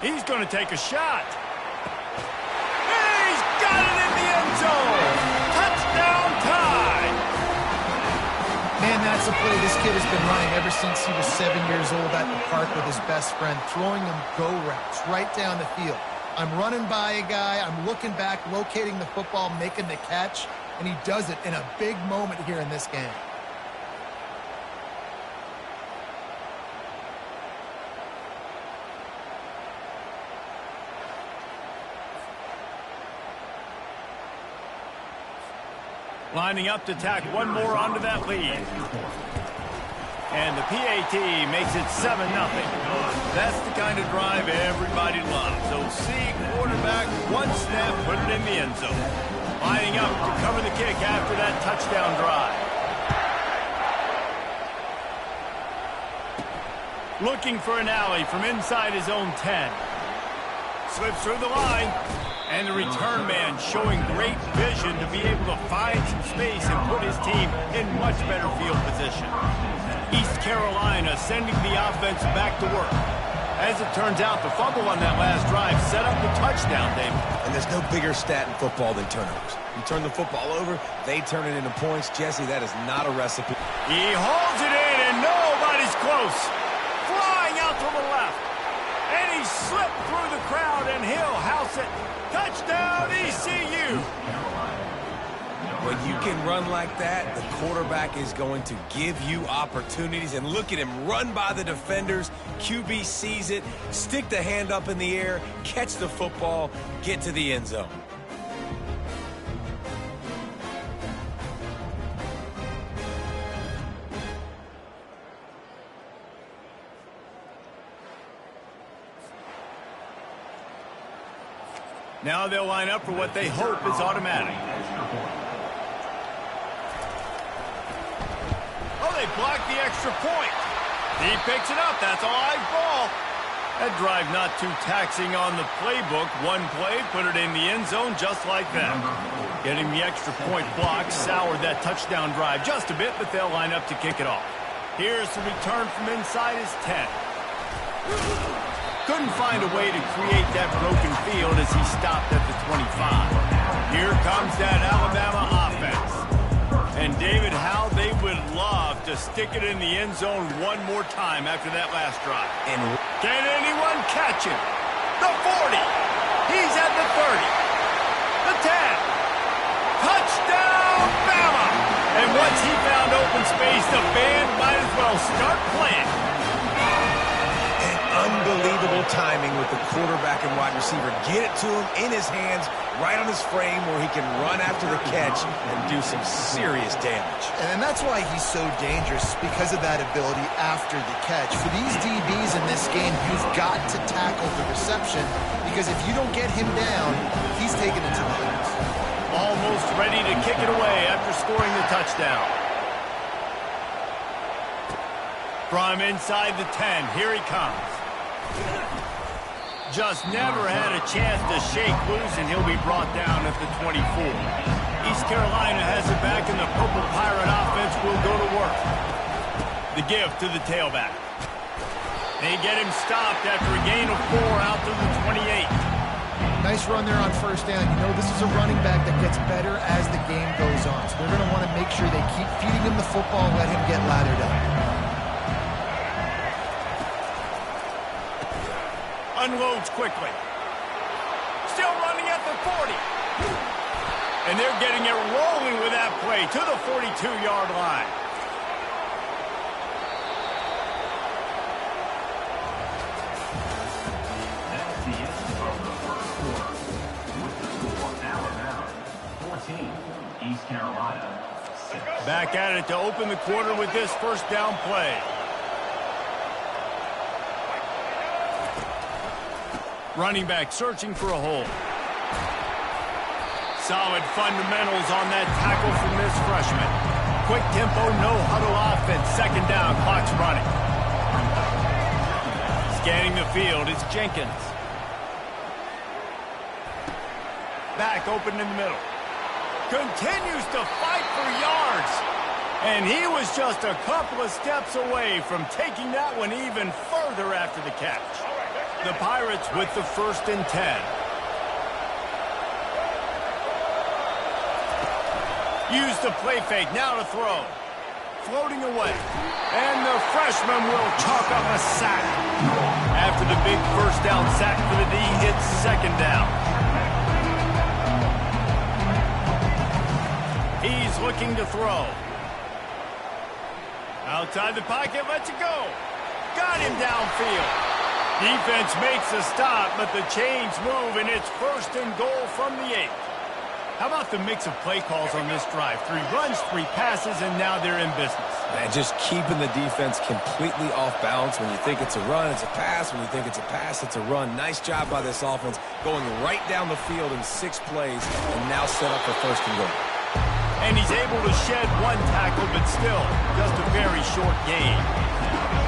He's going to take a shot. He's got it in the end zone. Touchdown tie. Man, that's a play this kid has been running ever since he was 7 years old at the park with his best friend, throwing him go routes right down the field. I'm running by a guy, I'm looking back, locating the football, making the catch, and he does it in a big moment here in this game. Lining up to tack one more onto that lead. And the PAT makes it 7-0. That's the kind of drive everybody loves. So see quarterback, one snap, put it in the end zone. Lining up to cover the kick after that touchdown drive. Looking for an alley from inside his own 10. Slips through the line. And the return man showing great vision to be able to find some space and put his team in much better field position. East Carolina sending the offense back to work. As it turns out, the fumble on that last drive set up the touchdown, David. And there's no bigger stat in football than turnovers. You turn the football over, they turn it into points. Jesse, that is not a recipe. He holds it in, and nobody's close. Flying out to the left. And he slipped through the crowd, and he'll house it. Touchdown, ECU! When you can run like that, the quarterback is going to give you opportunities. And look at him run by the defenders. QB sees it, stick the hand up in the air, catch the football, get to the end zone. Now they'll line up for what they hope is automatic. Oh, they blocked the extra point. He picks it up. That's a live ball. That drive not too taxing on the playbook. One play, put it in the end zone just like that. Getting the extra point block soured that touchdown drive just a bit, but they'll line up to kick it off. Here's the return from inside his 10. Couldn't find a way to create that broken field as he stopped at the 25. Here comes that Alabama offense. And David, how they would love to stick it in the end zone one more time after that last drive. And can anyone catch him? The 40. He's at the 30. The 10. Touchdown, Bama! And once he found open space, the band might as well start playing. Unbelievable timing with the quarterback and wide receiver. Get it to him in his hands, right on his frame where he can run after the catch and do some serious damage. And that's why he's so dangerous, because of that ability after the catch. For these DBs in this game, you've got to tackle the reception, because if you don't get him down, he's taking it to the house. Almost ready to kick it away after scoring the touchdown. From inside the 10, here he comes. Just never had a chance to shake loose, and he'll be brought down at the 24. East Carolina has it back, and the Purple Pirate offense will go to work. The give to the tailback. They get him stopped after a gain of 4 out to the 28. Nice run there on first down. You know, this is a running back that gets better as the game goes on, so they're going to want to make sure they keep feeding him the football and let him get lathered up. Unloads quickly. Still running at the 40. And they're getting it rolling with that play to the 42-yard line. That's the end of the first quarter. With the score, Alabama 14, East Carolina 6. Back at it to open the quarter with this first down play. Running back searching for a hole. Solid fundamentals on that tackle from this freshman. Quick tempo, no huddle offense. Second down, clock's running. Scanning the field, it's Jenkins. Back open in the middle. Continues to fight for yards. And he was just a couple of steps away from taking that one even further after the catch. The Pirates with the 1st and 10. Use the play fake, now to throw. Floating away. And the freshman will chalk up a sack. After the big 1st down sack for the D, it's 2nd down. He's looking to throw. Outside the pocket, lets it go. Got him downfield. Defense makes a stop, but the chains move, and it's 1st and goal from the 8. How about the mix of play calls on this drive? 3 runs, 3 passes, and now they're in business. Man, just keeping the defense completely off balance. When you think it's a run, it's a pass. When you think it's a pass, it's a run. Nice job by this offense, going right down the field in 6 plays, and now set up for 1st and goal. And he's able to shed 1 tackle, but still, just a very short gain.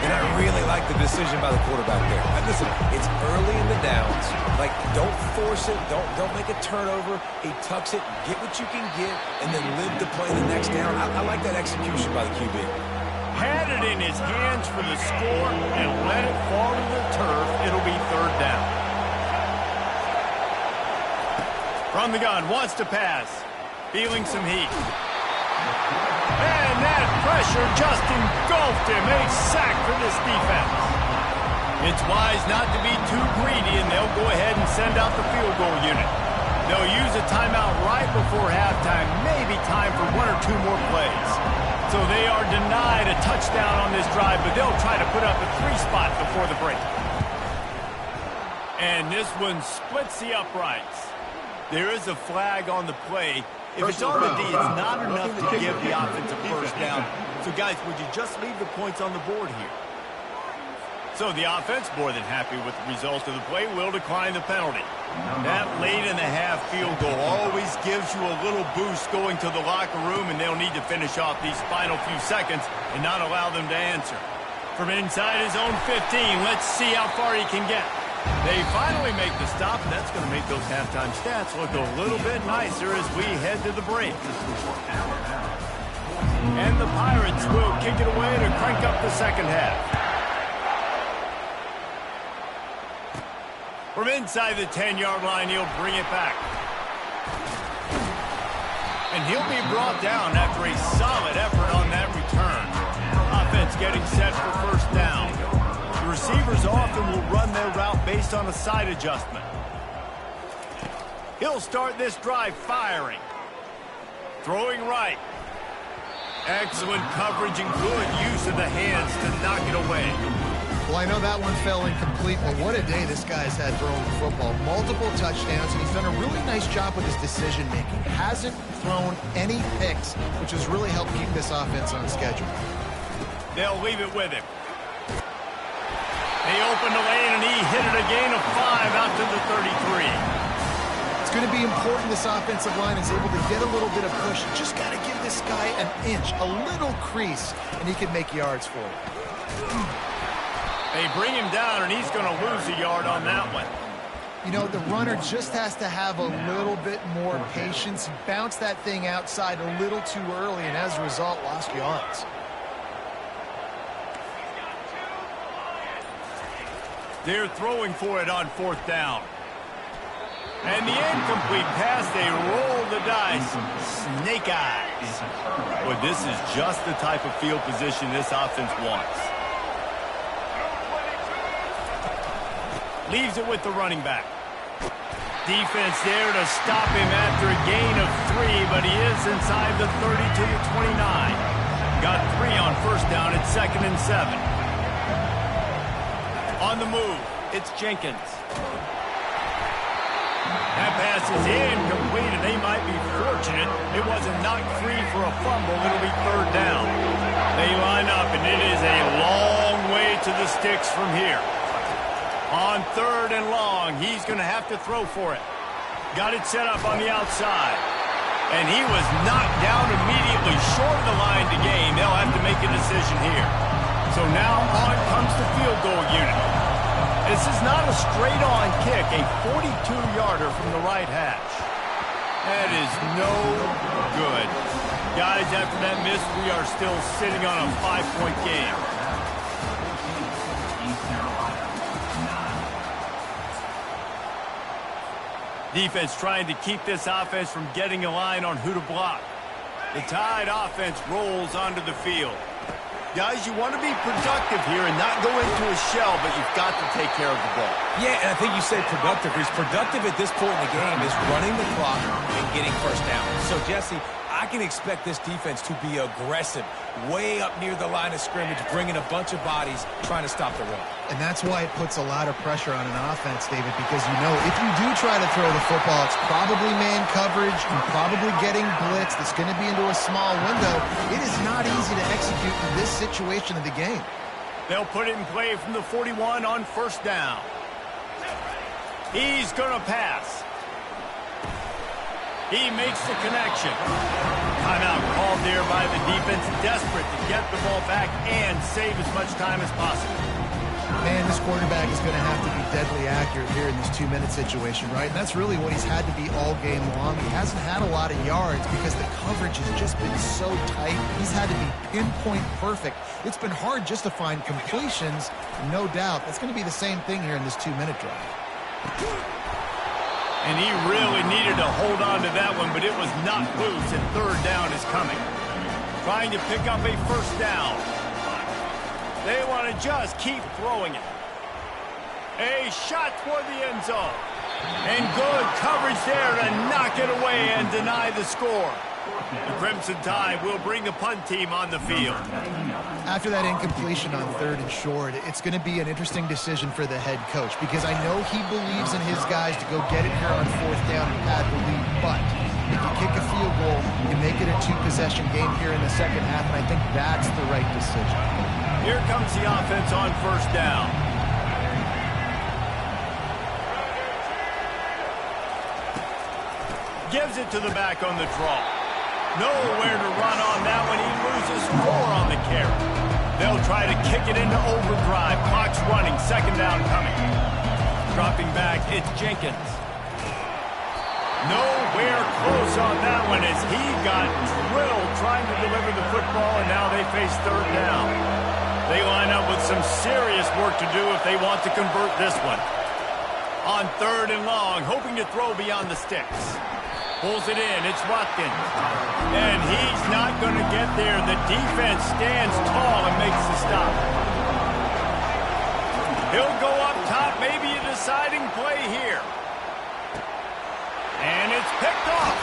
And I really like the decision by the quarterback there. Listen, it's early in the downs. Like, don't force it. Don't make a turnover. He tucks it, get what you can get, and then live to play the next down. I like that execution by the QB. Had it in his hands for the score and let it fall to the turf. It'll be 3rd down. From the gun, wants to pass. Feeling some heat. And that pressure just engulfed him. A sack for this defense. It's wise not to be too greedy, and they'll go ahead and send out the field goal unit. They'll use a timeout right before halftime, maybe time for 1 or 2 more plays. So they are denied a touchdown on this drive, but they'll try to put up a 3 spot before the break. And this one splits the uprights. There is a flag on the play. If it's on the D, it's not enough to give the offense a 1st down. So, guys, would you just leave the points on the board here? So the offense, more than happy with the result of the play, will decline the penalty. That late in the half field goal always gives you a little boost going to the locker room, and they'll need to finish off these final few seconds and not allow them to answer. From inside his own 15, let's see how far he can get. They finally make the stop, and that's going to make those halftime stats look a little bit nicer as we head to the break. And the Pirates will kick it away to crank up the 2nd half. From inside the 10-yard line, he'll bring it back. And he'll be brought down after a solid effort on that return. Offense getting set for 1st down. The receivers often will run their route based on a side adjustment. He'll start this drive firing. Throwing right. Excellent coverage and good use of the hands to knock it away. Well, I know that one fell incomplete, but what a day this guy's had throwing the football. Multiple touchdowns, and he's done a really nice job with his decision-making. Hasn't thrown any picks, which has really helped keep this offense on schedule. They'll leave it with him. They opened the lane, and he hit it a gain of 5 out to the 33. It's going to be important this offensive line is able to get a little bit of push. Just got to give this guy an inch, a little crease, and he can make yards for it. They bring him down, and he's going to lose a yard on that one. You know, the runner just has to have a little bit more patience. Bounce that thing outside a little too early, and as a result, lost yards. They're throwing for it on 4th down. And the incomplete pass, they roll the dice. Snake eyes. Well, this is just the type of field position this offense wants. Leaves it with the running back. Defense there to stop him after a gain of 3, but he is inside the 30 to the 29. Got 3 on 1st down at 2nd and 7. On the move, it's Jenkins. That pass is incomplete, and they might be fortunate it wasn't knocked free for a fumble. It'll be 3rd down. They line up, and it is a long way to the sticks from here. On 3rd and long, he's going to have to throw for it. Got it set up on the outside. And he was knocked down immediately short of the line to gain. They'll have to make a decision here. So now on comes the field goal unit. This is not a straight-on kick, a 42-yarder from the right hash. That is no good. Guys, after that miss, we are still sitting on a 5-point game. Defense trying to keep this offense from getting a line on who to block. The Tide offense rolls onto the field. Guys, you want to be productive here and not go into a shell, but you've got to take care of the ball. Yeah, and I think you say productive. He's productive at this point in the game is running the clock and getting first down. So, Jesse, I can expect this defense to be aggressive, way up near the line of scrimmage, bringing a bunch of bodies, trying to stop the run. And that's why it puts a lot of pressure on an offense, David, because you know if you do try to throw the football, it's probably man coverage and probably getting blitzed. It's going to be into a small window. It is not easy to execute in this situation of the game. They'll put it in play from the 41 on first down. He's going to pass. He makes the connection. Timeout called there by the defense, desperate to get the ball back and save as much time as possible. Man, this quarterback is going to have to be deadly accurate here in this 2-minute situation, right? And that's really what he's had to be all game long. He hasn't had a lot of yards because the coverage has just been so tight. He's had to be pinpoint perfect. It's been hard just to find completions, no doubt. That's going to be the same thing here in this 2-minute drive. And he really needed to hold on to that one, but it was not loose, and third down is coming. Trying to pick up a first down. They want to just keep throwing it. A shot toward the end zone. And good coverage there to knock it away and deny the score. The Crimson Tide will bring the punt team on the field. After that incompletion on 3rd and short, it's going to be an interesting decision for the head coach because I know he believes in his guys to go get it here on 4th down and pad the lead, but if you kick a field goal, you make it a 2-possession game here in the second half, and I think that's the right decision. Here comes the offense on first down. Gives it to the back on the draw. Nowhere to run on that one. He loses 4 on the carry. They'll try to kick it into overdrive. Clock's running. Second down coming. Dropping back, it's Jenkins. Nowhere close on that one as he got drilled trying to deliver the football, and now they face third down. They line up with some serious work to do if they want to convert this one. On 3rd and long, hoping to throw beyond the sticks. Pulls it in, it's Watkins. And he's not going to get there. The defense stands tall and makes the stop. He'll go up top, maybe a deciding play here. And it's picked off.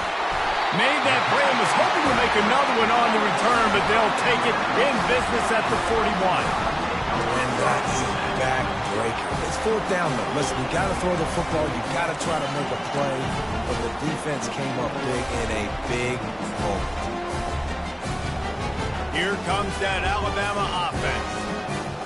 Made that play and was hoping to make another one on the return, but they'll take it in business at the 41. And that's backbreaker. It's 4th down, though. Listen, you got to throw the football. You got to try to make a play. But the defense came up big in a big moment. Here comes that Alabama offense.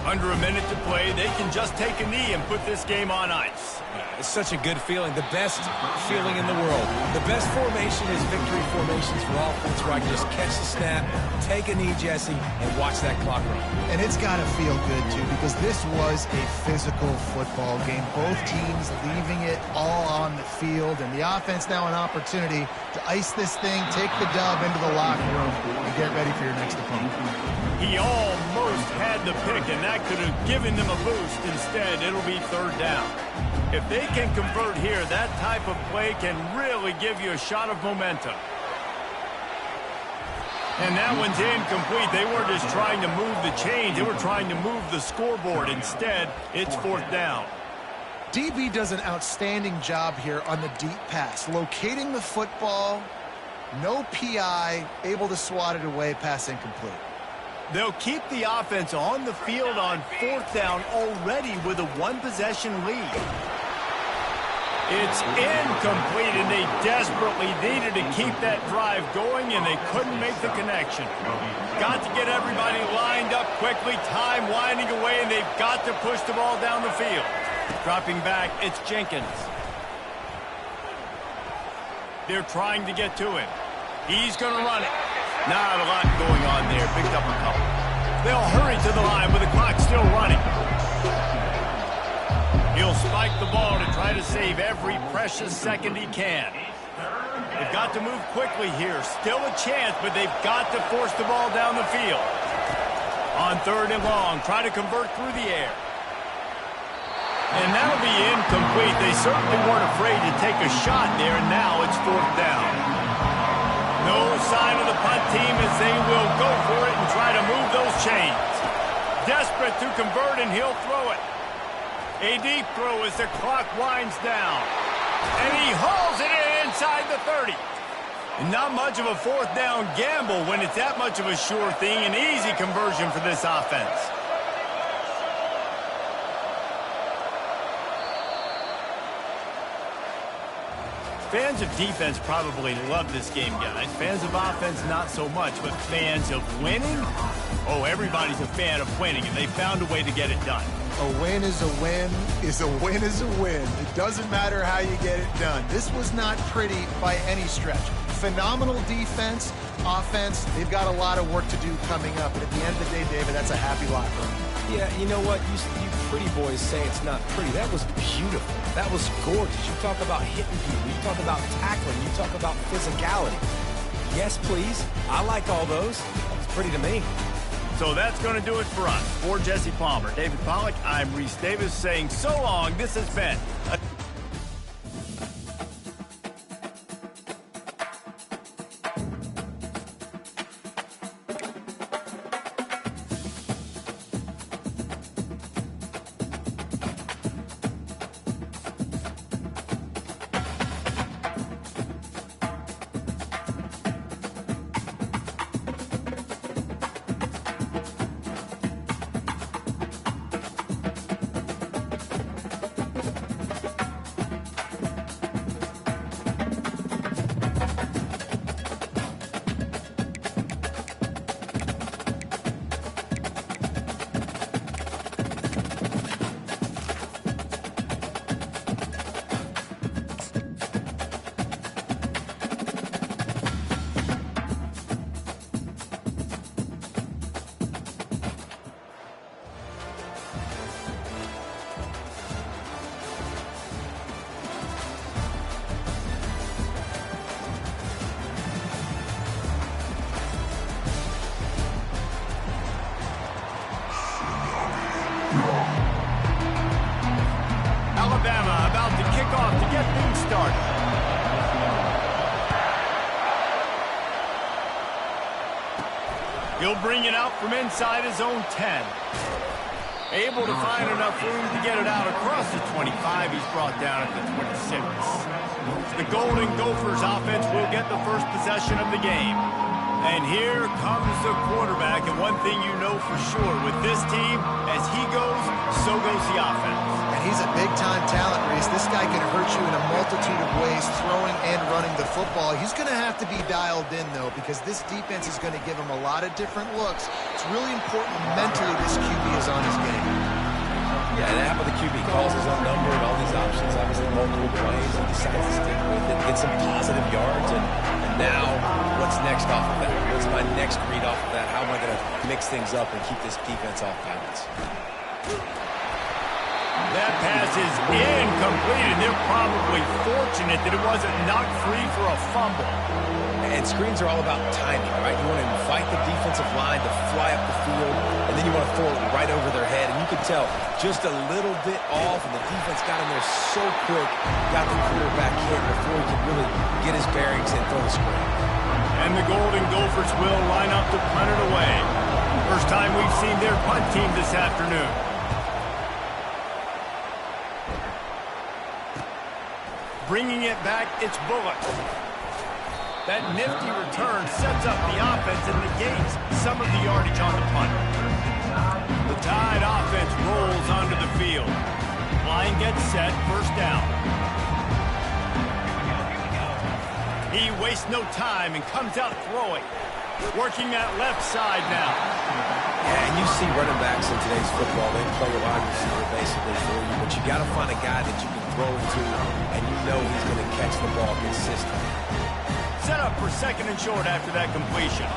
Under a minute to play, they can just take a knee and put this game on ice. It's such a good feeling, the best feeling in the world. The best formation is victory formations for offense where I can just catch the snap, take a knee, Jesse, and watch that clock run. And it's got to feel good, too, because this was a physical football game. Both teams leaving it all on the field, and the offense now an opportunity to ice this thing, take the dub into the locker room, and get ready for your next opponent. He almost had the pick, and that could have given them a boost. Instead, it'll be third down. If they can convert here, that type of play can really give you a shot of momentum. And that one's incomplete. They weren't just trying to move the chains. They were trying to move the scoreboard. Instead, it's 4th down. DB does an outstanding job here on the deep pass. Locating the football, no PI, able to swat it away, pass incomplete. They'll keep the offense on the field on 4th down already with a 1-possession lead. It's incomplete, and they desperately needed to keep that drive going, and they couldn't make the connection. Got to get everybody lined up quickly, time winding away, and they've got to push the ball down the field. Dropping back, it's Jenkins. They're trying to get to him. He's going to run it. Not a lot going on there. Picked up a couple. They'll hurry to the line with the clock still running. He'll spike the ball to try to save every precious second he can. They've got to move quickly here. Still a chance, but they've got to force the ball down the field. On 3rd and long, try to convert through the air. And that'll be incomplete. They certainly weren't afraid to take a shot there, and now it's 4th down. No sign of the punt team as they will go for it and try to move those chains. Desperate to convert, and he'll throw it. A deep throw as the clock winds down. And he hauls it in inside the 30. Not much of a 4th down gamble when it's that much of a sure thing. An easy conversion for this offense. Fans of defense probably love this game, guys. Fans of offense, not so much. But fans of winning? Oh, everybody's a fan of winning, and they found a way to get it done. A win is a win is a win is a win. It doesn't matter how you get it done. This was not pretty by any stretch. Phenomenal defense, offense. They've got a lot of work to do coming up. But at the end of the day, David, that's a happy lot for them. Yeah, you know what? You pretty boys say it's not pretty. That was beautiful. That was gorgeous. You talk about hitting people. You talk about tackling. You talk about physicality. Yes, please. I like all those. It's pretty to me. So that's going to do it for us. For Jesse Palmer, David Pollack, I'm Reese Davis saying so long. This has been Alabama about to kick off to get things started. He'll bring it out from inside his own 10. Able to find enough room to get it out across the 25. He's brought down at the 26. The Golden Gophers offense will get the first possession of the game. And here comes the quarterback, and one thing you know for sure, with this team, as he goes, so goes the offense. And he's a big-time talent, Reese. This guy can hurt you in a multitude of ways, throwing and running the football. He's going to have to be dialed in, though, because this defense is going to give him a lot of different looks. It's really important mentally this QB is on his game. Yeah, and how about the QB calls his own number and all these options, obviously multiple plays, and decides to stick with it, get some positive yards, and now what's next off of that? What's my next read off of that? How am I going to mix things up and keep this defense off balance? That pass is incomplete, and they're probably fortunate that it wasn't knocked free for a fumble. And screens are all about timing, right? You want to invite the defensive line to fly up the field, and then you want to throw it right over their head. And you can tell just a little bit off, and the defense got in there so quick, got the quarterback hit before he could really get his bearings and throw the screen. And the Golden Gophers will line up to punt it away. First time we've seen their punt team this afternoon. Bringing it back, it's Bullock. That nifty return sets up the offense and negates some of the yardage on the punt. The Tide offense rolls onto the field. Line gets set, first down. He wastes no time and comes out throwing. Working that left side now. Yeah, and you see running backs in today's football, they play a wide receiver basically for you, but you got to find a guy that you can throw to, and you know he's going to catch the ball consistently. Set up for second and short after that completion.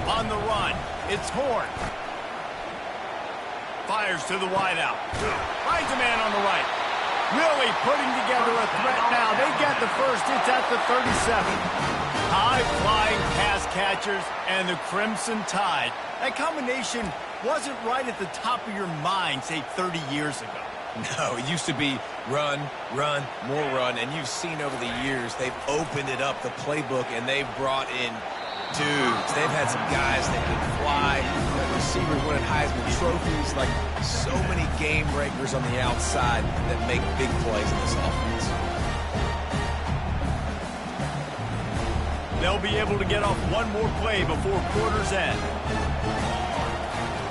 On the run, it's Horn. Fires to the wideout. Finds a man on the right. Really putting together a threat now. They get the first. It's at the 37. High-flying pass catchers and the Crimson Tide. That combination wasn't right at the top of your mind, say, 30 years ago. No, it used to be run, run, more run, and you've seen over the years they've opened it up, the playbook, and they've brought in dudes. They've had some guys that can fly, receivers winning Heisman trophies, like so many game breakers on the outside that make big plays in this offense. They'll be able to get off one more play before quarter's end.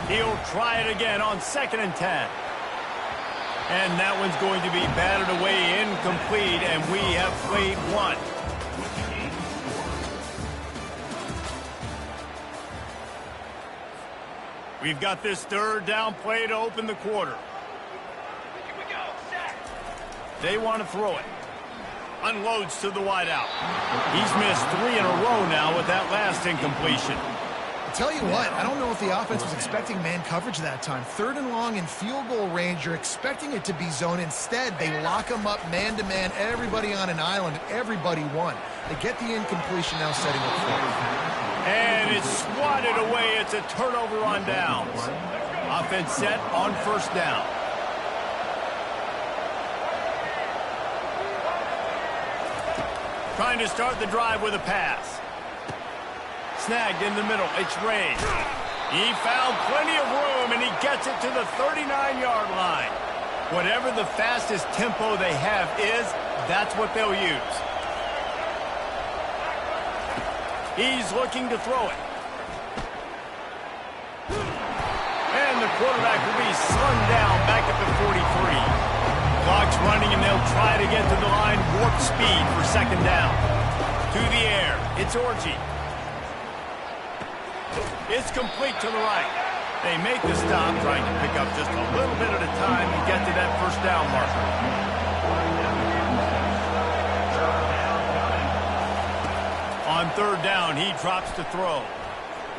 He'll try it again on 2nd and 10. And that one's going to be batted away incomplete, and we have played one. We've got this 3rd down play to open the quarter. Here we go, set. They want to throw it. Unloads to the wideout. He's missed 3 in a row now with that last incompletion. Tell you what, I don't know if the offense was expecting man coverage that time. 3rd and long in field goal range, you're expecting it to be zone. Instead, they lock them up man-to-man, everybody on an island, everybody won. They get the incompletion now setting up for it. And it's swatted away. It's a turnover on downs. Offense set on 1st down. Trying to start the drive with a pass. Snagged in the middle. It's Ray. He found plenty of room, and he gets it to the 39-yard line. Whatever the fastest tempo they have is, that's what they'll use. He's looking to throw it. And the quarterback will be slung down back at the 43. Clock's running, and they'll try to get to the line warp speed for 2nd down. To the air. It's Orji. It's complete to the right. They make the stop, trying to pick up just a little bit at a time to get to that 1st down marker. On 3rd down, he drops to throw.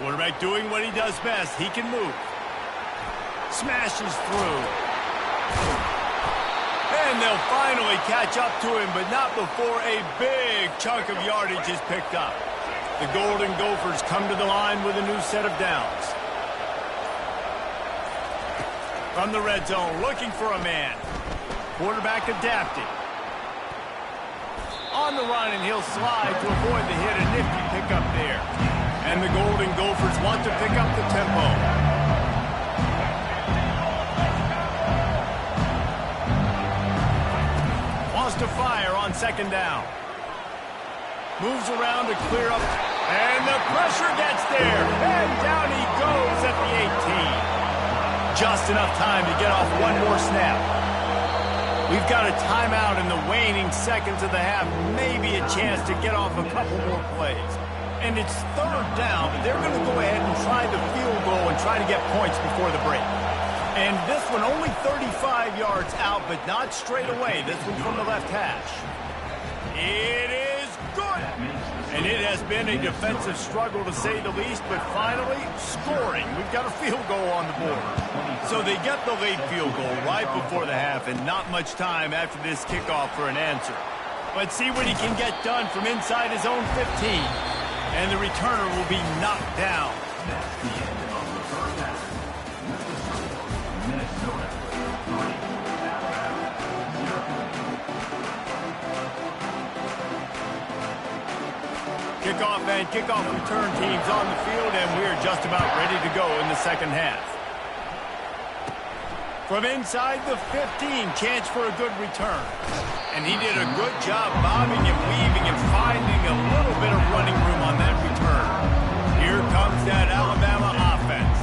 Quarterback doing what he does best. He can move. Smashes through. And they'll finally catch up to him, but not before a big chunk of yardage is picked up. The Golden Gophers come to the line with a new set of downs. From the red zone, looking for a man. Quarterback adapting. On the run, and he'll slide to avoid the hit. A nifty pickup there. And the Golden Gophers want to pick up the tempo. Wants to fire on 2nd down. Moves around to clear up, and the pressure gets there, and down he goes at the 18. Just enough time to get off one more snap. We've got a timeout in the waning seconds of the half, maybe a chance to get off a couple more plays. And it's 3rd down, but they're going to go ahead and try the field goal and try to get points before the break. And this one only 35 yards out, but not straight away. This one from the left hash. It is good. And it has been a defensive struggle to say the least, but finally scoring. We've got a field goal on the board. So they get the late field goal right before the half, and not much time after this kickoff for an answer. Let's see what he can get done from inside his own 15. And the returner will be knocked down. That's the end of the 1st half. Minnesota 3, Alabama 0. Kickoff and kickoff return teams on the field, and we're just about ready to go in the 2nd half. From inside the 15, chance for a good return. And he did a good job bobbing and weaving and finding a little bit of running room on that return. Here comes that Alabama offense.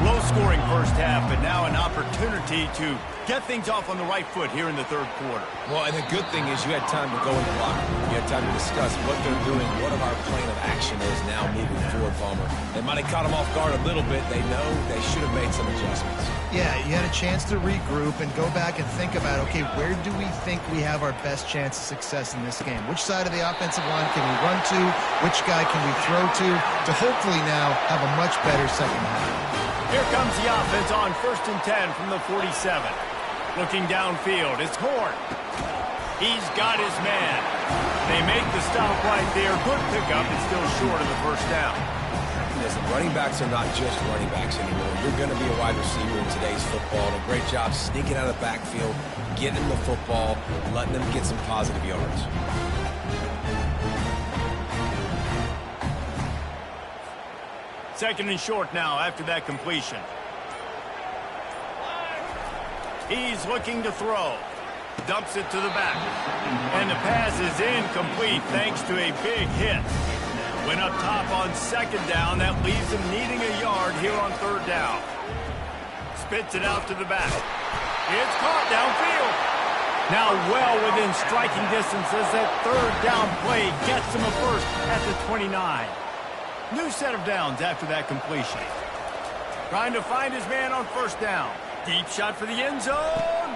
Low-scoring 1st half, but now an opportunity to get things off on the right foot here in the 3rd quarter. Well, and the good thing is you had time to go in the locker room. You had time to discuss what they're doing, what our plan of action is now moving forward, Palmer. They might have caught them off guard a little bit. They know they should have made some adjustments. Yeah, you had a chance to regroup and go back and think about, okay, where do we think we have our best chance of success in this game? Which side of the offensive line can we run to? Which guy can we throw to hopefully now have a much better 2nd half? Here comes the offense on 1st and 10 from the 47. Looking downfield, it's Horn. He's got his man. They make the stop right there. Good pickup. It's still short of the 1st down. Listen, running backs are not just running backs anymore. You're going to be a wide receiver in today's football. And a great job sneaking out of the backfield, getting the football, letting them get some positive yards. Second and short now after that completion. He's looking to throw. Dumps it to the back. And the pass is incomplete thanks to a big hit. Went up top on second down. That leaves him needing a yard here on third down. Spits it out to the back. It's caught downfield. Now well within striking distance as that third down play gets him a first at the 29. New set of downs after that completion. Trying to find his man on first down. Deep shot for the end zone.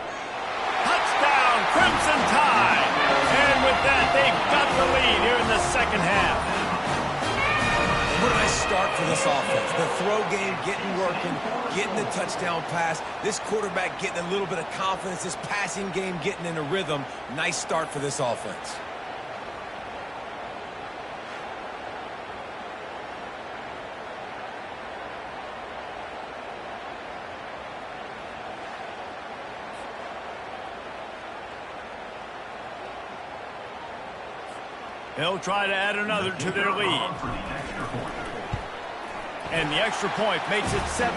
Touchdown, Crimson Tide. And with that, they've got the lead here in the second half. What a nice start for this offense. The throw game getting working, getting the touchdown pass. This quarterback getting a little bit of confidence. This passing game getting in a rhythm. Nice start for this offense. They'll try to add another to their lead. And the extra point makes it 7-3.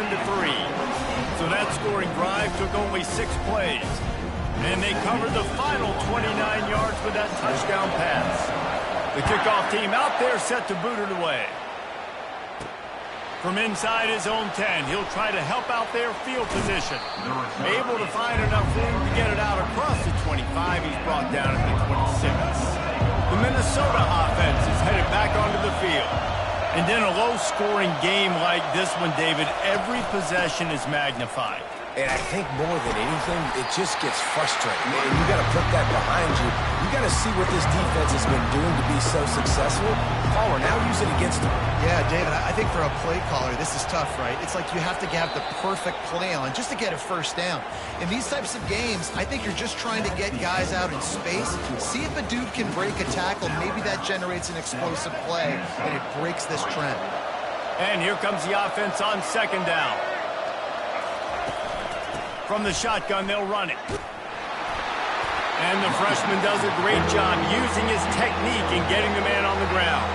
So that scoring drive took only 6 plays. And they covered the final 29 yards with that touchdown pass. The kickoff team out there set to boot it away. From inside his own 10, he'll try to help out their field position. Able to find enough room to get it out across the 25. He's brought down at the 26. The Minnesota offense is headed back onto the field. And in a low-scoring game like this one, David, every possession is magnified. And I think more than anything, it just gets frustrating. And you got to put that behind you. You got to see what this defense has been doing to be so successful. Caller, now use it against them. Yeah, David, I think for a play caller, this is tough, right? It's like you have to have the perfect play on just to get a first down. In these types of games, I think you're just trying to get guys out in space, see if a dude can break a tackle. Maybe that generates an explosive play, and it breaks this trend. And here comes the offense on second down. From the shotgun, they'll run it. And the freshman does a great job using his technique and getting the man on the ground.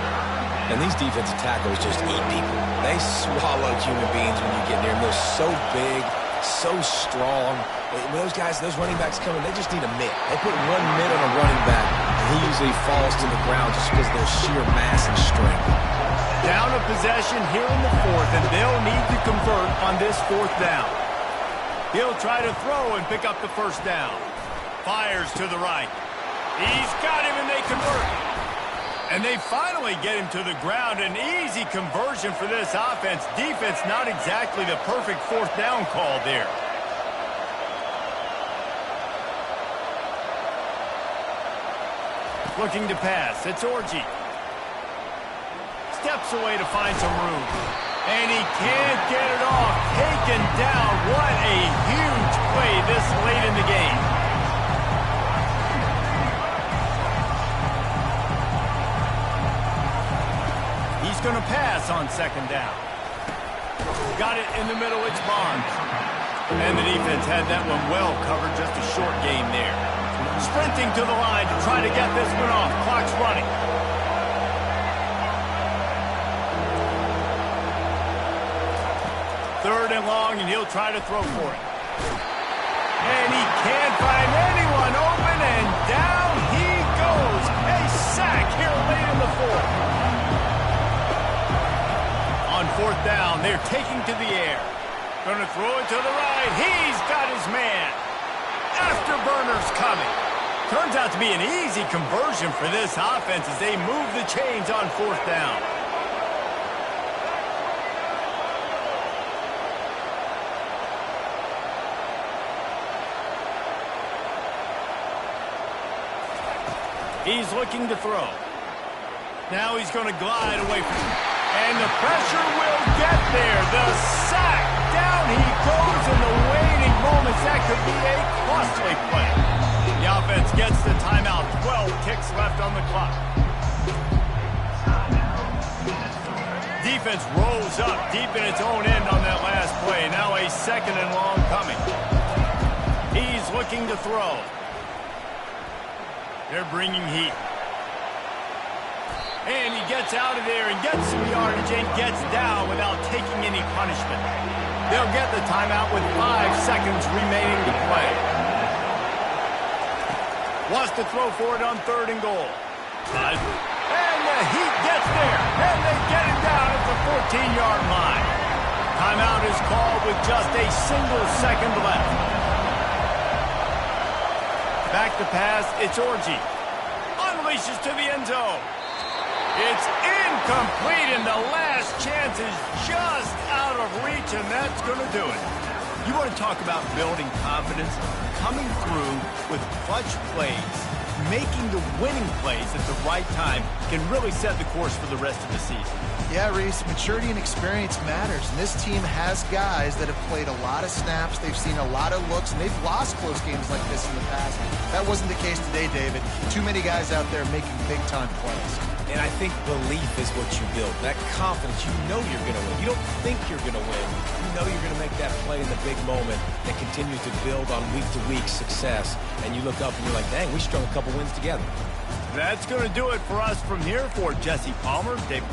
And these defensive tackles just eat people. They swallow human beings when you get near them. They're so big, so strong. When those guys, those running backs come in, they just need a mitt. They put one mitt on a running back, and he usually falls to the ground just because of their sheer mass and strength. Down a possession here in the fourth, and they'll need to convert on this fourth down. He'll try to throw and pick up the first down. Fires to the right. He's got him, and they convert. And they finally get him to the ground. An easy conversion for this offense. Defense not exactly the perfect fourth down call there. Looking to pass. It's Orji. Steps away to find some room. And he can't get it off. Taken down. What a huge play this late in the game. He's going to pass on second down. Got it in the middle. It's Barnes. And the defense had that one well covered. Just a short game there. Sprinting to the line to try to get this one off. Clock's running. Third and long, and he'll try to throw for it. And he can't find anyone open, and down he goes. A sack here late in the fourth. On fourth down, they're taking to the air. Gonna throw it to the right. He's got his man. Afterburner's coming. Turns out to be an easy conversion for this offense as they move the chains on fourth down. He's looking to throw. Now he's going to glide away from him. And the pressure will get there. The sack. Down he goes in the waning moments. That could be a costly play. The offense gets the timeout. 12 ticks left on the clock. Defense defense rose up deep in its own end on that last play. Now a 2nd and long coming. He's looking to throw. They're bringing heat. And he gets out of there and gets some yardage and gets down without taking any punishment. They'll get the timeout with 5 seconds remaining to play. Wants to throw for it on 3rd and goal. And the Heat gets there, and they get it down at the 14-yard line. Timeout is called with just a single second left. Back to pass, it's Orji. Unleashes to the end zone. It's incomplete, and the last chance is just out of reach, and that's going to do it. You want to talk about building confidence? Coming through with clutch plays, making the winning plays at the right time can really set the course for the rest of the season. Yeah, Reese, maturity and experience matters, and this team has guys that have played a lot of snaps, they've seen a lot of looks, and they've lost close games like this in the past. That wasn't the case today, David. Too many guys out there making big-time plays. And I think belief is what you build. That confidence, you know you're going to win. You don't think you're going to win. You know you're going to make that play in the big moment that continues to build on week-to-week success. And you look up and you're like, dang, we strung a couple wins together. That's going to do it for us from here. For Jesse Palmer, Dave.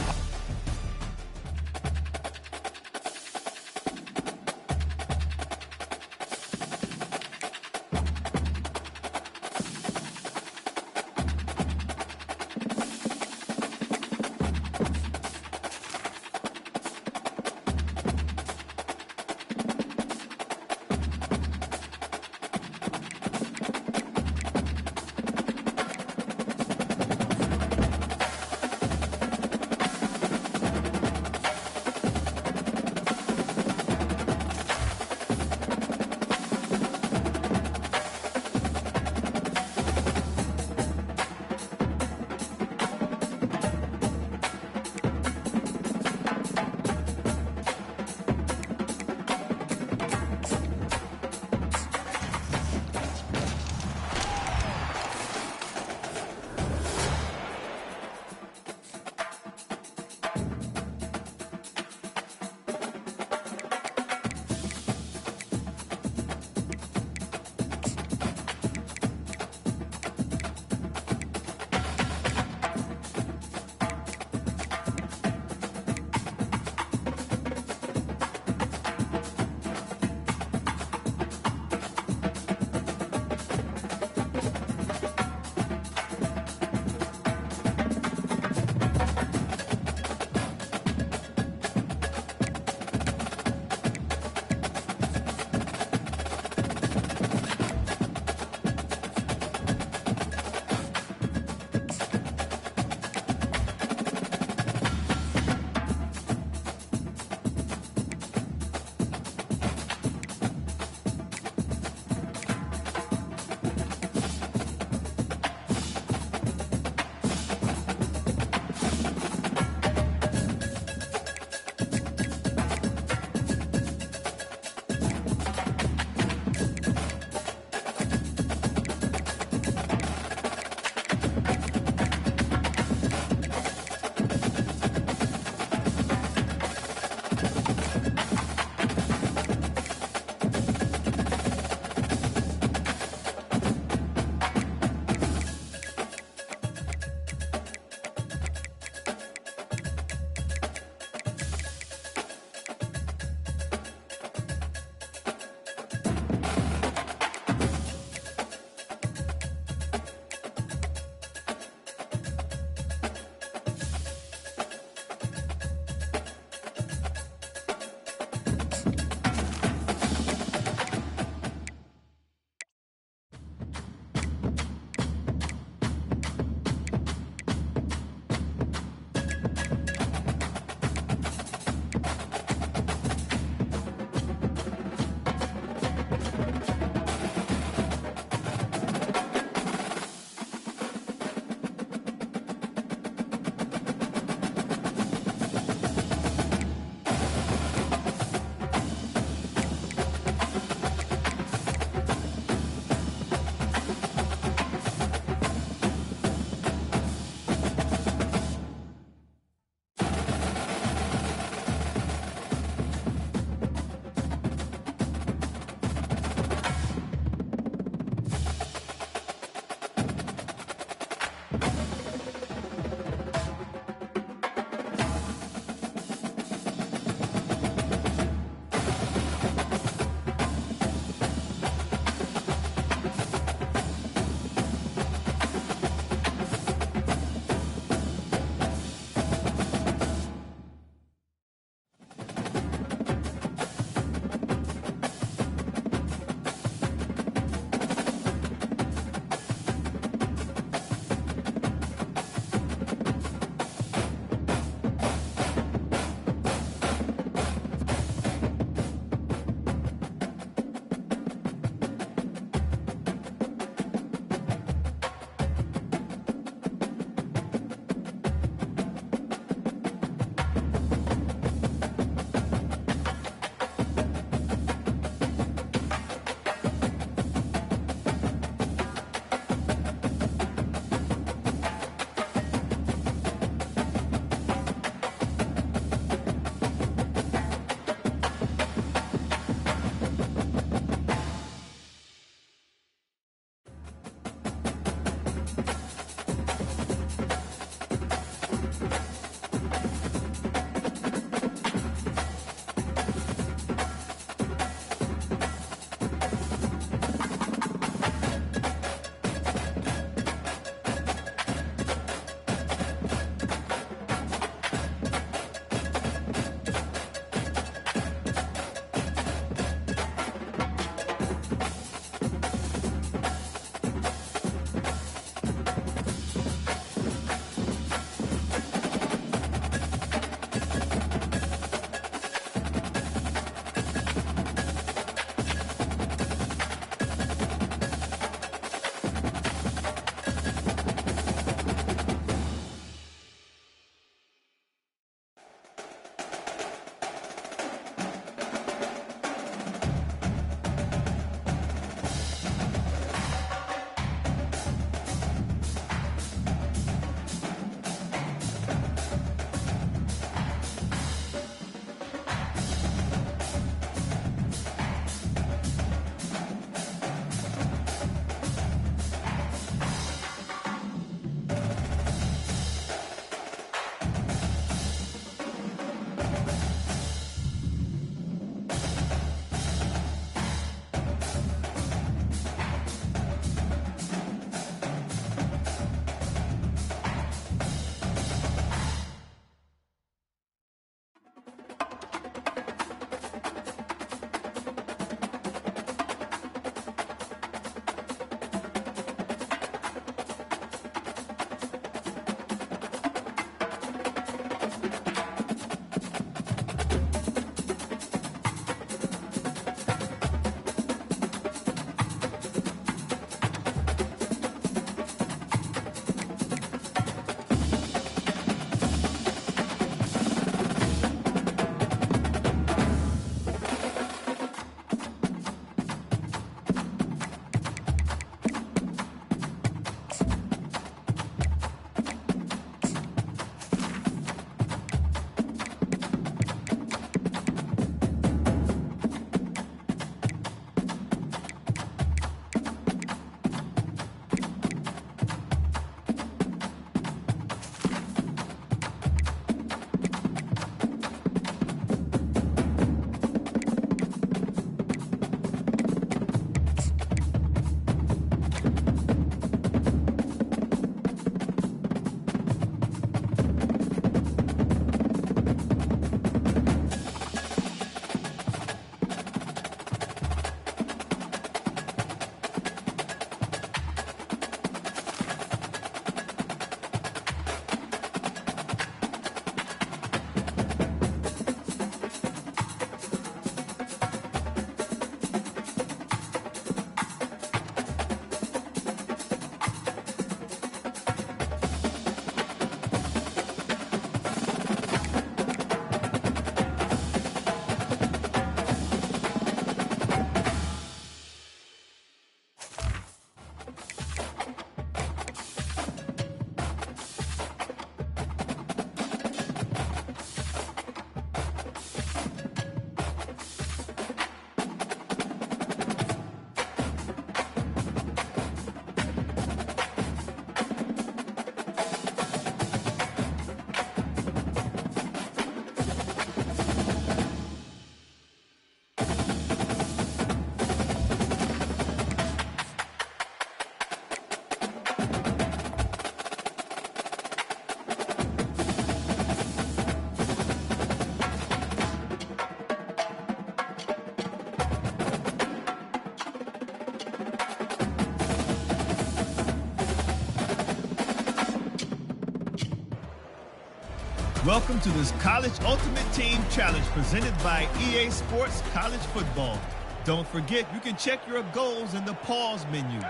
Welcome to this College Ultimate Team Challenge presented by EA Sports College Football. Don't forget, you can check your goals in the pause menu.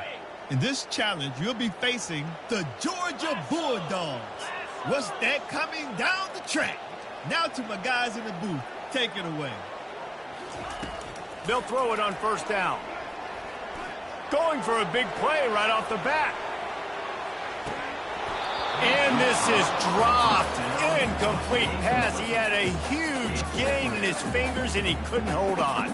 In this challenge, you'll be facing the Georgia Bulldogs. What's that coming down the track? Now to my guys in the booth. Take it away. They'll throw it on first down. Going for a big play right off the bat. And this is dropped. Incomplete pass. He had a huge gain in his fingers, and he couldn't hold on.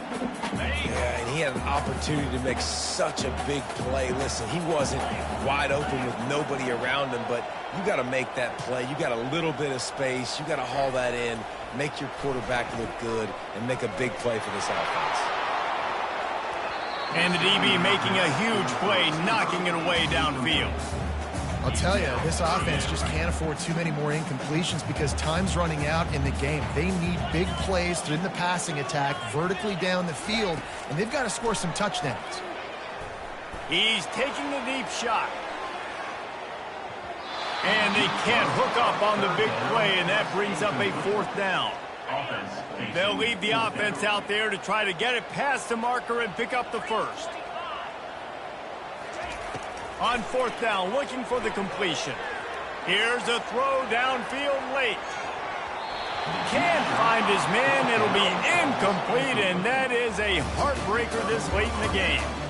Yeah, and he had an opportunity to make such a big play. Listen, he wasn't wide open with nobody around him, but you got to make that play. You got a little bit of space. You got to haul that in, make your quarterback look good, and make a big play for this offense. And the DB making a huge play, knocking it away downfield. I'll tell you, this offense just can't afford too many more incompletions because time's running out in the game. They need big plays in the passing attack, vertically down the field, and they've got to score some touchdowns. He's taking the deep shot. And they can't hook up on the big play, and that brings up a fourth down. They'll leave the offense out there to try to get it past the marker and pick up the first. On fourth down, looking for the completion. Here's a throw downfield late. Can't find his man. It'll be incomplete, and that is a heartbreaker this late in the game.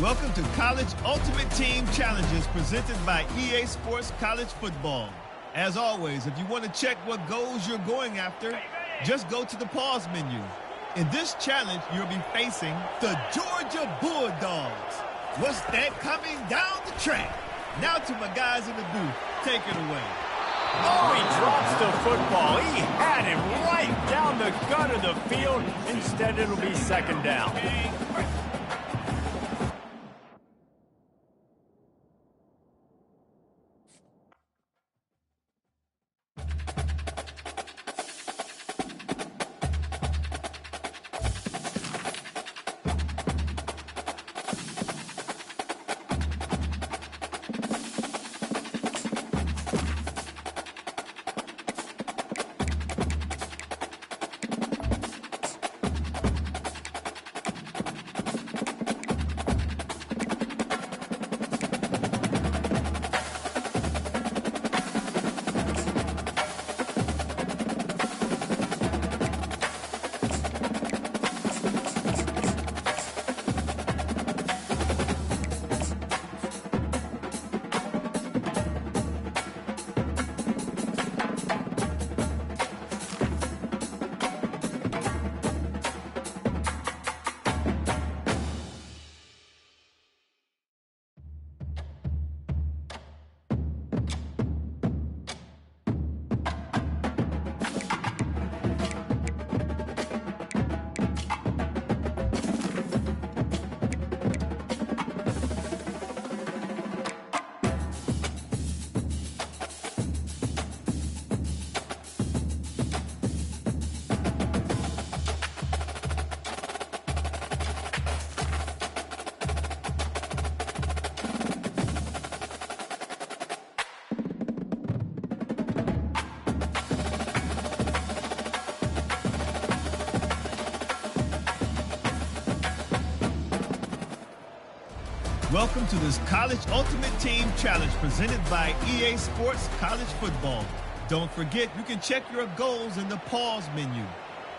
Welcome to College Ultimate Team Challenges presented by EA Sports College Football. As always, if you want to check what goals you're going after, just go to the pause menu. In this challenge, you'll be facing the Georgia Bulldogs. What's that coming down the track? Now to my guys in the booth. Take it away. Oh, he drops the football. He had him right down the gut of the field. Instead, it'll be second down. Welcome to this College Ultimate Team Challenge presented by EA Sports College Football. Don't forget, you can check your goals in the pause menu.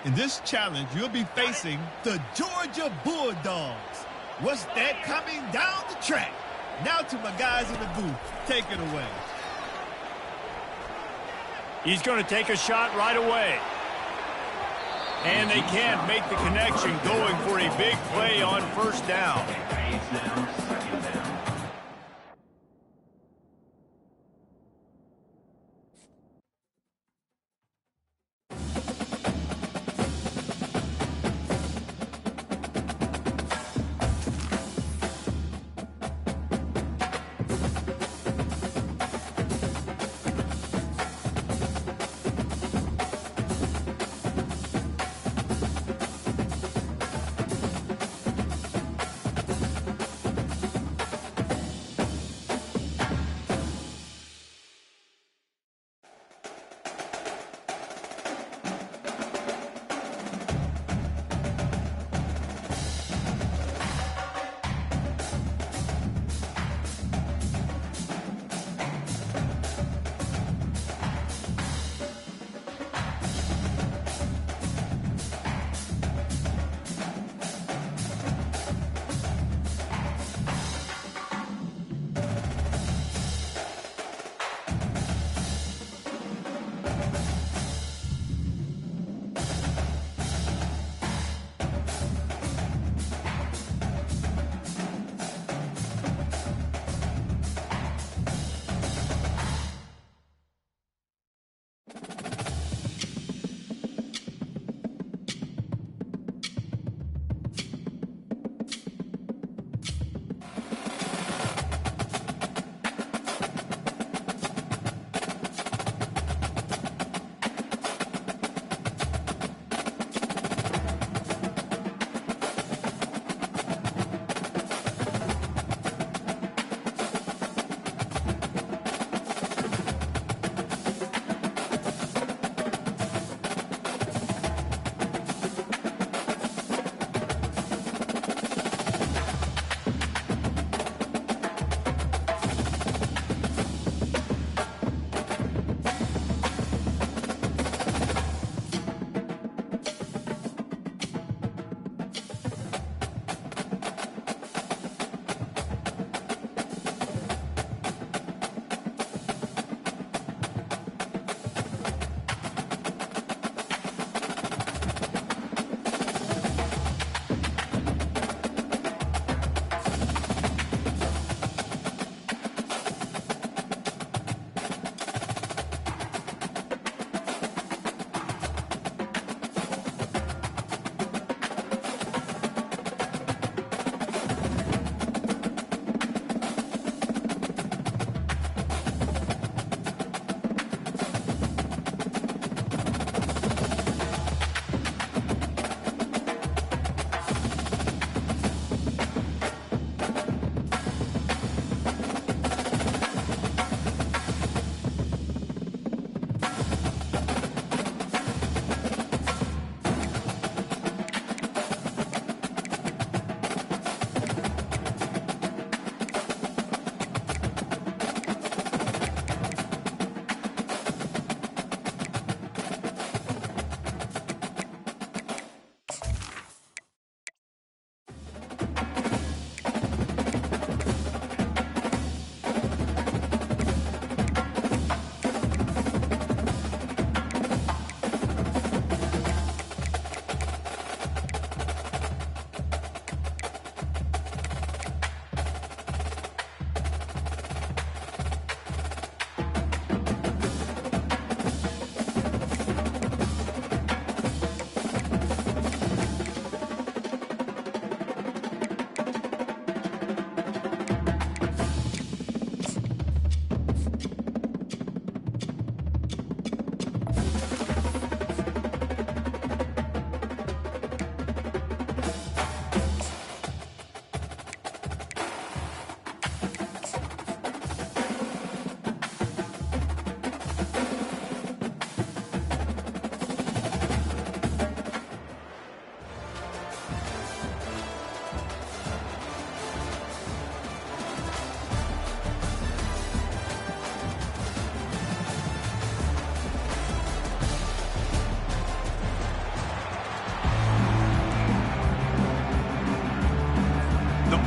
In this challenge, you'll be facing the Georgia Bulldogs. What's that coming down the track? Now to my guys in the booth. Take it away. He's going to take a shot right away. And they can't make the connection, going for a big play on first down. It's now second down.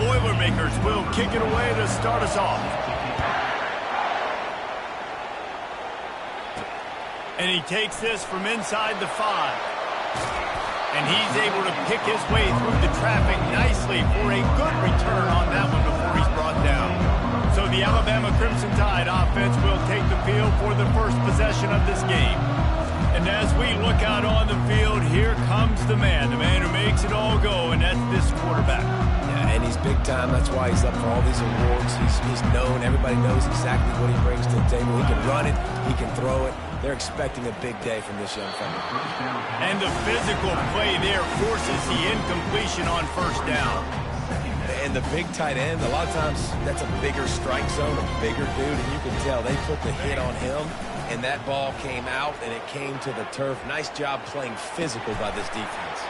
Boilermakers will kick it away to start us off. And he takes this from inside the 5. And he's able to pick his way through the traffic nicely for a good return on that one before he's brought down. So the Alabama Crimson Tide offense will take the field for the first possession of this game. And as we look out on the field, here comes the man who makes it all go, and that's this quarterback. Yeah, and he's big time. That's why he's up for all these awards. He's known. Everybody knows exactly what he brings to the table. He can run it. He can throw it. They're expecting a big day from this young fella. And the physical play there forces the incompletion on first down. And the big tight end, a lot of times that's a bigger strike zone, a bigger dude, and you can tell they put the hit on him, and that ball came out, and it came to the turf. Nice job playing physical by this defense.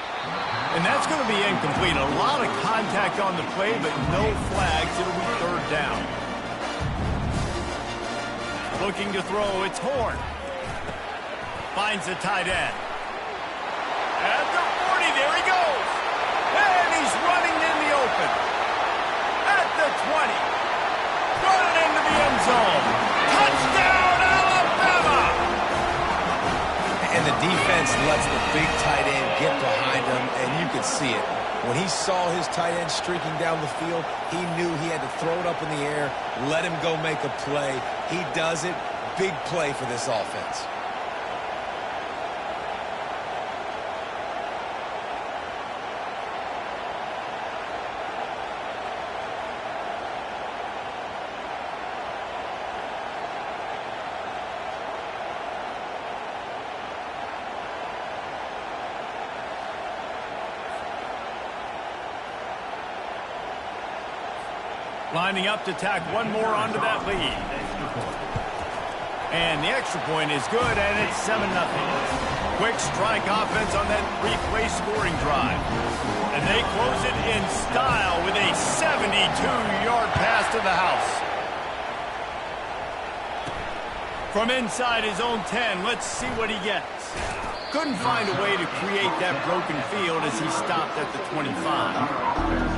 And that's going to be incomplete. A lot of contact on the play, but no flags. It'll be third down. Looking to throw, it's Horn. Finds the tight end. At the 40, there he goes. And he's running in the open. At the 20. Running into the end zone. Touchdown, Alabama! And the defense lets the big tight end get behind him, and you can see it. When he saw his tight end streaking down the field, he knew he had to throw it up in the air, let him go make a play. He does it. Big play for this offense. Lining up to tack one more onto that lead. And the extra point is good, and it's 7-0. Quick strike offense on that three-play scoring drive. And they close it in style with a 72-yard pass to the house. From inside his own 10, let's see what he gets. Couldn't find a way to create that broken field as he stopped at the 25.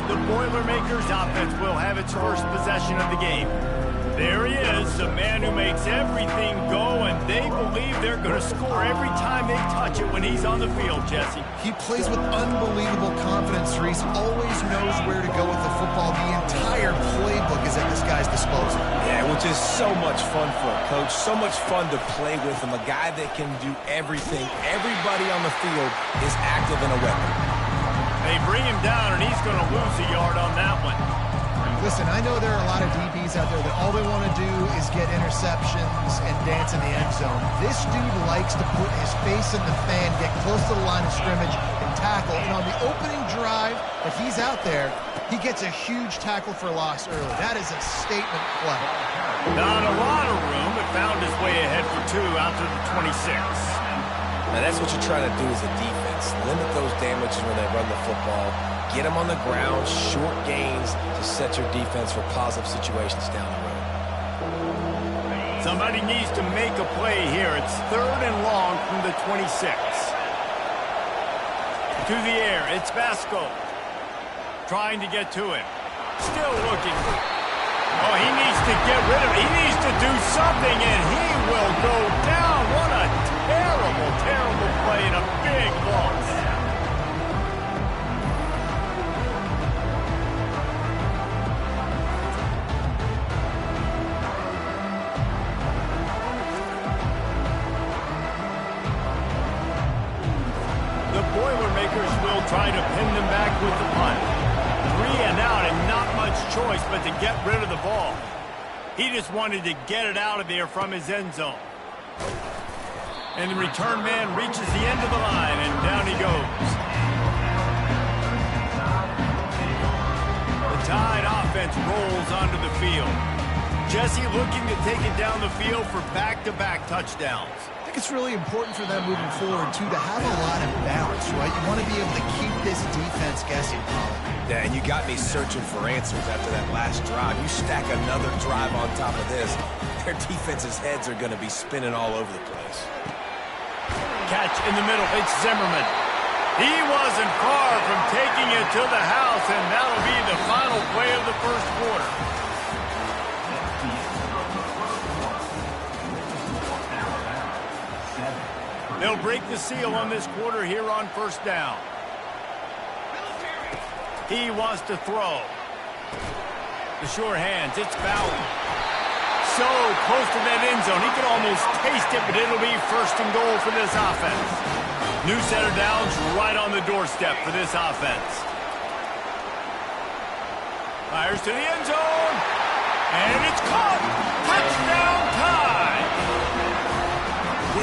The Boilermakers offense will have its first possession of the game. There he is, the man who makes everything go, and they believe they're going to score every time they touch it when he's on the field, Jesse. He plays with unbelievable confidence. Reese always knows where to go with the football. The entire playbook is at this guy's disposal. Yeah, which is so much fun for a coach, so much fun to play with him, a guy that can do everything. Everybody on the field is active and a weapon. They bring him down, and he's going to lose a yard on that one. Listen, I know there are a lot of DBs out there that all they want to do is get interceptions and dance in the end zone. This dude likes to put his face in the fan, get close to the line of scrimmage, and tackle. And on the opening drive that he's out there, he gets a huge tackle for loss early. That is a statement play. Not a lot of room, but found his way ahead for 2 out to the 26. Now, that's what you're trying to do as a defense. Limit those damages when they run the football. Get them on the ground, short gains to set your defense for positive situations down the road. Somebody needs to make a play here. It's 3rd and long from the 26. To the air, it's Vasco. Trying to get to it. Still looking. Oh, he needs to get rid of it. He needs to do something, and he will go down. What a terrible, terrible play and a big loss. The Boilermakers will try to pin them back with the punt. 3 and out and not much choice but to get rid of the ball. He just wanted to get it out of there from his end zone. And the return man reaches the end of the line, and down he goes. The Tide offense rolls onto the field. Jesse looking to take it down the field for back-to-back touchdowns. I think it's really important for them moving forward, too, to have a lot of balance, right? You want to be able to keep this defense guessing, Colin. Yeah, and you got me searching for answers after that last drive. You stack another drive on top of this, their defense's heads are going to be spinning all over the place. Catch in the middle, it's Zimmerman. He wasn't far from taking it it to the house, and that'll be the final play of the first quarter. They'll break the seal on this quarter here on first down. He wants to throw. The sure hands, it's Fowler. So close to that end zone, he can almost taste it, but it'll be first and goal for this offense. New set of downs right on the doorstep for this offense. Fires to the end zone, and it's caught. Touchdown time.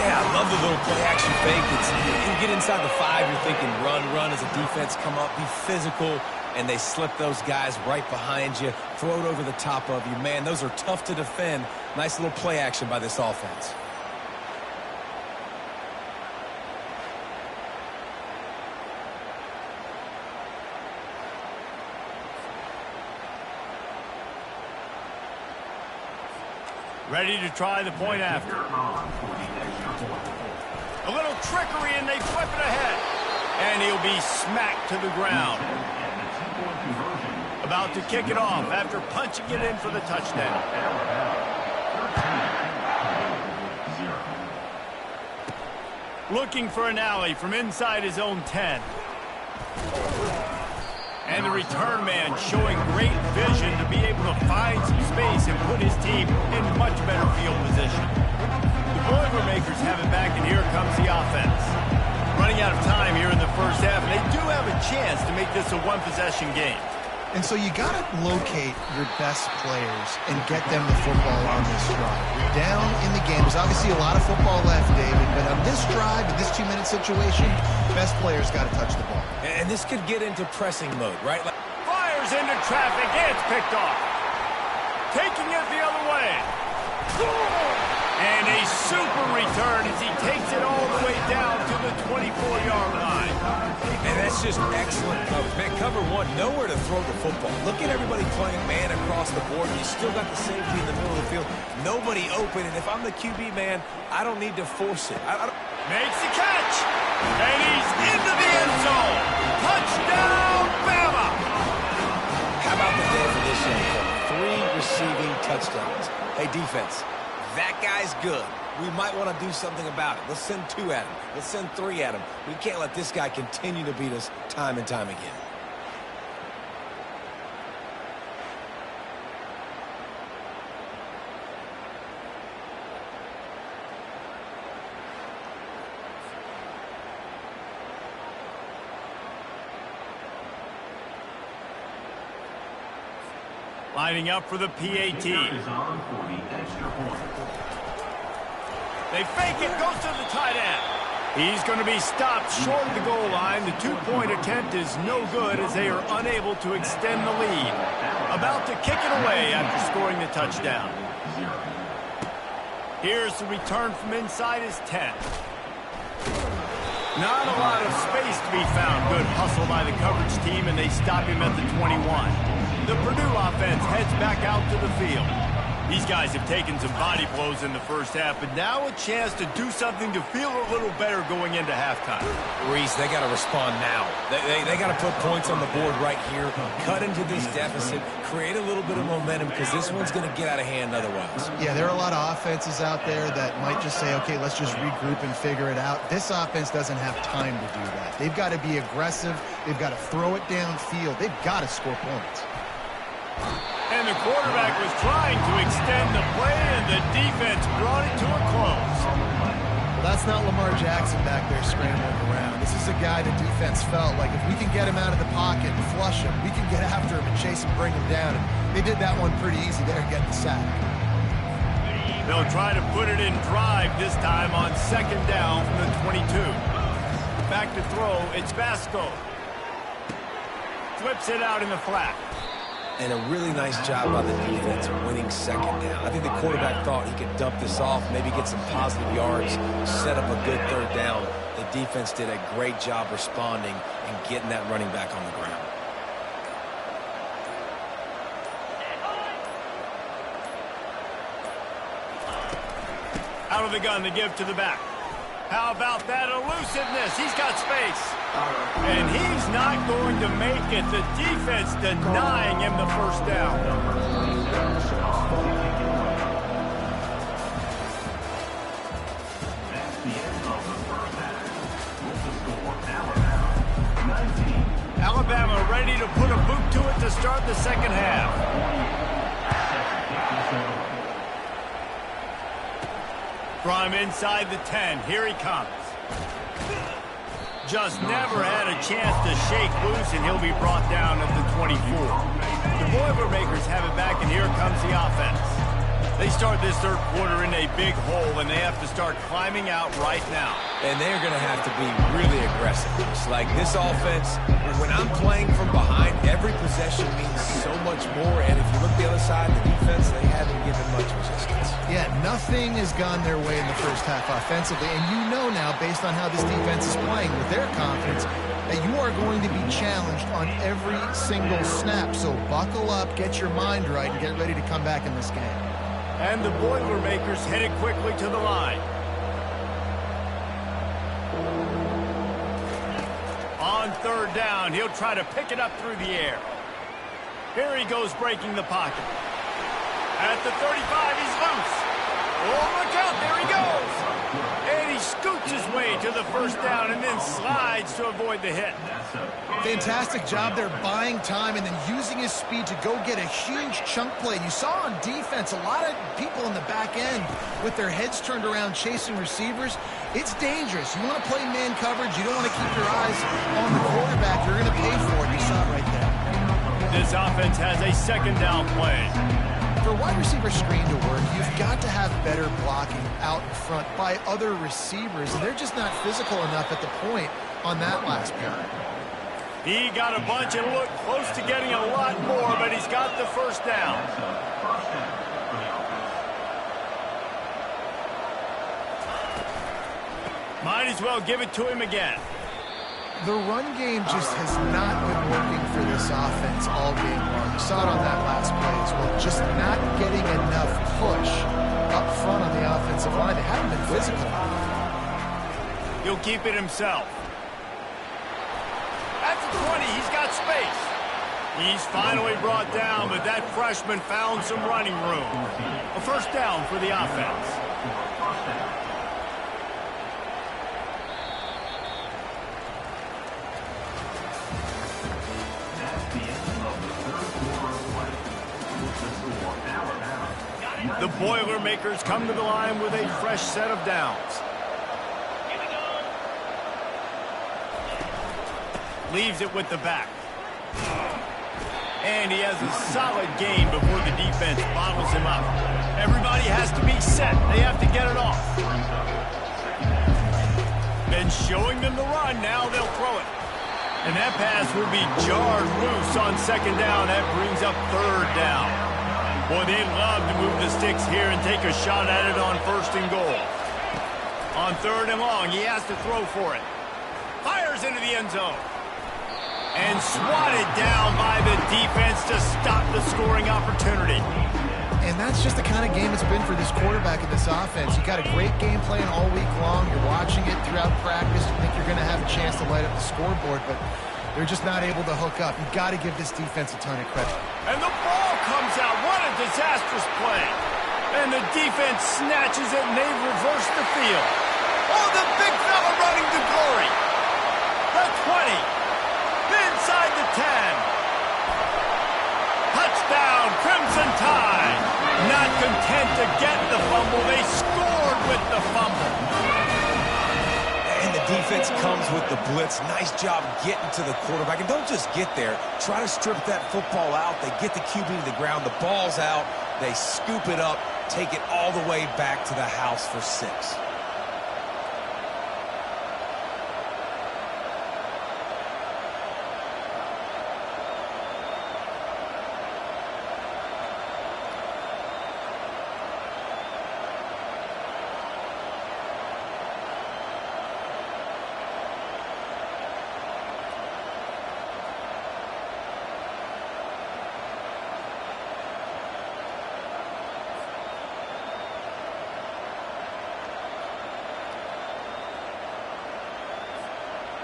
Yeah, I love the little play-action fake. You get inside the 5, you're thinking run as a defense, come up, be physical, and they slip those guys right behind you, throw it over the top of you. Man, those are tough to defend. Nice little play action by this offense. Ready to try the point after. A little trickery, and they flip it ahead. And he'll be smacked to the ground. About to kick it off after punching it in for the touchdown. Looking for an alley from inside his own 10. And the return man showing great vision to be able to find some space and put his team in much better field position. The Boilermakers have it back, and here comes the offense. Running out of time here in the first half, and they do have a chance to make this a one-possession game. And so you got to locate your best players and get them the football on this drive. You're down in the game. There's obviously a lot of football left, David, but on this drive, in this 2-minute situation, best players got to touch the ball. And this could get into pressing mode, right? Fires into traffic. It's picked off. Taking it the other way. And a super return as he takes it all the way down to the 24-yard line. And that's just excellent coverage. Man, cover one, nowhere to throw the football. Look at everybody playing man across the board. You still got the safety in the middle of the field. Nobody open, and if I'm the QB, man, I don't need to force it. Makes the catch. And he's into the end zone. Touchdown, Bama! How about the day for this young fella? 3 receiving touchdowns. Hey, defense, that guy's good. We might want to do something about it. Let's send 2 at him. Let's send 3 at him. We can't let this guy continue to beat us time and time again. Lining up for the PAT. They fake it, goes to the tight end. He's going to be stopped short of the goal line. The 2-point attempt is no good as they are unable to extend the lead. About to kick it away after scoring the touchdown. Here's the return from inside his 10. Not a lot of space to be found. Good hustle by the coverage team, and they stop him at the 21. The Purdue offense heads back out to the field. These guys have taken some body blows in the first half, but now a chance to do something to feel a little better going into halftime. Reese, they got to respond now. They got to put points on the board right here, cut into this deficit, create a little bit of momentum, because this one's going to get out of hand otherwise. Yeah, there are a lot of offenses out there that might just say, okay, let's just regroup and figure it out. This offense doesn't have time to do that. They've got to be aggressive. They've got to throw it downfield. They've got to score points. And the quarterback was trying to extend the play, and the defense brought it to a close. Well, that's not Lamar Jackson back there scrambling around. This is a guy the defense felt like if we can get him out of the pocket and flush him, we can get after him and chase him, bring him down. And they did that one pretty easy there, getting the sack. They'll try to put it in drive this time on second down from the 22. Back to throw, it's Vasco. Flips it out in the flat. And a really nice job by the defense winning second down. I think the quarterback thought he could dump this off, maybe get some positive yards, set up a good third down. The defense did a great job responding and getting that running back on the ground. Out of the gun to give to the back. How about that elusiveness? He's got space. And he's not going to make it. The defense denying him the first down. That's the end of the first half. With the score, Alabama 19. Alabama ready to put a boot to it to start the second half. From inside the 10, here he comes. Just never had a chance to shake loose, and he'll be brought down at the 24. The Boilermakers have it back, and here comes the offense. They start this third quarter in a big hole, and they have to start climbing out right now. And they're going to have to be really aggressive. It's like this offense, when I'm playing from behind, every possession means so much more. And if you look the other side, the defense, they haven't given much resistance. Yeah, nothing has gone their way in the first half offensively. And you know now, based on how this defense is playing with their confidence, that you are going to be challenged on every single snap. So buckle up, get your mind right, and get ready to come back in this game. And the Boilermakers headed quickly to the line. On third down, he'll try to pick it up through the air. Here he goes breaking the pocket. At the 35, he's loose. Oh, look out, there he goes. And he scoots his way to the first down and then slides to avoid the hit. Fantastic job there buying time and then using his speed to go get a huge chunk play. You saw on defense a lot of people in the back end with their heads turned around chasing receivers. It's dangerous. You want to play man coverage. You don't want to keep your eyes on the quarterback. You're going to pay for it. You saw it right there. This offense has a second down play. For a wide receiver screen to work, you've got to have better blocking out in front by other receivers, and they're just not physical enough at the point on that last play. He got a bunch and looked close to getting a lot more, but he's got the first down. Might as well give it to him again. The run game just has not been working for this offense all game long. You saw it on that last play as well. Just not getting enough push up front on the offensive line. They haven't been physical. He'll keep it himself. At the 20, he's got space. He's finally brought down, but that freshman found some running room. A first down for the offense. The Boilermakers come to the line with a fresh set of downs. Leaves it with the back. And he has a solid game before the defense bottles him up. Everybody has to be set. They have to get it off. Been showing them the run. Now they'll throw it. And that pass will be jarred loose on second down. That brings up third down. Boy, they'd love to move the sticks here and take a shot at it on first and goal. On third and long, he has to throw for it. Fires into the end zone. And swatted down by the defense to stop the scoring opportunity. And that's just the kind of game it's been for this quarterback in this offense. You got a great game plan all week long. You're watching it throughout practice. You think you're going to have a chance to light up the scoreboard, but they're just not able to hook up. You've got to give this defense a ton of credit. And the ball comes out. What a disastrous play. And the defense snatches it, and they reverse the field. Oh, the big fella running to glory. The 20. Inside the 10. Touchdown, Crimson Tide. Not content to get the fumble, they scored with the fumble. And the defense comes with the blitz. Nice job getting to the quarterback. And don't just get there. Try to strip that football out. They get the QB to the ground. The ball's out. They scoop it up, take it all the way back to the house for 6.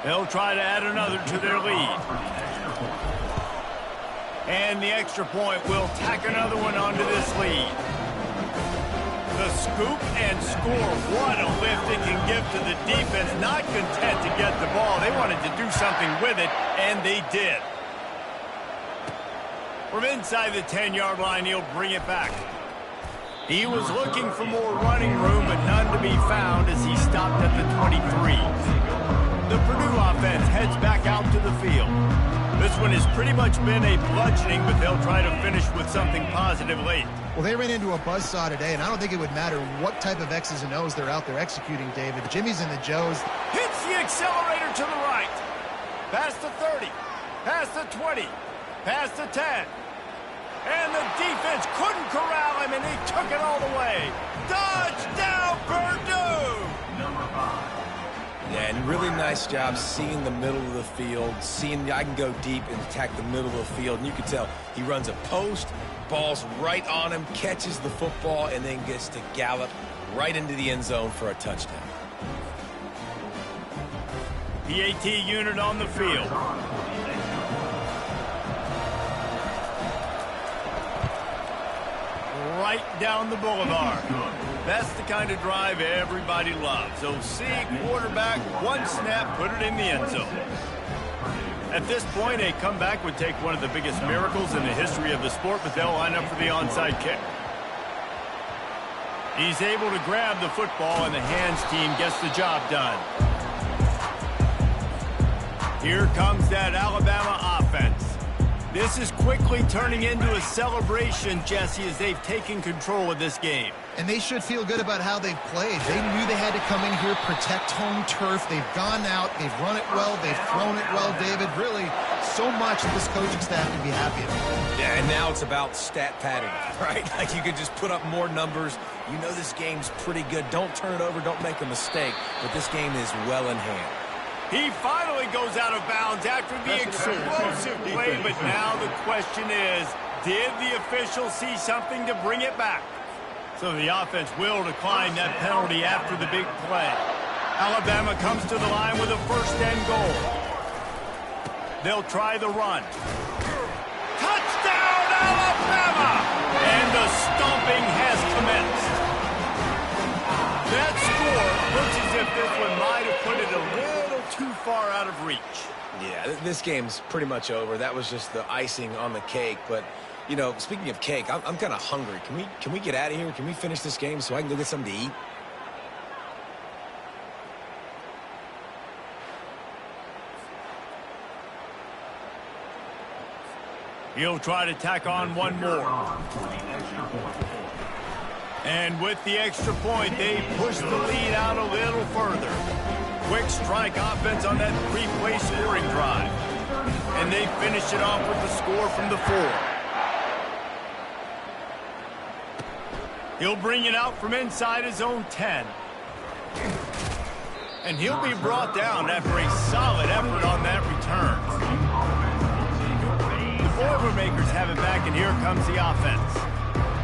They'll try to add another to their lead. And the extra point will tack another one onto this lead. The scoop and score. What a lift it can give to the defense. Not content to get the ball. They wanted to do something with it, and they did. From inside the 10-yard line, he'll bring it back. He was looking for more running room, but none to be found as he stopped at the 23. The Purdue offense heads back out to the field. This one has pretty much been a bludgeoning, but they'll try to finish with something positive late. Well, they ran into a buzzsaw today, and I don't think it would matter what type of X's and O's they're out there executing, David. Jimmy's and the Joes. Hits the accelerator to the right. Past the 30. Past the 20. Past the 10. And the defense couldn't corral him, and he took it all the way. Touchdown, Purdue! Number 5. Yeah, and really nice job seeing the middle of the field, seeing I can go deep and attack the middle of the field. And you can tell he runs a post, ball's right on him, catches the football, and then gets to gallop right into the end zone for a touchdown. PAT unit on the field. Right down the boulevard. That's the kind of drive everybody loves. So see, quarterback, one snap, put it in the end zone. At this point, a comeback would take one of the biggest miracles in the history of the sport, but they'll line up for the onside kick. He's able to grab the football, and the hands team gets the job done. Here comes that Alabama offense. This is quickly turning into a celebration, Jesse, as they've taken control of this game. And they should feel good about how they've played. They knew they had to come in here, protect home turf. They've gone out, they've run it well, they've thrown it well, David. Really, so much that this coaching staff can be happy about. Yeah, and now it's about stat pattern, right? Like you could just put up more numbers. You know this game's pretty good. Don't turn it over, don't make a mistake. But this game is well in hand. He finally goes out of bounds after the explosive play, but now the question is, did the official see something to bring it back? So the offense will decline that penalty after the big play. Alabama comes to the line with a first and goal. They'll try the run. Touchdown, Alabama! And the stomping has commenced. That score looks as if this one might have put it a little too far out of reach. Yeah, this game's pretty much over. That was just the icing on the cake. But, you know, speaking of cake, I'm kind of hungry. Can we get out of here? Can we finish this game so I can go get something to eat? He'll try to tack on one more. And with the extra point, they push the lead out a little further. Quick strike offense on that three-play scoring drive. And they finish it off with the score from the 4. He'll bring it out from inside his own 10. And he'll be brought down after a solid effort on that return. The Boilermakers have it back, and here comes the offense.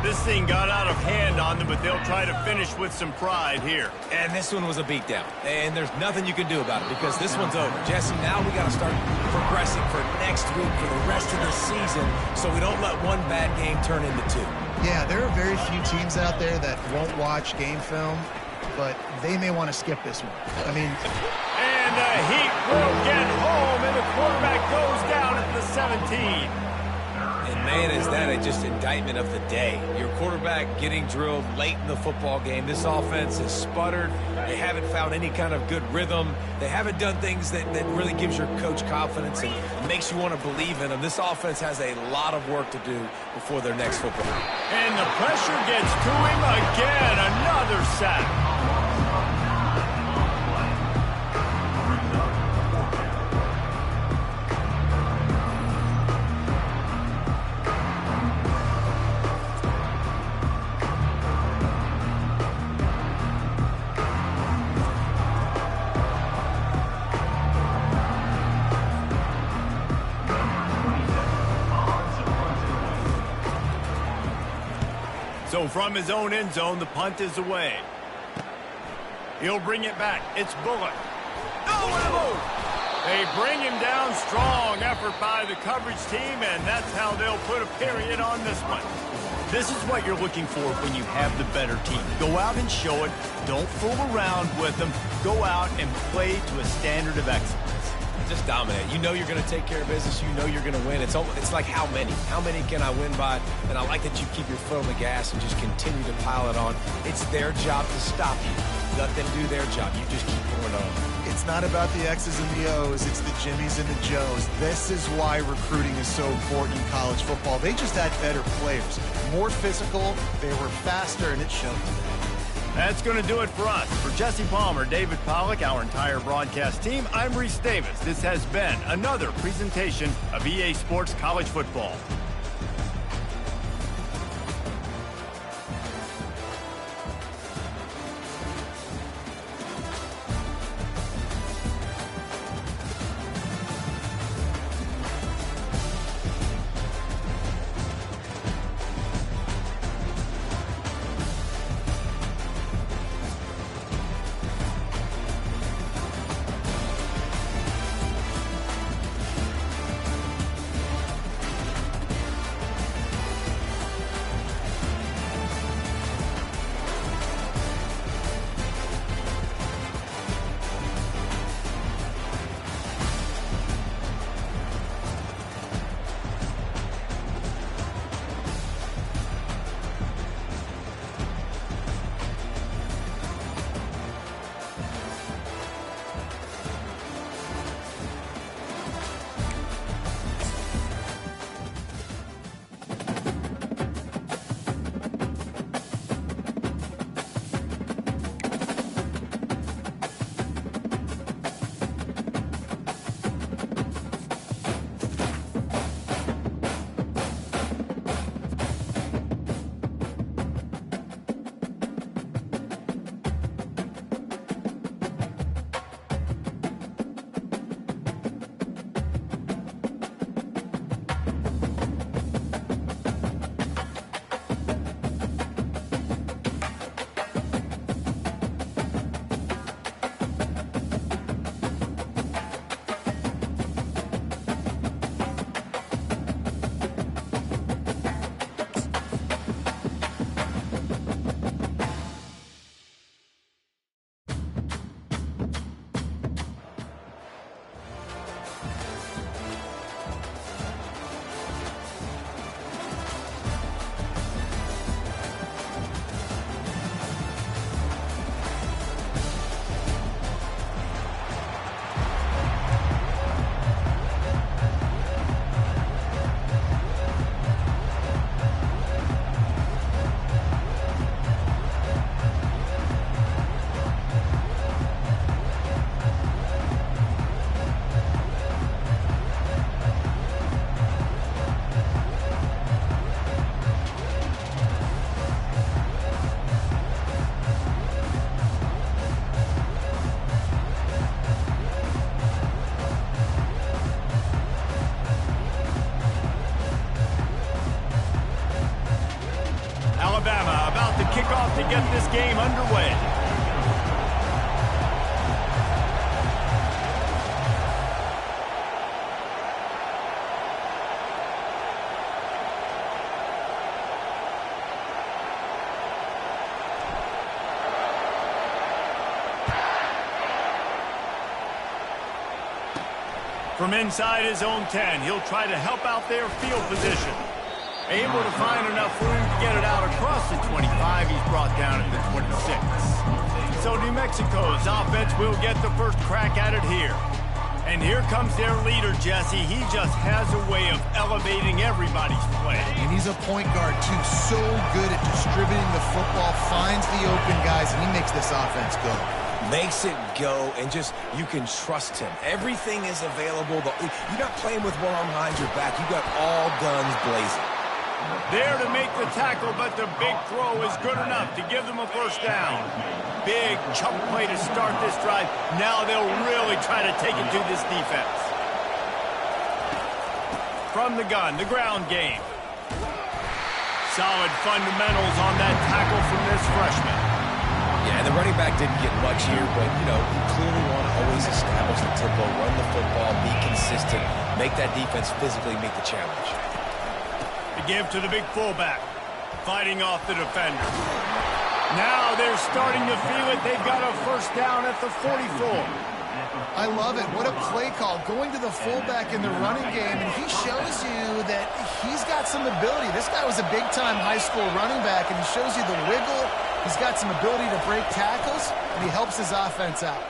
This thing got out of hand on them, but they'll try to finish with some pride here. And this one was a beatdown. And there's nothing you can do about it because this one's over. Jesse, now we got to start progressing for next week for the rest of the season so we don't let one bad game turn into 2. Yeah, there are very few teams out there that won't watch game film, but they may want to skip this one. I mean... And the Heat will get home, and the quarterback goes down at the 17. And man, is that just indictment of the day. Your quarterback getting drilled late in the football game. This offense has sputtered. They haven't found any kind of good rhythm. They haven't done things that really gives your coach confidence and makes you want to believe in them. This offense has a lot of work to do before their next football game. And the pressure gets to him again. Another sack. So from his own end zone, the punt is away. He'll bring it back. It's Bullock. Oh, what a move! They bring him down strong. Effort by the coverage team, and that's how they'll put a period on this one. This is what you're looking for when you have the better team. Go out and show it. Don't fool around with them. Go out and play to a standard of excellence. Just dominate. You know you're going to take care of business. You know you're going to win. It's like how many? How many can I win by? And I like that you keep your foot on the gas and just continue to pile it on. It's their job to stop you. Let them do their job. You just keep going on. It's not about the X's and the O's. It's the Jimmies and the Joes. This is why recruiting is so important in college football. They just had better players. More physical. They were faster, and it showed today. That's going to do it for us. For Jesse Palmer, David Pollack, our entire broadcast team, I'm Reese Davis. This has been another presentation of EA Sports College Football. Kickoff to get this game underway. From inside his own 10, he'll try to help out their field position. Able to find enough room to get it out across the 25. He's brought down at the 26. So New Mexico's offense will get the first crack at it here. And here comes their leader, Jesse. He just has a way of elevating everybody's play. And he's a point guard, too. So good at distributing the football, finds the open guys, and he makes this offense go. Makes it go, and just, you can trust him. Everything is available. You're not playing with one arm behind your back. You got all guns blazing. There to make the tackle, but the big throw is good enough to give them a first down. Big chunk play to start this drive. Now they'll really try to take it to this defense. From the gun, the ground game. Solid fundamentals on that tackle from this freshman. Yeah, And the running back didn't get much here, but, you know, you clearly want to always establish the tempo, run the football, be consistent, make that defense physically meet the challenge. To give to the big fullback, fighting off the defender. Now they're starting to feel it. They've got a first down at the 44. I love it. What a play call. Going to the fullback in the running game, and he shows you that he's got some ability. This guy was a big-time high school running back, and he shows you the wiggle. He's got some ability to break tackles, and he helps his offense out.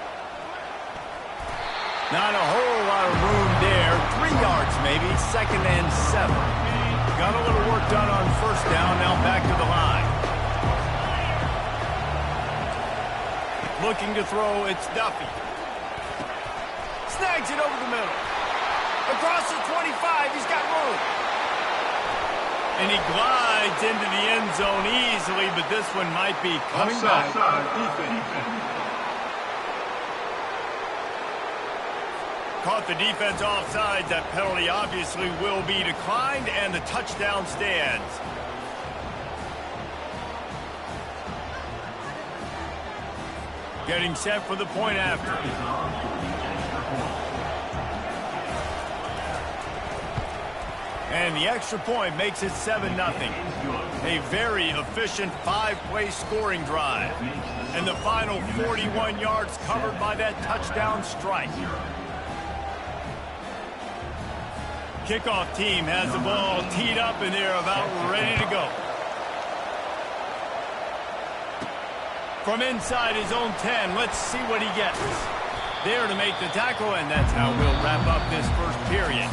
Not a whole lot of room there. 3 yards maybe, 2nd and 7. Got a little work done on first down, now back to the line. Looking to throw, it's Duffy. Snags it over the middle. Across the 25, he's got room. And he glides into the end zone easily, but this one might be coming back. Caught the defense offside. That penalty obviously will be declined, and the touchdown stands. Getting set for the point after. And the extra point makes it 7-0. A very efficient 5-play scoring drive. And the final 41 yards covered by that touchdown strike. Kickoff team has the ball teed up and they're about ready to go. From inside his own 10, let's see what he gets. There to make the tackle, and that's how we'll wrap up this first period.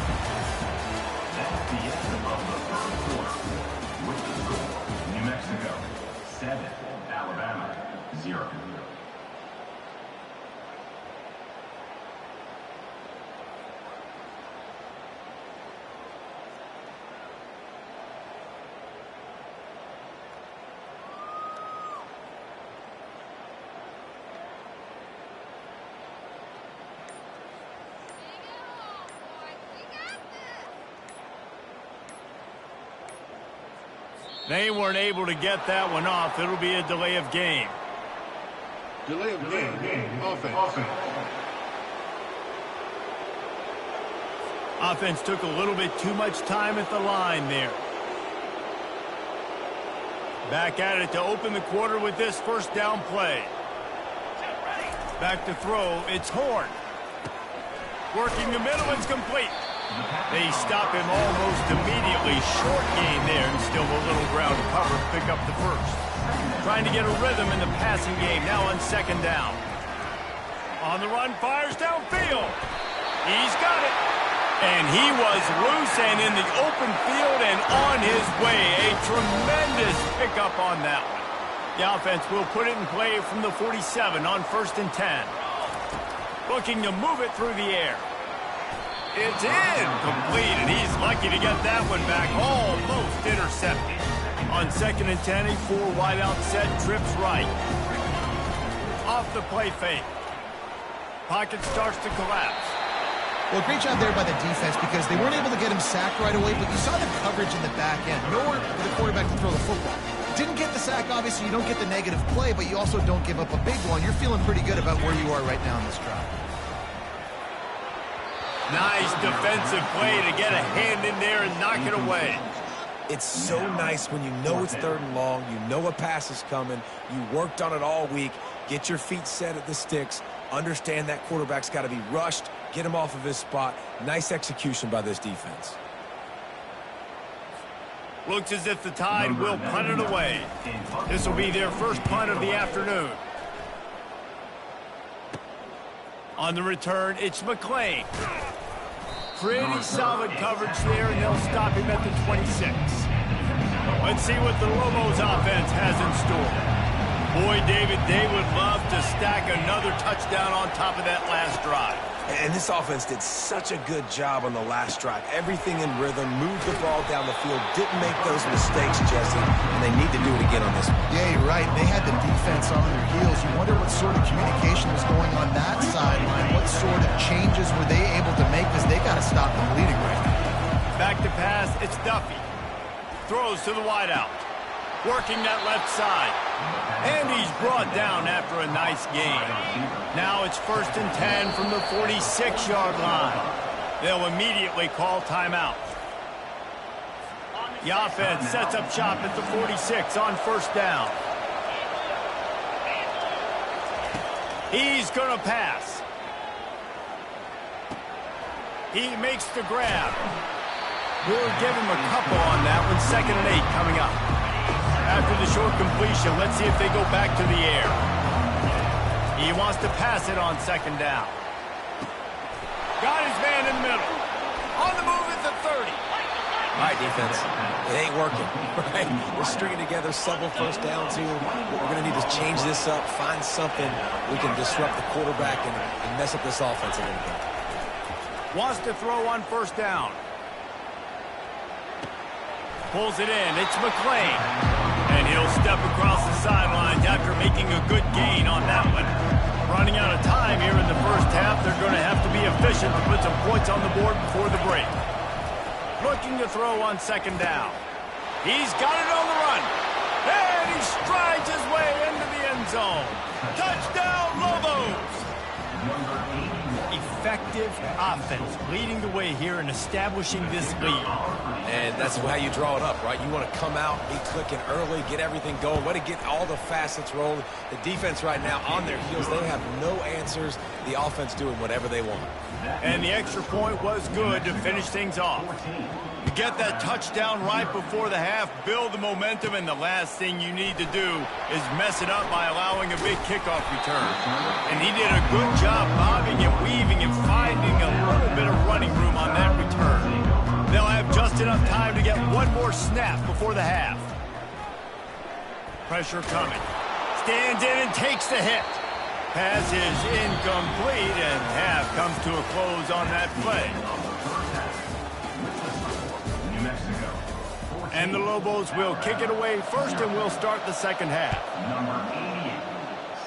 That's the end of the first quarter. With the score, New Mexico 7, Alabama 0. They weren't able to get that one off. It'll be a delay of game. Delay of game. Offense. Offense took a little bit too much time at the line there. Back at it to open the quarter with this first down play. Back to throw, it's Horn. Working the middle, it's complete. They stop him almost immediately. Short gain there, and still a little ground cover to pick up the first. Trying to get a rhythm in the passing game, now on 2nd down. On the run, fires downfield. He's got it. And he was loose and in the open field and on his way. A tremendous pickup on that one. The offense will put it in play from the 47 on 1st and 10. Looking to move it through the air. It's incomplete, and he's lucky to get that one back. Almost intercepted. On 2nd and 10, a 4-wideout set, trips right. Off the play fake. Pocket starts to collapse. Well, great job there by the defense because they weren't able to get him sacked right away, but you saw the coverage in the back end. Nowhere for the quarterback to throw the football. Didn't get the sack, obviously. You don't get the negative play, but you also don't give up a big one. You're feeling pretty good about where you are right now in this drive. Nice defensive play to get a hand in there and knock it away. It's so nice when you know it's 3rd and long, you know a pass is coming, you worked on it all week, get your feet set at the sticks, understand that quarterback's got to be rushed, get him off of his spot. Nice execution by this defense. Looks as if the Tide will punt it away. This will be their first punt of the afternoon. On the return, it's McClain. Pretty solid coverage there, and they'll stop him at the 26. Let's see what the Lobos offense has in store. Boy, David, they would love to stack another touchdown on top of that last drive. And this offense did such a good job on the last drive. Everything in rhythm, moved the ball down the field, didn't make those mistakes, Jesse, and they need to do it again on this one. Yeah, you're right. They had the defense on their heels. You wonder what sort of communication was going on that sideline. What sort of changes were they able to make because they got to stop the bleeding right now. Back to pass, it's Duffy. Throws to the wideout. Working that left side. And he's brought down after a nice gain. Now it's 1st and 10 from the 46-yard line. They'll immediately call timeout. The offense sets up shop at the 46 on 1st down. He's going to pass. He makes the grab. We'll give him a couple on that one. 2nd and 8 coming up. After the short completion, let's see if they go back to the air. He wants to pass it on 2nd down. Got his man in the middle. On the move at the 30. All right, defense. It ain't working, right? We're stringing together several 1st downs here. We're going to need to change this up, find something we can disrupt the quarterback and mess up this offense a little bit. Wants to throw on 1st down. Pulls it in. It's McClain. And he'll step across the sidelines after making a good gain on that one. Running out of time here in the 1st half. They're going to have to be efficient to put some points on the board before the break. Looking to throw on 2nd down. He's got it on the run. And he strides his way into the end zone. Touchdown, Lobos! Effective offense leading the way here and establishing this lead. And that's how you draw it up, right? You want to come out, be clicking early, get everything going, want to get all the facets rolling. The defense right now on their heels, they have no answers. The offense doing whatever they want. And the extra point was good to finish things off. To get that touchdown right before the half, build the momentum, and the last thing you need to do is mess it up by allowing a big kickoff return. And he did a good job bobbing and weaving and finding a little bit of running room on that return. They'll have just enough time to get one more snap before the half. Pressure coming. Stands in and takes the hit. Pass is incomplete, and half comes to a close on that play. And the Lobos will kick it away first, and we'll start the 2nd half. Number 88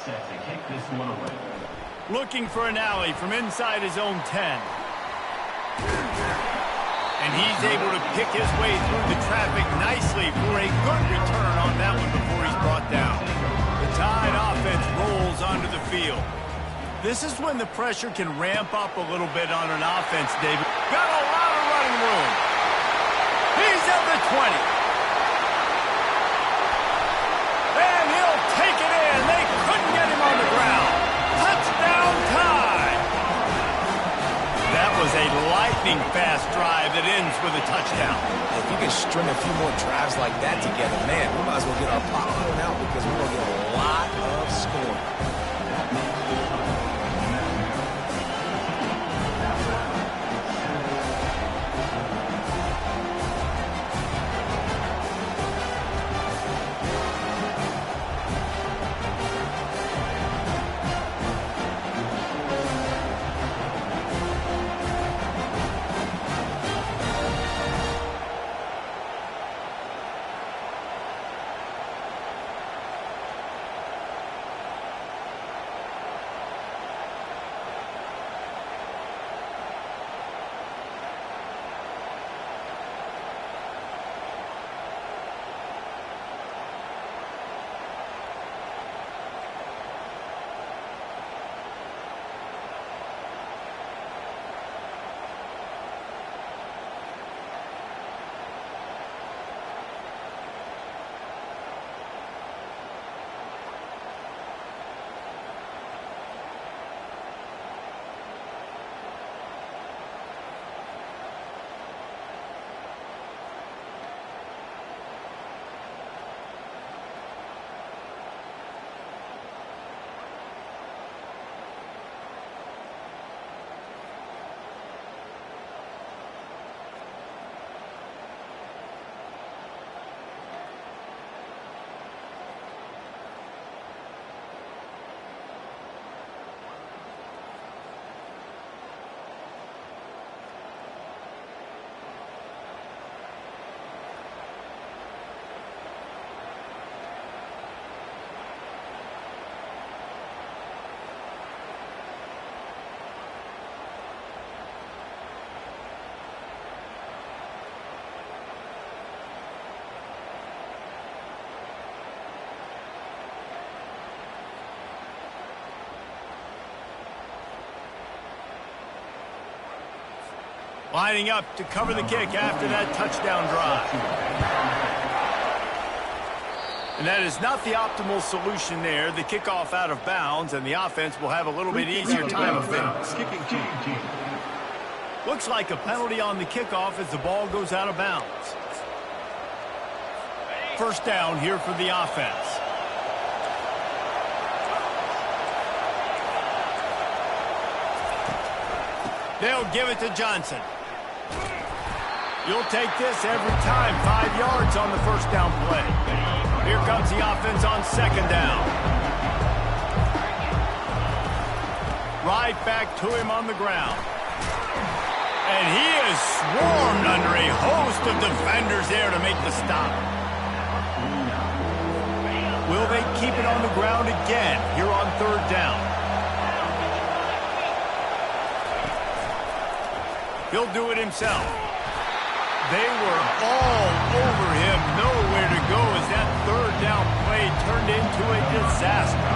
set to kick this one away. Looking for an alley from inside his own 10. And he's able to pick his way through the traffic nicely for a good return on that one before he's brought down. The Tide offense rolls onto the field. This is when the pressure can ramp up a little bit on an offense, David. Got a lot of running room. He's at the 20. And he'll take it in. They couldn't get him on the ground. Touchdown Tide. That was a lightning-fast drive that ends with a touchdown. If you can string a few more drives like that together, man, we might as well get our popcorn out because we're going to get a lot of scoring. Lining up to cover the kick after that touchdown drive. And that is not the optimal solution there. The kickoff out of bounds, and the offense will have a little bit easier time of things. Kicking team. Looks like a penalty on the kickoff as the ball goes out of bounds. First down here for the offense. They'll give it to Johnson. You'll take this every time. 5 yards on the first down play. Here comes the offense on second down. Right back to him on the ground. And he is swarmed under a host of defenders there to make the stop. Will they keep it on the ground again here on third down? He'll do it himself. They were all over him, nowhere to go as that third down play turned into a disaster.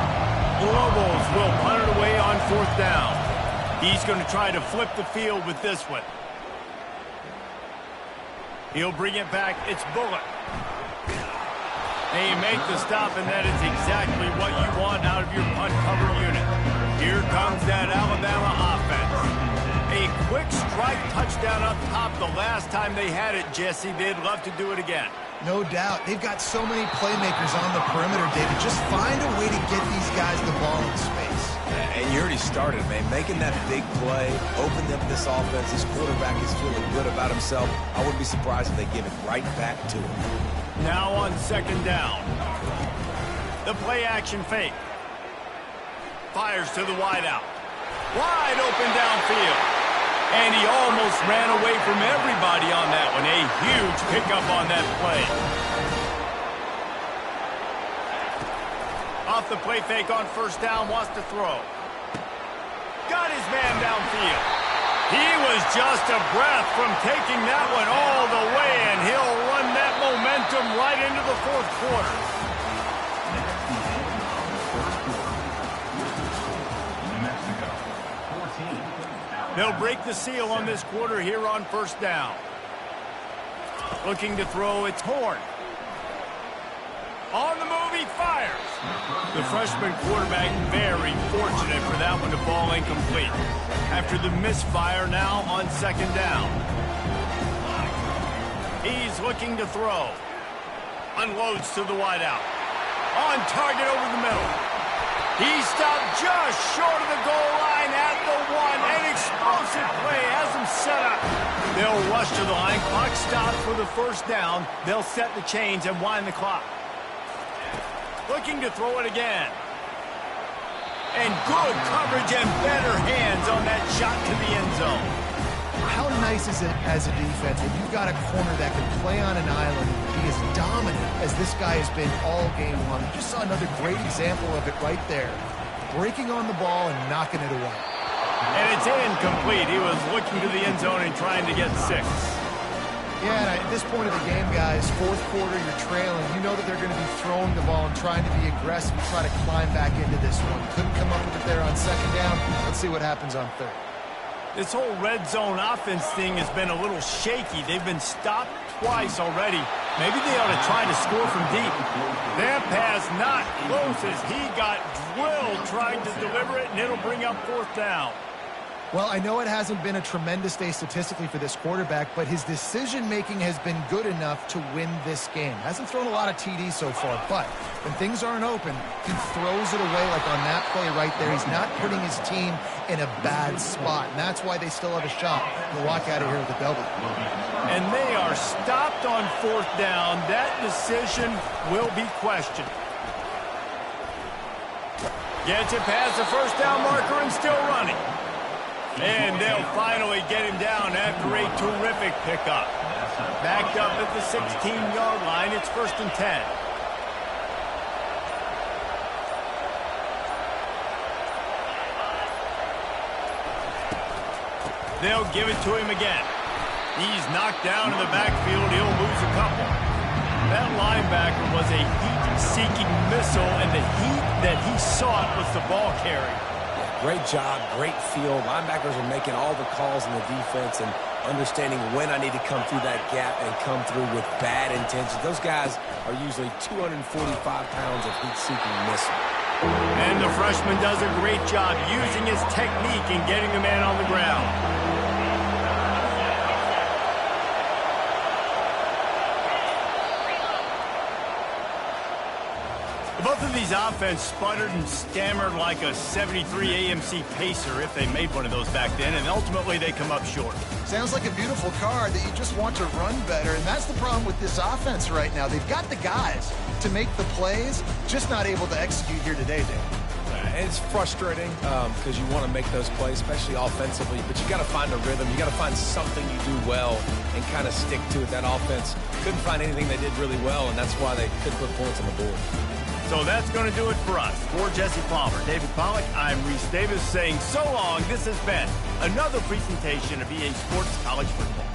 Lobos will punt it away on fourth down. He's going to try to flip the field with this one. He'll bring it back. It's Bullock. They make the stop, and that is exactly what you want out of your punt cover unit. Here comes that Alabama offense. A quick strike touchdown up top the last time they had it, Jesse. They'd love to do it again. No doubt. They've got so many playmakers on the perimeter, David. Just find a way to get these guys the ball in space. And you already started, man. Making that big play, opened up this offense. This quarterback is feeling good about himself. I wouldn't be surprised if they give it right back to him. Now on second down. The play action fake. Fires to the wideout. Wide open downfield. And he almost ran away from everybody on that one. A huge pickup on that play. Off the play fake on first down, wants to throw. Got his man downfield. He was just a breath from taking that one all the way, and he'll run that momentum right into the fourth quarter. New Mexico, 14. They'll break the seal on this quarter here on first down. Looking to throw, it's Horn. On the move, he fires. The freshman quarterback very fortunate for that one to fall incomplete. After the misfire, now on second down. He's looking to throw. Unloads to the wideout. On target over the middle. He stopped just short of the goal line at the one. An explosive play has him set up. They'll rush to the line. Clock stopped for the first down. They'll set the chains and wind the clock. Looking to throw it again. And good coverage and better hands on that shot to the end zone. How nice is it as a defense when you've got a corner that can play on an island and be as dominant as this guy has been all game long? You just saw another great example of it right there. Breaking on the ball and knocking it away. And it's incomplete. He was looking to the end zone and trying to get 6. Yeah, and at this point of the game, guys, fourth quarter, you're trailing. You know that they're going to be throwing the ball and trying to be aggressive and try to climb back into this one. Couldn't come up with it there on second down. Let's see what happens on third. This whole red zone offense thing has been a little shaky. They've been stopped twice already. Maybe they ought to try to score from deep. That pass not close as he got drilled trying to deliver it, and it'll bring up fourth down. Well, I know it hasn't been a tremendous day statistically for this quarterback, but his decision-making has been good enough to win this game. Hasn't thrown a lot of TDs so far, but when things aren't open, he throws it away like on that play right there. He's not putting his team in a bad spot, and that's why they still have a shot to walk out of here with a W. And they are stopped on fourth down. That decision will be questioned. Gets it past the first down marker and still running. And they'll finally get him down after a terrific pickup. Backed up at the 16-yard line. It's 1st and 10. They'll give it to him again. He's knocked down in the backfield. He'll lose a couple. That linebacker was a heat-seeking missile, and the heat that he sought was the ball carrier. Great job, great field. Linebackers are making all the calls in the defense, and understanding when I need to come through that gap and come through with bad intentions. Those guys are usually 245 pounds of heat-seeking missile. And the freshman does a great job using his technique and getting the man on the ground. Both of these offense sputtered and stammered like a 73 AMC Pacer, if they made one of those back then, and ultimately they come up short. Sounds like a beautiful car that you just want to run better, and that's the problem with this offense right now. They've got the guys to make the plays, just not able to execute here today, Dave. It's frustrating because you want to make those plays, especially offensively, but you got to find a rhythm. You got to find something you do well and kind of stick to it. That offense couldn't find anything they did really well, and that's why they couldn't put points on the board. So that's going to do it for us. For Jesse Palmer, David Pollack, I'm Reese Davis saying so long. This has been another presentation of EA Sports College Football.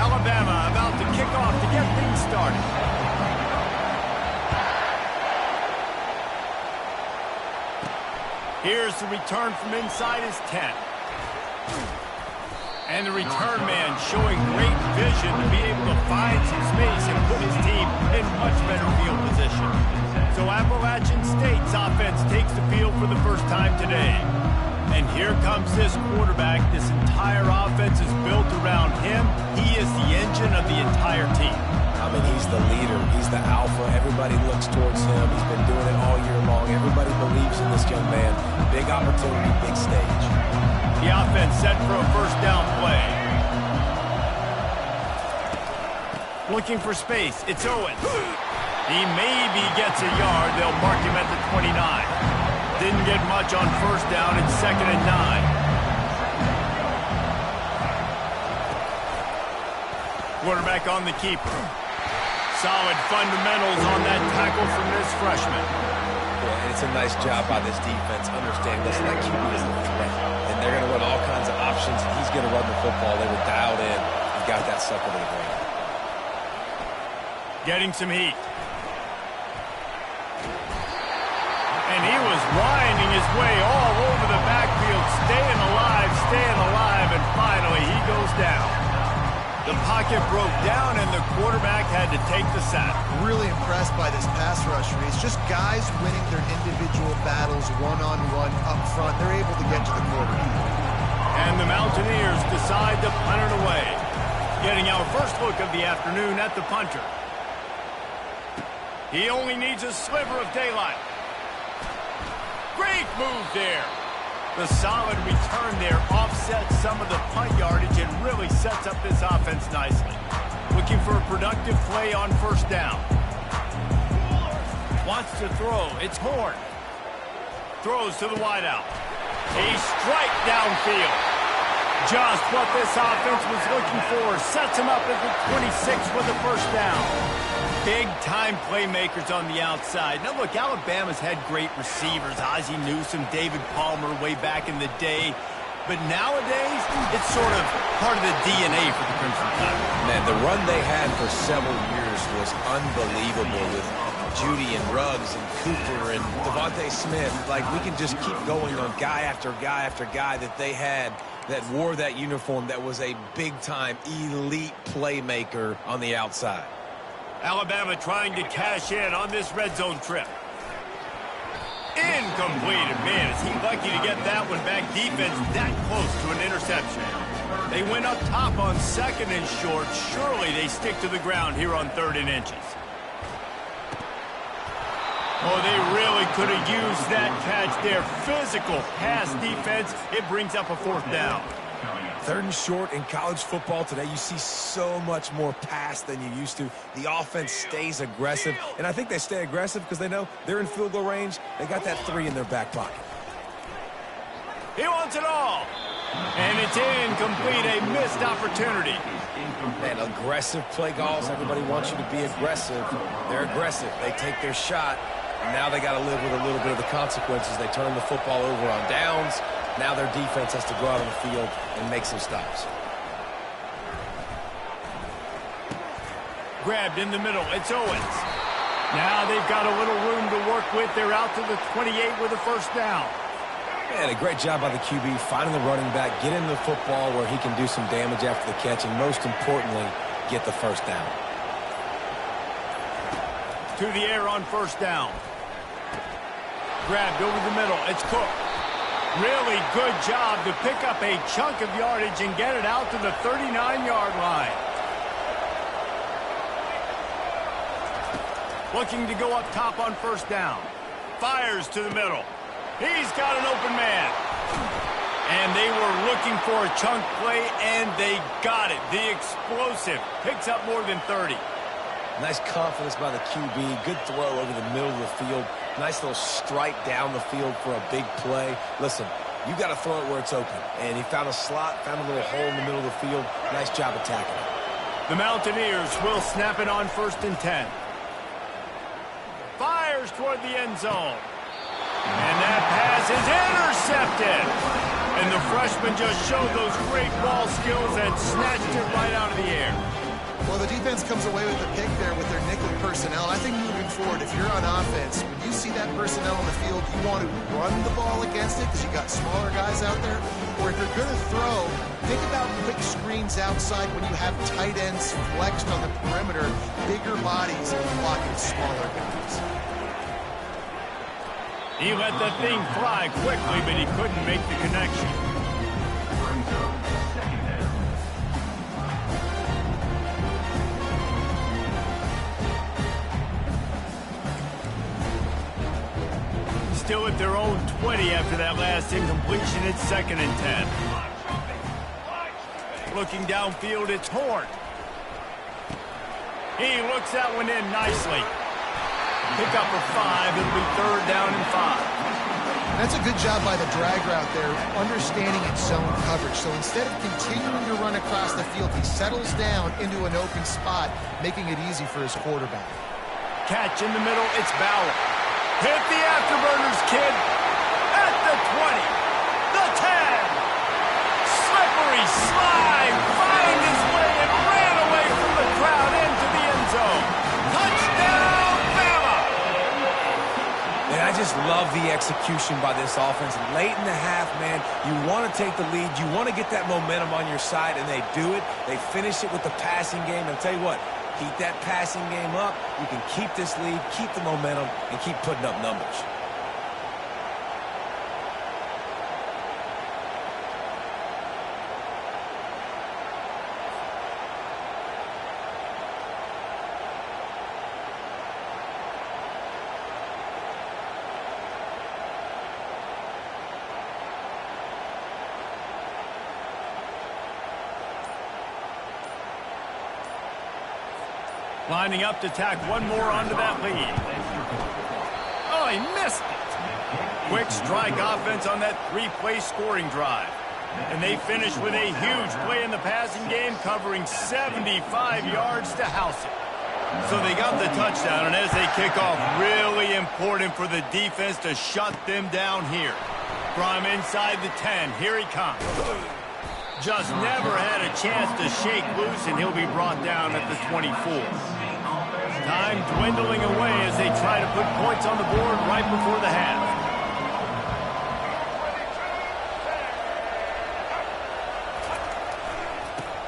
Alabama about to kick off to get things started. Here's the return from inside his 10. And the return man showing great vision to be able to find some space and put his team in much better field position. So Appalachian State's offense takes the field for the first time today. And here comes this quarterback. This entire offense is built around him. He is the engine of the entire team. I mean, he's the leader. He's the alpha. Everybody looks towards him. He's been doing it all year long. Everybody believes in this young man. Big opportunity, big stage. The offense set for a first down play. Looking for space. It's Owen. He maybe gets a yard. They'll mark him at the 29. Didn't get much on first down. It's 2nd and 9. Quarterback on the keeper. Solid fundamentals on that tackle from this freshman. Yeah, and it's a nice job by this defense. Understand, listen, that QB is a threat. And they're going to run all kinds of options. He's going to run the football. They were dialed in. He got that sucker to the ground. Getting some heat. And he was winding his way all over the backfield, staying alive, and finally he goes down. The pocket broke down, and the quarterback had to take the sack. Really impressed by this pass rush, Reese. Just guys winning their individual battles one-on-one up front. They're able to get to the quarterback. And the Mountaineers decide to punt it away. Getting our first look of the afternoon at the punter. He only needs a sliver of daylight. Great move there. The solid return there offsets some of the punt yardage and really sets up this offense nicely. Looking for a productive play on first down. Wants to throw. It's Horn. Throws to the wideout. A strike downfield. Just what this offense was looking for. Sets him up at the 26 with the first down. Big-time playmakers on the outside. Now, look, Alabama's had great receivers. Ozzie Newsome, David Palmer way back in the day. But nowadays, it's sort of part of the DNA for the Crimson Tide. Man, the run they had for several years was unbelievable with Judy and Ruggs and Cooper and Devontae Smith. Like, we can just keep going on guy after guy after guy that they had that wore that uniform that was a big-time elite playmaker on the outside. Alabama trying to cash in on this red zone trip. Incomplete. And man, is he lucky to get that one back. Defense that close to an interception. They went up top on 2nd and short. Surely they stick to the ground here on 3rd and inches. Oh, they really could have used that catch there. Physical pass defense. It brings up a 4th down. 3rd and short in college football today. You see so much more pass than you used to. The offense stays aggressive, and I think they stay aggressive because they know they're in field goal range. They got that 3 in their back pocket. He wants it all. And it's incomplete, a missed opportunity. Man, aggressive play calls. Everybody wants you to be aggressive. They're aggressive. They take their shot, and now they got to live with a little bit of the consequences. They turn the football over on downs. Now their defense has to go out on the field and make some stops. Grabbed in the middle. It's Owens. Now they've got a little room to work with. They're out to the 28 with a 1st down. Man, a great job by the QB finding the running back, get him the football where he can do some damage after the catch, and most importantly, get the 1st down. To the air on 1st down. Grabbed over the middle. It's Cook. Really good job to pick up a chunk of yardage and get it out to the 39-yard line. Looking to go up top on 1st down. Fires to the middle. He's got an open man. And they were looking for a chunk play, and they got it. The explosive picks up more than 30. Nice confidence by the QB. Good throw over the middle of the field. Nice little strike down the field for a big play. Listen, you got to throw it where it's open. And he found a slot, found a little hole in the middle of the field. Nice job attacking it. The Mountaineers will snap it on 1st and 10. Fires toward the end zone. And that pass is intercepted. And the freshman just showed those great ball skills and snatched it right out of the air. Well, the defense comes away with the pick there with their nickel personnel. And I think moving forward, if you're on offense, when you see that personnel on the field, you want to run the ball against it because you got smaller guys out there. Or if you're going to throw, think about quick screens outside when you have tight ends flexed on the perimeter, bigger bodies blocking smaller guys. He let the thing fly quickly, but he couldn't make the connection. Still at their own 20 after that last incompletion. It's 2nd and 10. Looking downfield, it's Horn. He looks that one in nicely. Pick up a 5. It'll be 3rd down and 5. That's a good job by the drag route there, understanding its zone coverage. So instead of continuing to run across the field, he settles down into an open spot, making it easy for his quarterback. Catch in the middle, it's Bauer. Hit the afterburners, kid. At the 20, the 10. Slippery slide, find his way and ran away from the crowd into the end zone. Touchdown, Bama! And I just love the execution by this offense. Late in the half, man, you want to take the lead. You want to get that momentum on your side, and they do it. They finish it with the passing game. And I'll tell you what, keep that passing game up. You can keep this lead, keep the momentum, and keep putting up numbers. Lining up to tack one more onto that lead. Oh, he missed it. Quick strike offense on that 3-play scoring drive. And they finish with a huge play in the passing game, covering 75 yards to house it. So they got the touchdown, and as they kick off, really important for the defense to shut them down here. From inside the 10, here he comes. Just never had a chance to shake loose, and he'll be brought down at the 24. Time dwindling away as they try to put points on the board right before the half.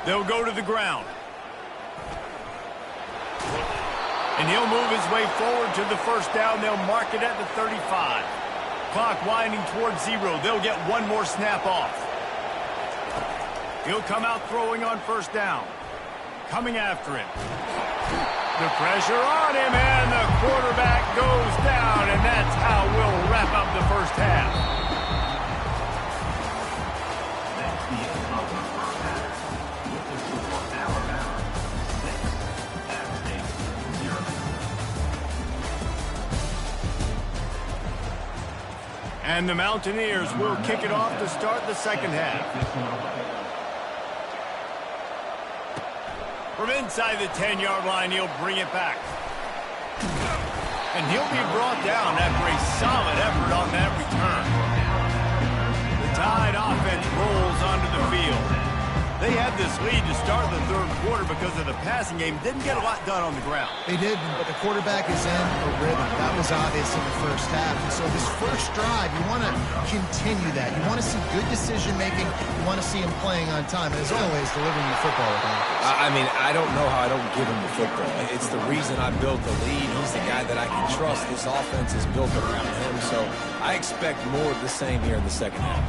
They'll go to the ground. And he'll move his way forward to the 1st down. They'll mark it at the 35. Clock winding towards 0. They'll get one more snap off. He'll come out throwing on 1st down. Coming after him. The pressure on him, and the quarterback goes down, and that's how we'll wrap up the first half. That's the end of the first half. With the score, Alabama 6, App State 0. And the Mountaineers will kick it off to start the second half. From inside the 10-yard line, he'll bring it back. And he'll be brought down after a solid effort on that return. The Tide offense rolls onto the field. They had this lead to start the third quarter because of the passing game. Didn't get a lot done on the ground. They didn't, but the quarterback is in a rhythm. That was obvious in the first half. And so this first drive, you want to continue that. You want to see good decision-making. You want to see him playing on time. And as always, delivering the football with accuracy. I mean, I don't know how I don't give him the football. It's the reason I built the lead. He's the guy that I can trust. This offense is built around him. So I expect more of the same here in the second half.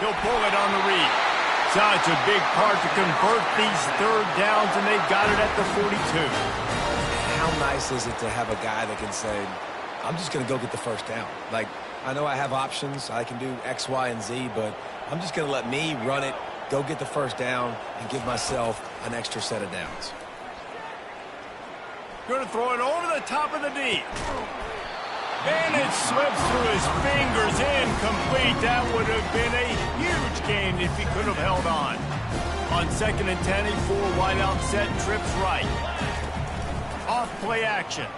He'll pull it on the read. Such a big part to convert these third downs, and they've got it at the 42. How nice is it to have a guy that can say, I'm just going to go get the first down. Like, I know I have options. I can do X, Y, and Z, but I'm just going to let me run it, go get the first down, and give myself an extra set of downs. Going to throw it over the top of the D. And it slips through his fingers, incomplete. That would have been a huge gain if he could have held on. On 2nd and 10, a full wideout set, trips right. Off play action.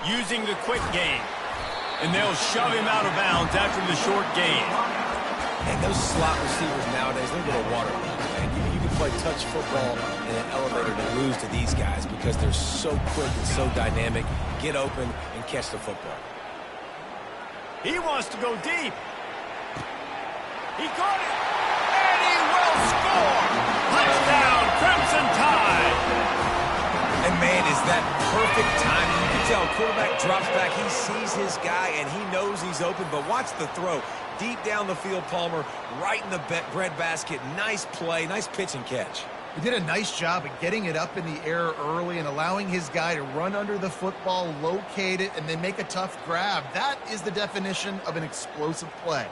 Using the quick game. And they'll shove him out of bounds after the short gain. And those slot receivers nowadays, they're little water balls, man. You can play touch football in an elevator to lose to these guys because they're so quick and so dynamic. Get open and catch the football. He wants to go deep. He caught it. And he will score. Touchdown, Crimson Tide. And, man, is that perfect timing. You can tell quarterback drops back. He sees his guy, and he knows he's open. But watch the throw. Deep down the field, Palmer, right in the bread basket. Nice play, nice pitch and catch. He did a nice job at getting it up in the air early and allowing his guy to run under the football, locate it, and then make a tough grab. That is the definition of an explosive play.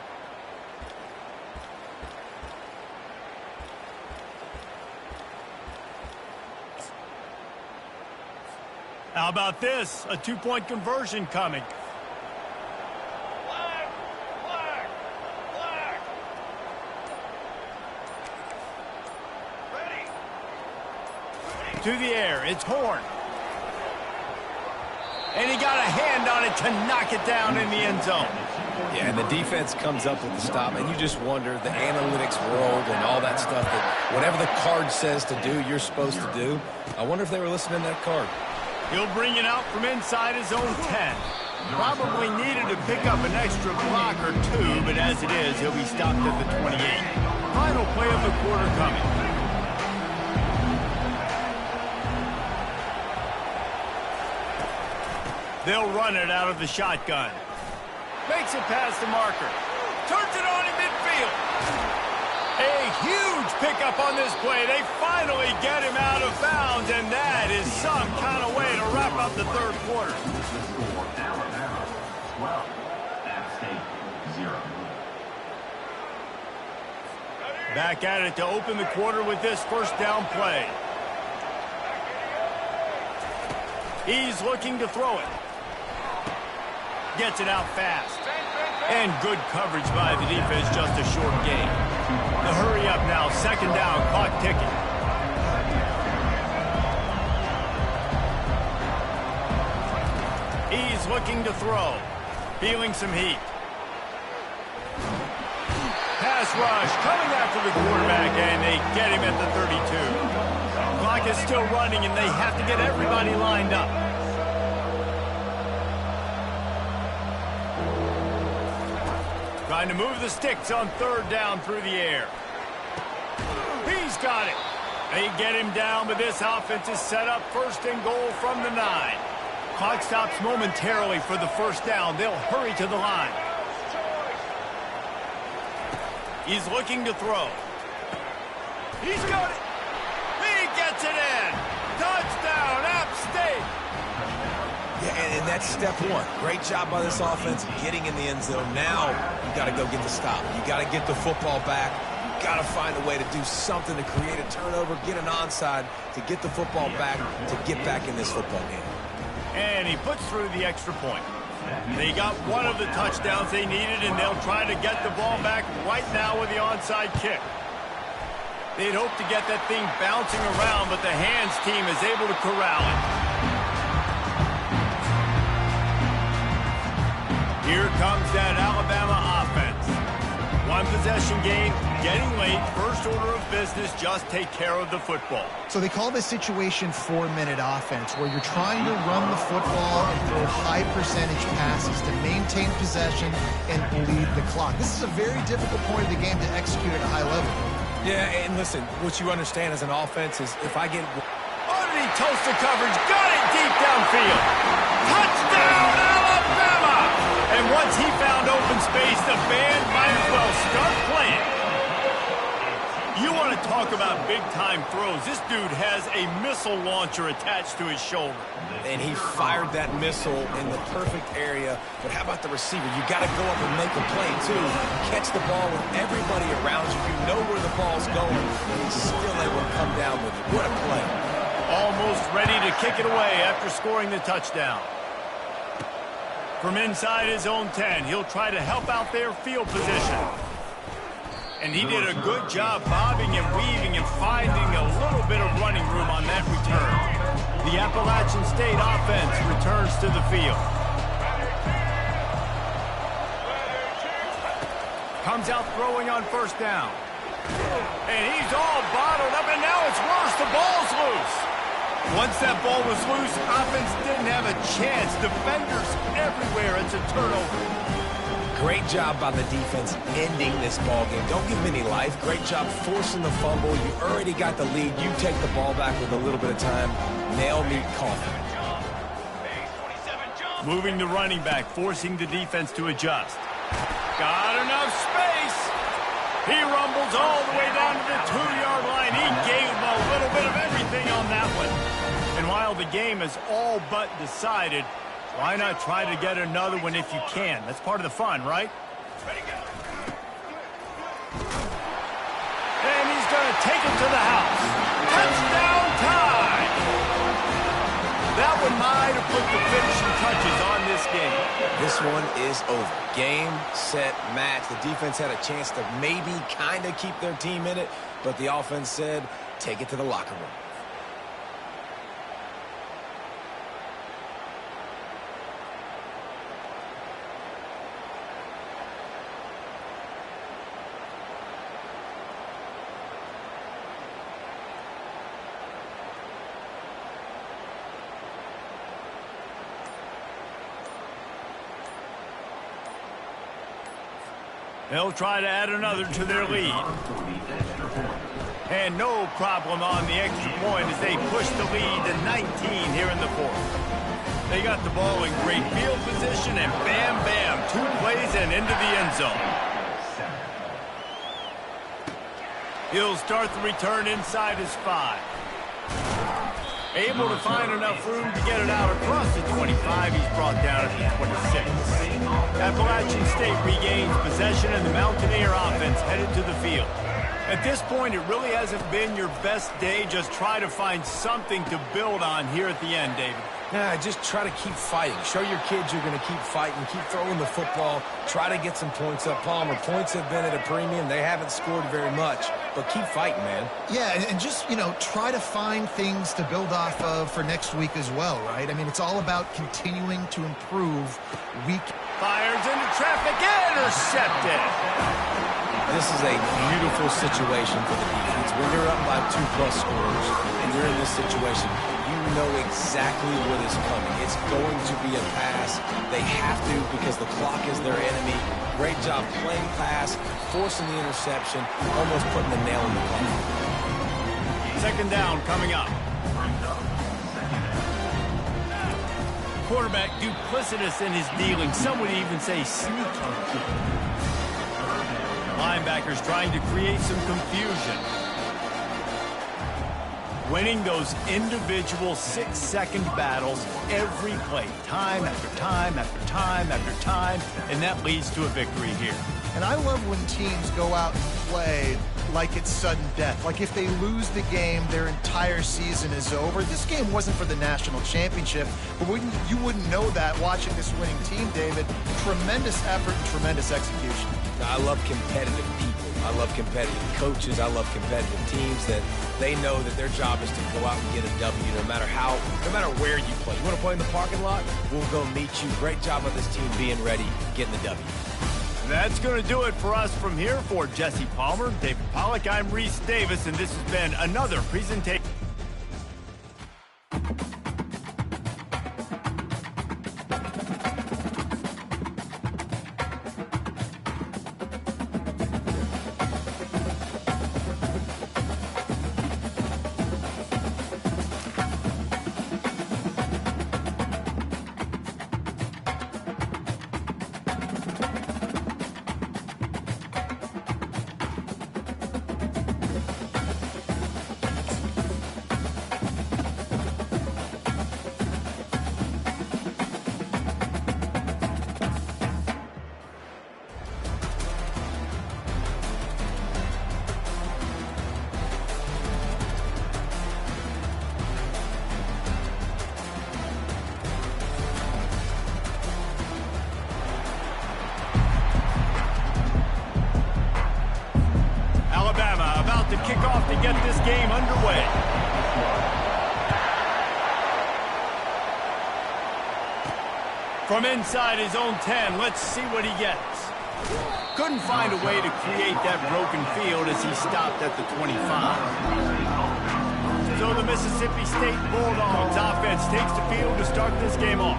How about this? A two-point conversion coming. To the air, it's Horn. And he got a hand on it to knock it down in the end zone. Yeah, and the defense comes up with the stop, and you just wonder, the analytics world and all that stuff, that whatever the card says to do, you're supposed to do. I wonder if they were listening to that card. He'll bring it out from inside his own 10. Probably needed to pick up an extra block or two, but as it is, he'll be stopped at the 28. Final play of the quarter coming. They'll run it out of the shotgun. Makes it past the marker. Turns it on in midfield. A huge pickup on this play. They finally get him out of bounds, and that is some kind of way to wrap up the third quarter. The score, Alabama 12, App State 0. Back at it to open the quarter with this first down play. He's looking to throw it. Gets it out fast. And good coverage by the defense, just a short gain. The hurry up now, second down, clock ticking. He's looking to throw. Feeling some heat. Pass rush coming after the quarterback, and they get him at the 32. Clock is still running, and they have to get everybody lined up. Trying to move the sticks on third down through the air. He's got it. They get him down, but this offense is set up first and goal from the 9. Clock stops momentarily for the first down. They'll hurry to the line. He's looking to throw. He's got it. He gets it in. Touchdown, App State. Yeah, and that's step one. Great job by this offense getting in the end zone. Now you got to go get the stop. You got to get the football back. You got to find a way to do something to create a turnover, get an onside, to get the football back, to get back in this football game. And he puts through the extra point. They got one of the touchdowns they needed, and they'll try to get the ball back right now with the onside kick. They'd hope to get that thing bouncing around, but the hands team is able to corral it. Here comes that Alabama offense. One possession game, getting late, first order of business, just take care of the football. So they call this situation 4-minute offense, where you're trying to run the football and throw high percentage passes to maintain possession and bleed the clock. This is a very difficult point of the game to execute at a high level. Yeah, and listen, what you understand as an offense is if I get... Underneath toasted coverage, got it deep downfield. Touchdown, Alabama! And once he found open space, the band might as well start playing. You want to talk about big-time throws. This dude has a missile launcher attached to his shoulder. And he fired that missile in the perfect area. But how about the receiver? You got to go up and make a play, too. Catch the ball with everybody around you. You know where the ball's going, and he's still able to come down with it. What a play. Almost ready to kick it away after scoring the touchdown. From inside his own 10, he'll try to help out their field position. And he did a good job bobbing and weaving and finding a little bit of running room on that return. The Appalachian State offense returns to the field. Comes out throwing on first down. And he's all bottled up, and now it's worse. The ball's loose. Once that ball was loose, offense didn't have a chance. Defenders everywhere. It's a turnover. Great job by the defense ending this ball game. Don't give them any life. Great job forcing the fumble. You already got the lead. You take the ball back with a little bit of time. Nail meet coffin. Moving the running back, forcing the defense to adjust. Got enough space. He rumbles all the way down to the 2-yard line. He gave him a little bit of everything on that one. And while the game is all but decided, why not try to get another one if you can? That's part of the fun, right? And he's going to take it to the house. Touchdown time! That one might have put the finishing touches on this game. This one is over. Game, set, match. The defense had a chance to maybe kind of keep their team in it, but the offense said, take it to the locker room. They'll try to add another to their lead. And no problem on the extra point as they push the lead to 19 here in the fourth. They got the ball in great field position, and bam, bam, 2 plays and into the end zone. He'll start the return inside his 5. Able to find enough room to get it out across the 25. He's brought down at the 26. Appalachian State regains possession, and the Mountaineer offense headed to the field. At this point, it really hasn't been your best day. Just try to find something to build on here at the end, David. Nah, just try to keep fighting. Show your kids you're going to keep fighting. Keep throwing the football. Try to get some points up. Palmer, points have been at a premium. They haven't scored very much, but keep fighting, man. Yeah, and just, try to find things to build off of for next week as well, right? I mean, it's all about continuing to improve week. Fires into traffic, intercepted. This is a beautiful situation for the defense. When you're up by 2+ scores and you're in this situation, you know exactly what is coming. It's going to be a pass. They have to because the clock is their enemy. Great job playing pass, forcing the interception, almost putting the nail in the coffin. Second down coming up. quarterback duplicitous in his dealing. Some would even say sneaky. Linebackers trying to create some confusion. Winning those individual 6-second battles every play, time after time after time after time, and that leads to a victory here. And I love when teams go out and play like it's sudden death. Like if they lose the game, their entire season is over. This game wasn't for the national championship, but you wouldn't know that watching this winning team, David. Tremendous effort and tremendous execution. I love competitive people. I love competitive coaches. I love competitive teams that they know that their job is to go out and get a W no matter where you play. You want to play in the parking lot? We'll go meet you. Great job of this team being ready, getting the W. That's going to do it for us from here. For Jesse Palmer, David Pollack, I'm Reese Davis, and this has been another presentation. To kick off to get this game underway. From inside his own 10, let's see what he gets. Couldn't find a way to create that broken field as he stopped at the 25. So the Mississippi State Bulldogs offense takes the field to start this game off.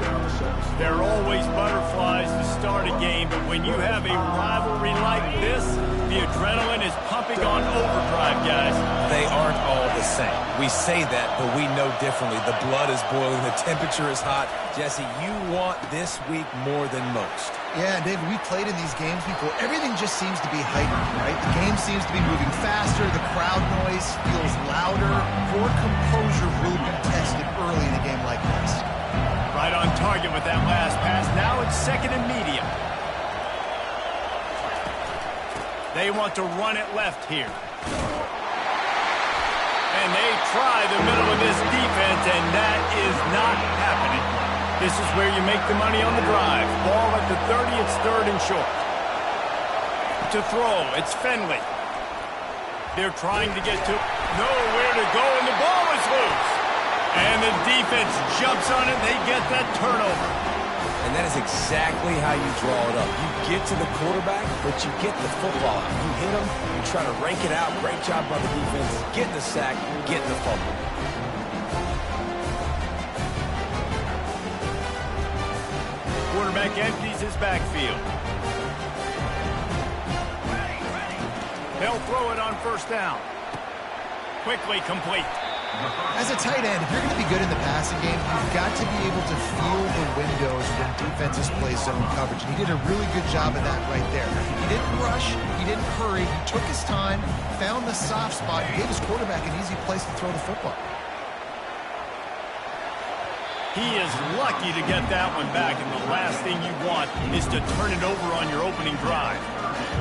There are always butterflies to start a game, but when you have a rivalry like this, the adrenaline is pumping on overdrive, guys. They aren't all the same. We say that, but we know differently. The blood is boiling. The temperature is hot. Jesse, you want this week more than most. Yeah, and David, we played in these games before. Everything just seems to be heightened, right? The game seems to be moving faster. The crowd noise feels louder. Your composure will be tested early in a game like this. Right on target with that last pass. Now it's second and medium. They want to run it left here. And they try the middle of this defense, and that is not happening. This is where you make the money on the drive. Ball at the 30, it's third and short. To throw, it's Finley. They're trying to get to nowhere to go, and the ball is loose. And the defense jumps on it. They get that turnover. And that is exactly how you draw it up. You get to the quarterback, but you get the football out. You hit him, you try to rank it out. Great job by the defense. Getting the sack, getting the fumble. Quarterback empties his backfield. They'll throw it on first down. Quickly complete. As a tight end, if you're going to be good in the passing game, you've got to be able to feel the windows when defenses play zone coverage. And he did a really good job of that right there. He didn't rush. He didn't hurry. He took his time, found the soft spot, and gave his quarterback an easy place to throw the football. He is lucky to get that one back, and the last thing you want is to turn it over on your opening drive.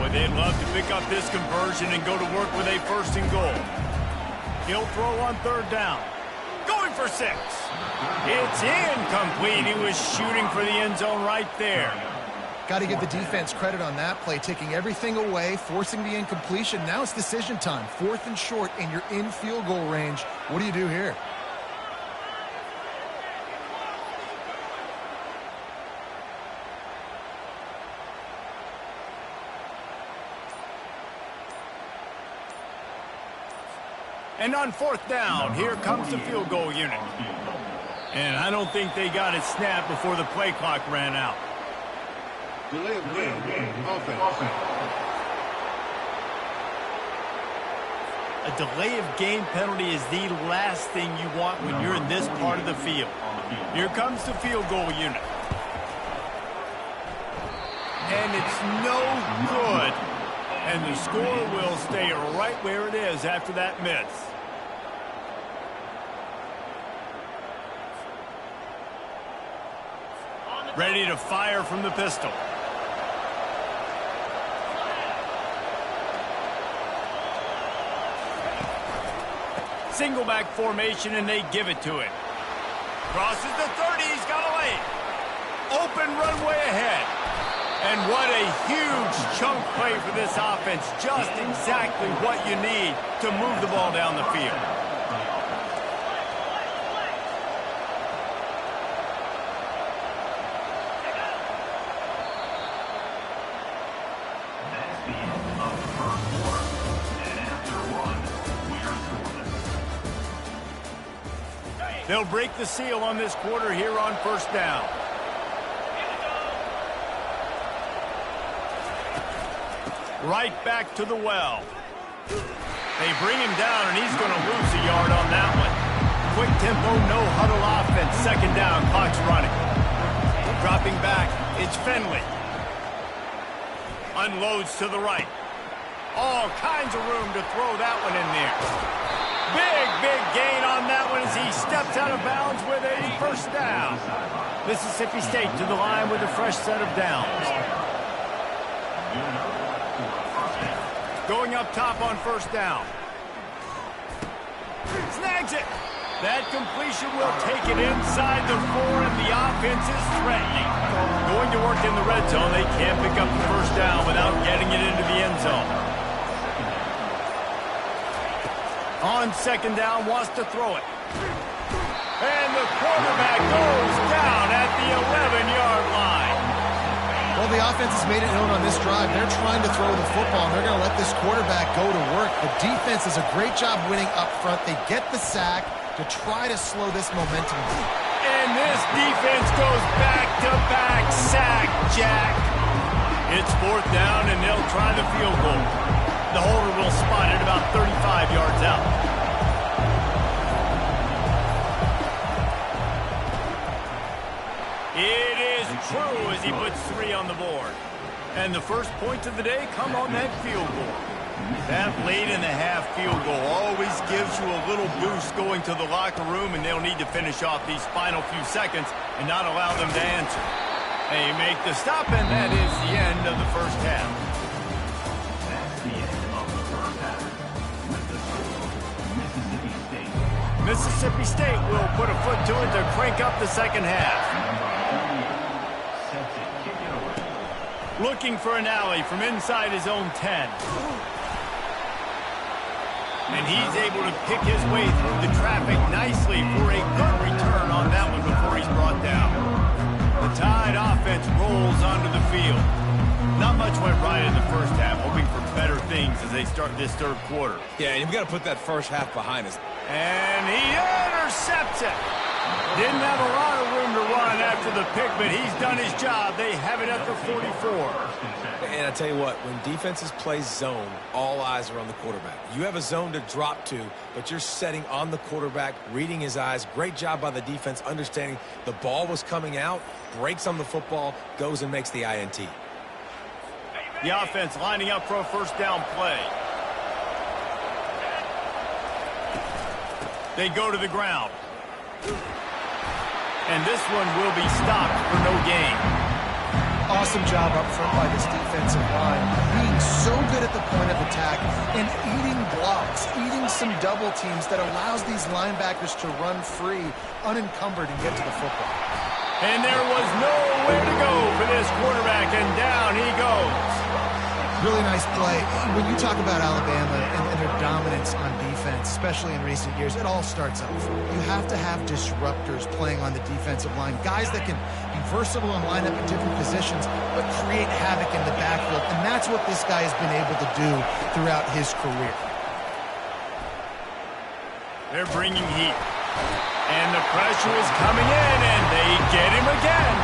Boy, they'd love to pick up this conversion and go to work with a first and goal. He'll throw on third down. Going for 6. It's incomplete. He was shooting for the end zone right there. Got to give the defense credit on that play, taking everything away, forcing the incompletion. Now it's decision time. 4th and short, and you're in field goal range. What do you do here? And on 4th down, here comes the field goal unit. And I don't think they got it snapped before the play clock ran out. Delay of game. Offense. A A delay of game penalty is the last thing you want when you're in this part of the field. Here comes the field goal unit. And it's no good. And the score will stay right where it is after that miss. Ready to fire from the pistol. Single back formation, and they give it to him. Crosses the 30, he's got a lane. Open runway ahead. And what a huge chunk play for this offense. Just exactly what you need to move the ball down the field. That's the end of the first quarter. And after one, we're scoreless. They'll break the seal on this quarter here on first down. Right back to the well. They bring him down, and he's going to lose a yard on that one. Quick tempo, no huddle offense. Second down, clock's running. Dropping back, it's Finley. Unloads to the right. All kinds of room to throw that one in there. Big gain on that one as he steps out of bounds with a first down. Mississippi State to the line with a fresh set of downs. Going up top on first down. Snags it. That completion will take it inside the 4, and the offense is threatening. Going to work in the red zone. They can't pick up the first down without getting it into the end zone. On second down, wants to throw it. And the quarterback goes down at the 11-yard line. Well, the offense has made it known on this drive. They're trying to throw the football, and they're going to let this quarterback go to work. The defense does a great job winning up front. They get the sack to try to slow this momentum. And this defense goes back-to-back sack, Jack. It's fourth down, and they'll try the field goal. The holder will spot it about 35 yards out. It is true as he puts 3 on the board. And the first points of the day come on that field goal. That late-in-the-half field goal always gives you a little boost going to the locker room, and they'll need to finish off these final few seconds and not allow them to answer. They make the stop, and that is the end of the first half. That's the end of the first half. With the score, Mississippi State. Mississippi State will put a foot to it to crank up the second half. Set to kick it away. Looking for an alley from inside his own 10. And he's able to pick his way through the traffic nicely for a good return on that one before he's brought down. The Tide offense rolls onto the field. Not much went right in the first half, hoping for better things as they start this third quarter. Yeah, and you've got to put that first half behind us. And he intercepts it. Didn't have a lot of room to run after the pick, but he's done his job. They have it at the 44. And I tell you what, when defenses play zone, all eyes are on the quarterback. You have a zone to drop to, but you're setting on the quarterback, reading his eyes. Great job by the defense, understanding the ball was coming out, breaks on the football, goes and makes the INT. The offense lining up for a first down play. They go to the ground. And this one will be stopped for no gain. Awesome job up front by this defensive line, being so good at the point of attack and eating blocks, eating some double teams that allows these linebackers to run free, unencumbered, and get to the football. And there was nowhere to go for this quarterback, and down he goes. Really nice play. When you talk about Alabama and their dominance on defense, especially in recent years, it all starts up front. You have to have disruptors playing on the defensive line, guys that can be versatile and line up in different positions, but create havoc in the backfield, and that's what this guy has been able to do throughout his career. They're bringing heat. And the pressure is coming in, and they get him again.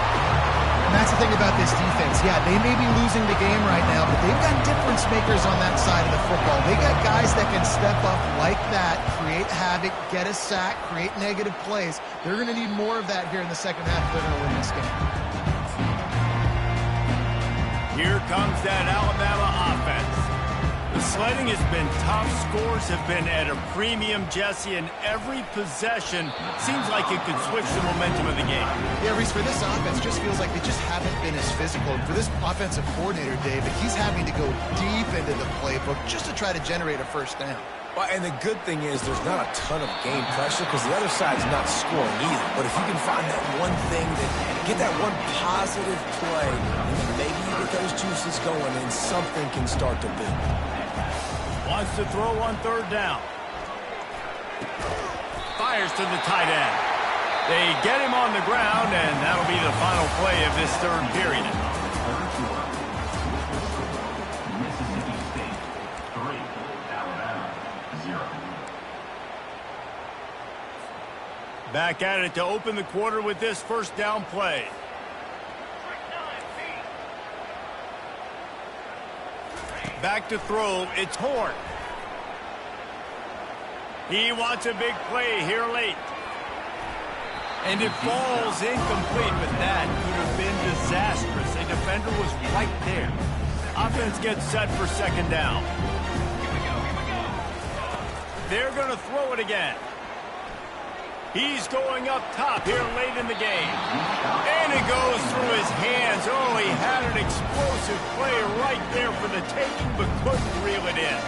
that's the thing about this defense. Yeah, they may be losing the game right now, but they've got difference makers on that side of the football. They got guys that can step up like that, create havoc, get a sack, create negative plays. They're going to need more of that here in the second half if they're going to win this game. Here comes that Alabama offense. The sledding has been tough. Scores have been at a premium, Jesse, and every possession seems like it could switch the momentum of the game. Yeah, Reese, for this offense, just feels like they just haven't been as physical. For this offensive coordinator, David, he's having to go deep into the playbook just to try to generate a first down. Well, and the good thing is there's not a ton of game pressure because the other side's not scoring either. But if you can find that one thing, get that one positive play, and then maybe you get those juices going and something can start to build. Wants to throw on third down. Fires to the tight end. They get him on the ground, and that'll be the final play of this third period. Mississippi State 3, Alabama 0. Back at it to open the quarter with this first down play. Back to throw, it's Horn. He wants a big play here late. And it falls incomplete, but that could have been disastrous. A defender was right there. Offense gets set for second down. They're going to throw it again. He's going up top here late in the game. And it goes through his hands. Oh, he had an explosive play right there for the taking, but couldn't reel it in.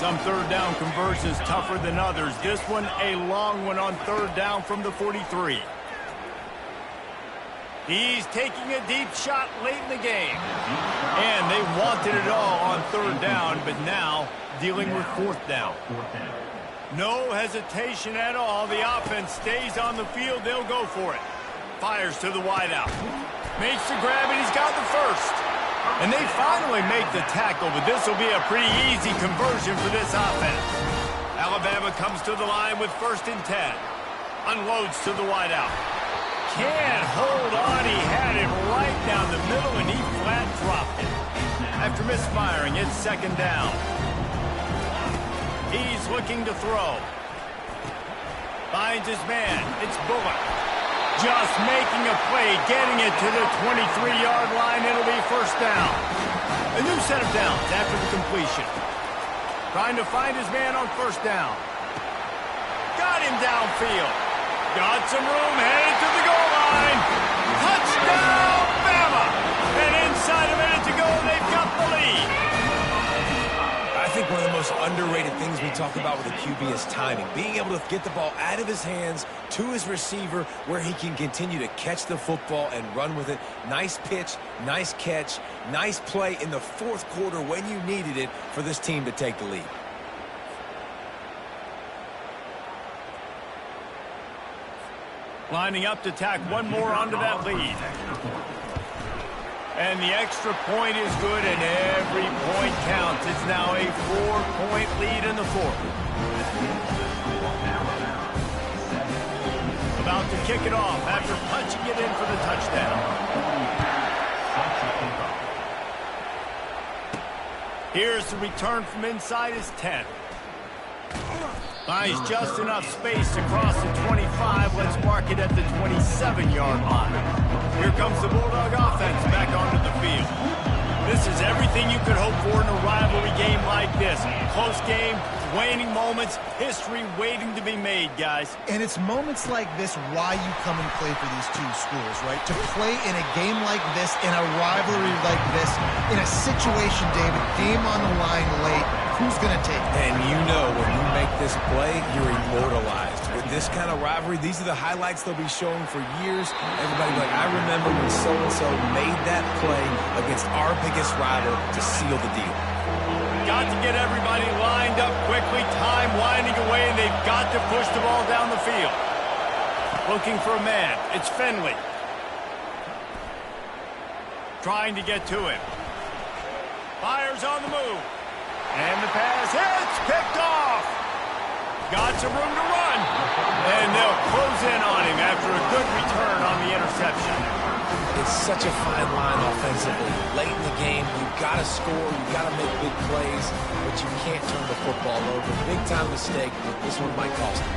Some third down conversions tougher than others. This one a long one on third down from the 43. He's taking a deep shot late in the game. And they wanted it all on third down, but now dealing with fourth down. No hesitation at all. The offense stays on the field. They'll go for it. Fires to the wideout. Makes the grab, and he's got the first. And they finally make the tackle, but this will be a pretty easy conversion for this offense. Alabama comes to the line with 1st and 10. Unloads to the wideout. Can't hold on. He had it right down the middle, and he flat dropped it. After misfiring, it's second down. He's looking to throw. Finds his man. It's Bullock. Just making a play, getting it to the 23-yard line. It'll be first down. A new set of downs after the completion. Trying to find his man on first down. Got him downfield. Got some room, headed to the goal line. Touchdown, Bama! And inside a minute to go, they've got the lead. I think one of the most underrated things we talk about with a QB is timing. Being able to get the ball out of his hands to his receiver where he can continue to catch the football and run with it. Nice pitch, nice catch, nice play in the fourth quarter when you needed it for this team to take the lead. Lining up to tack one more onto that lead. And the extra point is good, and every point counts. It's now a 4-point lead in the fourth. About to kick it off after punching it in for the touchdown. Here's the return from inside his 10. Finds just enough space across the 25. Let's mark it at the 27-yard line. Here comes the Bulldog offense back onto the field. This is everything you could hope for in a rivalry game like this. Close game, waning moments, history waiting to be made, guys. And it's moments like this why you come and play for these two schools, right? To play in a game like this, in a rivalry like this, in a situation, David, game on the line late, who's going to take it? And you know when you make this play, you're immortalized. With this kind of rivalry, these are the highlights they'll be showing for years. Everybody like, I remember when so-and-so made that play against our biggest rival to seal the deal. Got to get everybody lined up quickly. Time winding away, and they've got to push the ball down the field. Looking for a man. It's Finley. Trying to get to him. Fires on the move. And the pass hits. Picked off. Got some room to run. And they'll close in on him after a good return on the interception. it's such a fine line offensively. Late in the game, you've got to score, you've got to make big plays, but you can't turn the football over. Big-time mistake. This one might cost them.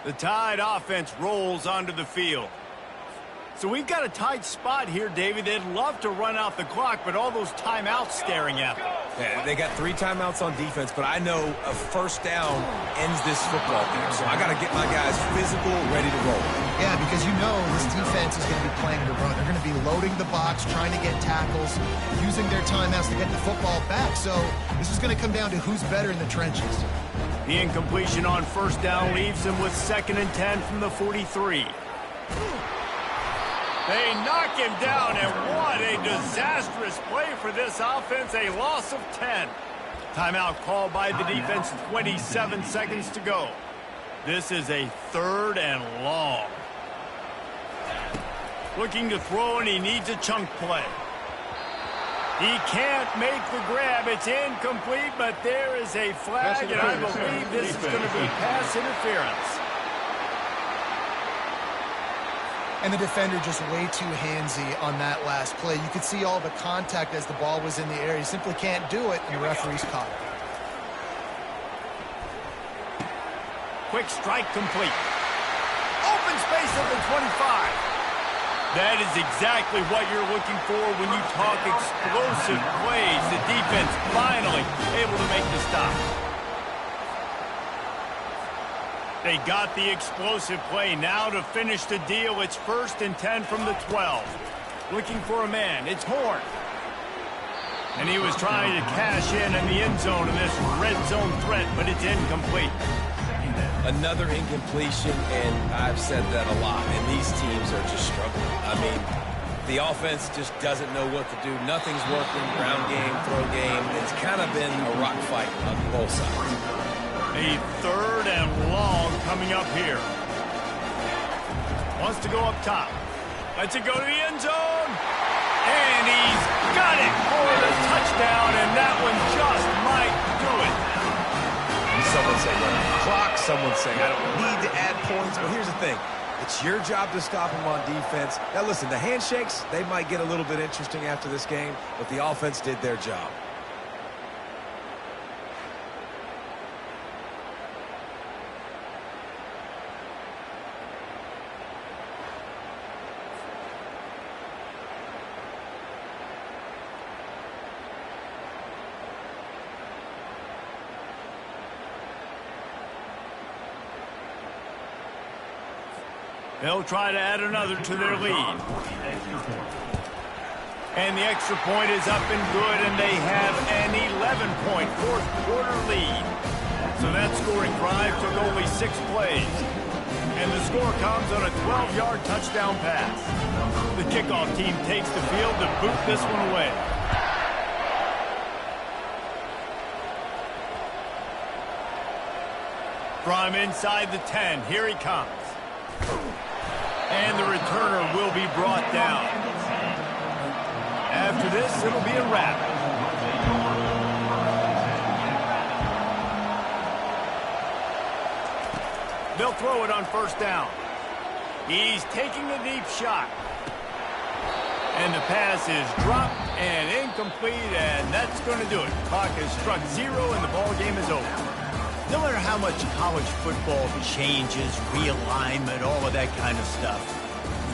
The Tide offense rolls onto the field. So we've got a tight spot here, David. They'd love to run out the clock, but all those timeouts staring at them. Yeah, they got 3 timeouts on defense, but I know a first down ends this football game. So I got to get my guys physical, ready to roll. Yeah, because you know this defense is going to be playing to run. They're going to be loading the box, trying to get tackles, using their timeouts to get the football back. So this is going to come down to who's better in the trenches. The incompletion on first down leaves him with 2nd and 10 from the 43. They knock him down, and what a disastrous play for this offense. A loss of 10. Timeout called by the defense, 27 seconds to go. This is a 3rd and long. Looking to throw, and he needs a chunk play. He can't make the grab. It's incomplete, but there is a flag, and I believe this is going to be pass interference. And the defender just way too handsy on that last play. You could see all the contact as the ball was in the air. He simply can't do it, and the referee's caught it. Quick strike complete. Open space at the 25. That is exactly what you're looking for when you talk explosive plays. The defense finally able to make the stop. They got the explosive play. Now to finish the deal, it's 1st and 10 from the 12. Looking for a man. It's Horn. And he was trying to cash in the end zone in this red zone threat, but it's incomplete. Another incompletion, and I've said that a lot, and these teams are just struggling. I mean, the offense just doesn't know what to do. Nothing's working. Ground game, throw game. It's kind of been a rock fight on both sides. A 3rd and long coming up here. Wants to go up top. Lets it go to the end zone. And he's got it for the touchdown, and that one just might do it. Someone say run the clock. Someone say I don't need to add points. But here's the thing. It's your job to stop them on defense. Now, listen, the handshakes, they might get a little bit interesting after this game, but the offense did their job. They'll try to add another to their lead. And the extra point is up and good, and they have an 11-point fourth-quarter lead. So that scoring drive took only 6 plays. And the score comes on a 12-yard touchdown pass. The kickoff team takes the field to boot this one away. From inside the 10, here he comes. And the returner will be brought down. After this, it'll be a wrap. They'll throw it on first down. He's taking a deep shot. And the pass is dropped and incomplete, and that's going to do it. Clock has struck 0, and the ball game is over. No matter how much college football changes, realignment, all of that kind of stuff,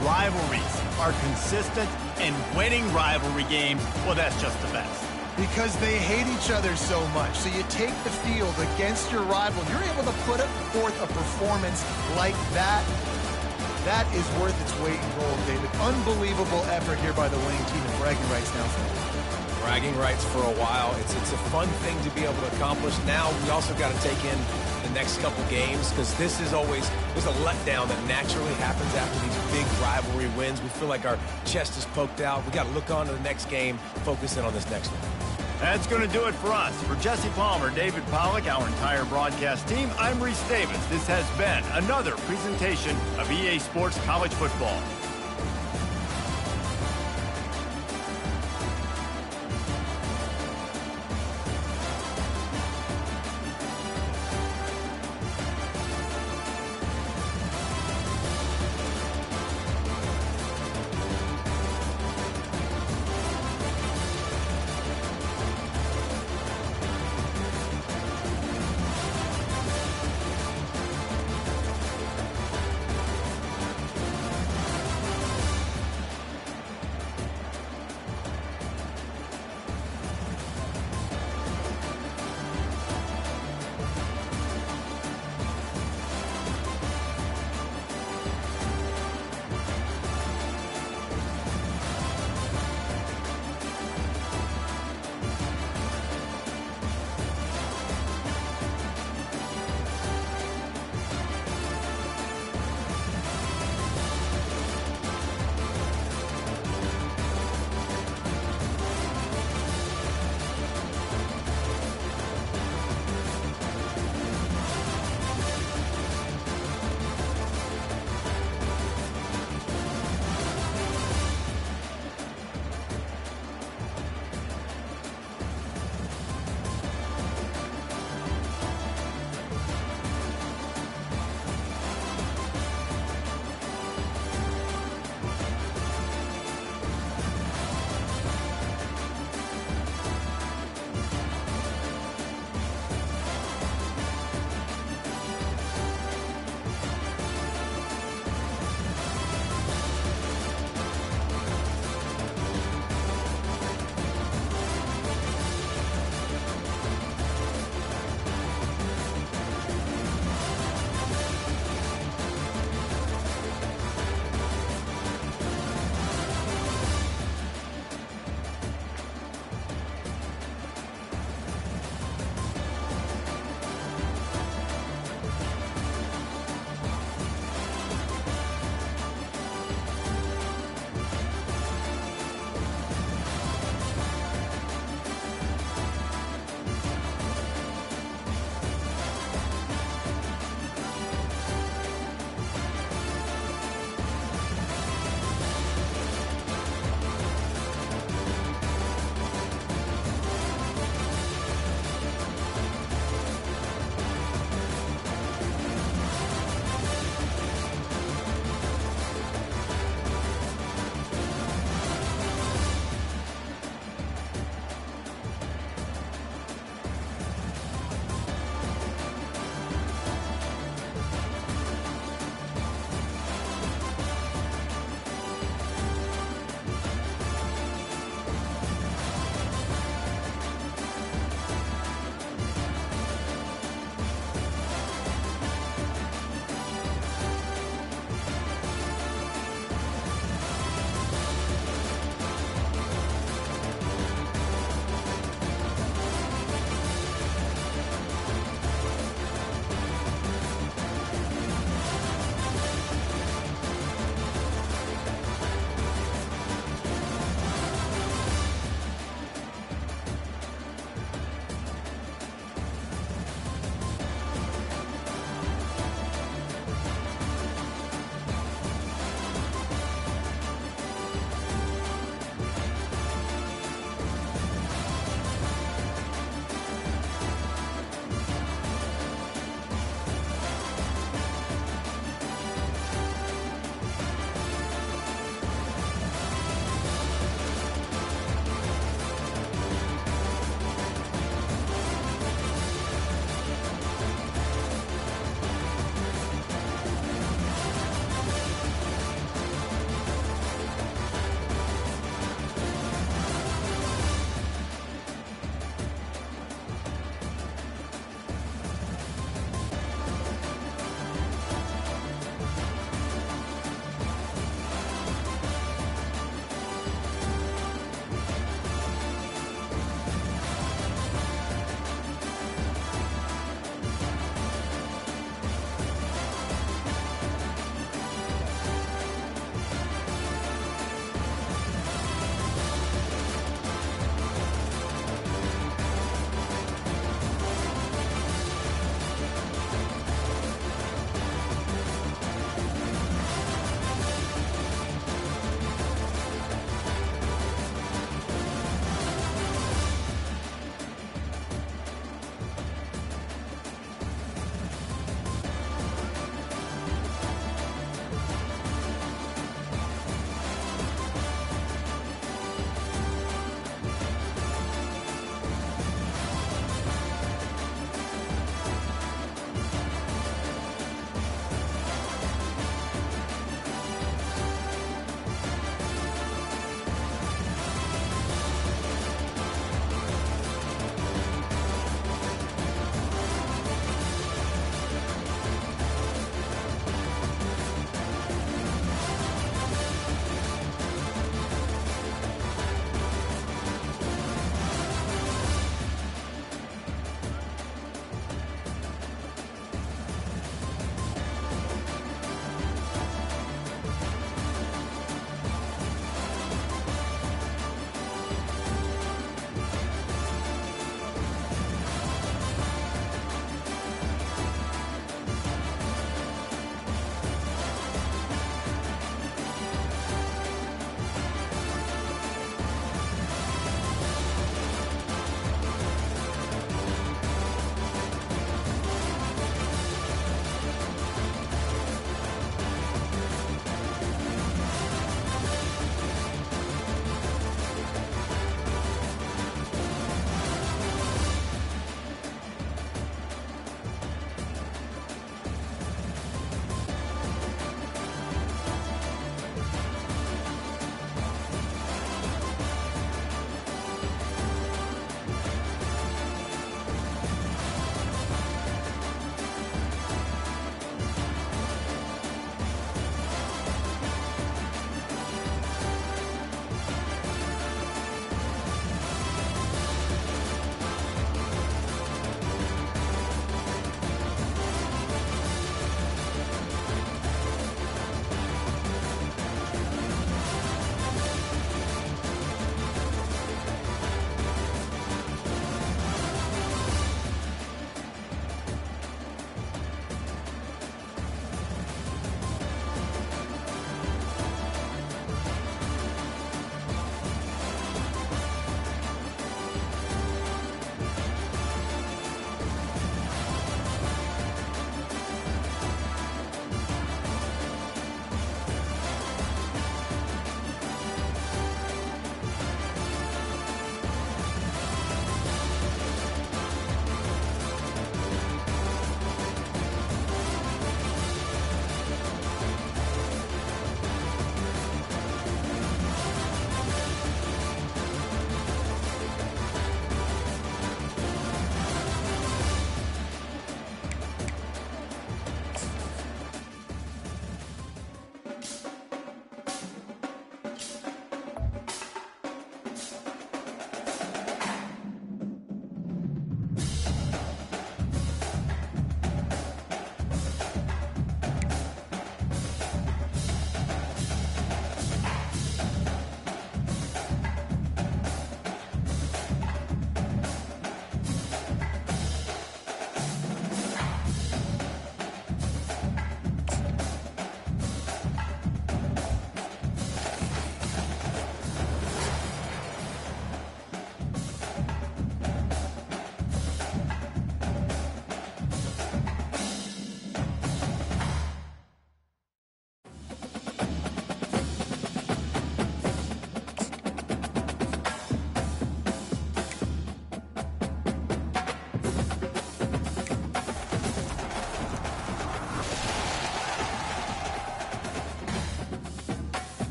rivalries are consistent, and winning rivalry games, well, that's just the best. Because they hate each other so much. So you take the field against your rival, you're able to put forth a performance like that. That is worth its weight in gold, David. Unbelievable effort here by the winning team, and bragging rights now for them. bragging rights for a while. It's a fun thing to be able to accomplish. Now we also got to take in the next couple games, because this is always, there's a letdown that naturally happens after these big rivalry wins. We feel like our chest is poked out. We got to look on to the next game, focus in on this next one. That's going to do it for us. For Jesse Palmer, David Pollack, our entire broadcast team, I'm Reese Davis. This has been another presentation of EA Sports College Football.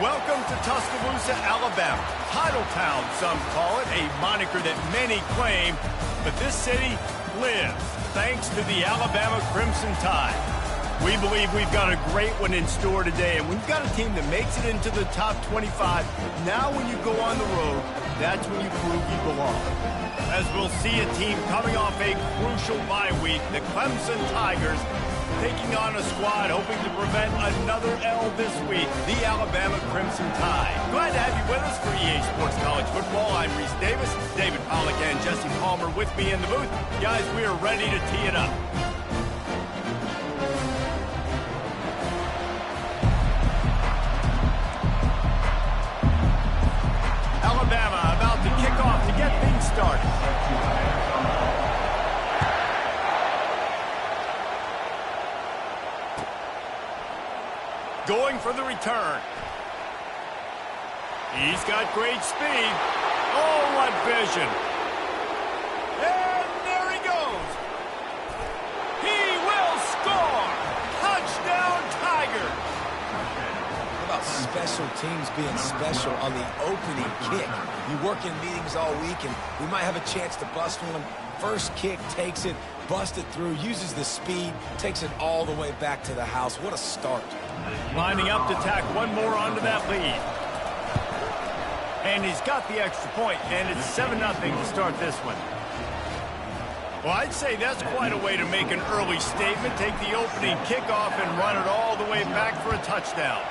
Welcome to Tuscaloosa, Alabama. Title Town, some call it, a moniker that many claim, but this city lives thanks to the Alabama Crimson Tide. We believe we've got a great one in store today, and we've got a team that makes it into the top 25. Now when you go on the road, that's when you prove you belong. As we'll see a team coming off a crucial bye week, the Clemson Tigers taking on a squad hoping to prevent another L this week, the Alabama Crimson Tide. Glad to have you with us for EA Sports College Football. I'm Reese Davis, David Pollack and Jesse Palmer with me in the booth. Guys, we are ready to tee it up. Alabama about to kick off to get things started. Going for the return. He's got great speed. Oh, what vision. And there he goes. He will score. Touchdown, Tigers. How about special teams being special on the opening kick? You work in meetings all week, and we might have a chance to bust one. First kick, takes it, busts it through, uses the speed, takes it all the way back to the house. What a start. Lining up to tack one more onto that lead. And he's got the extra point, and it's 7-0 to start this one. Well, I'd say that's quite a way to make an early statement. Take the opening kickoff and run it all the way back for a touchdown.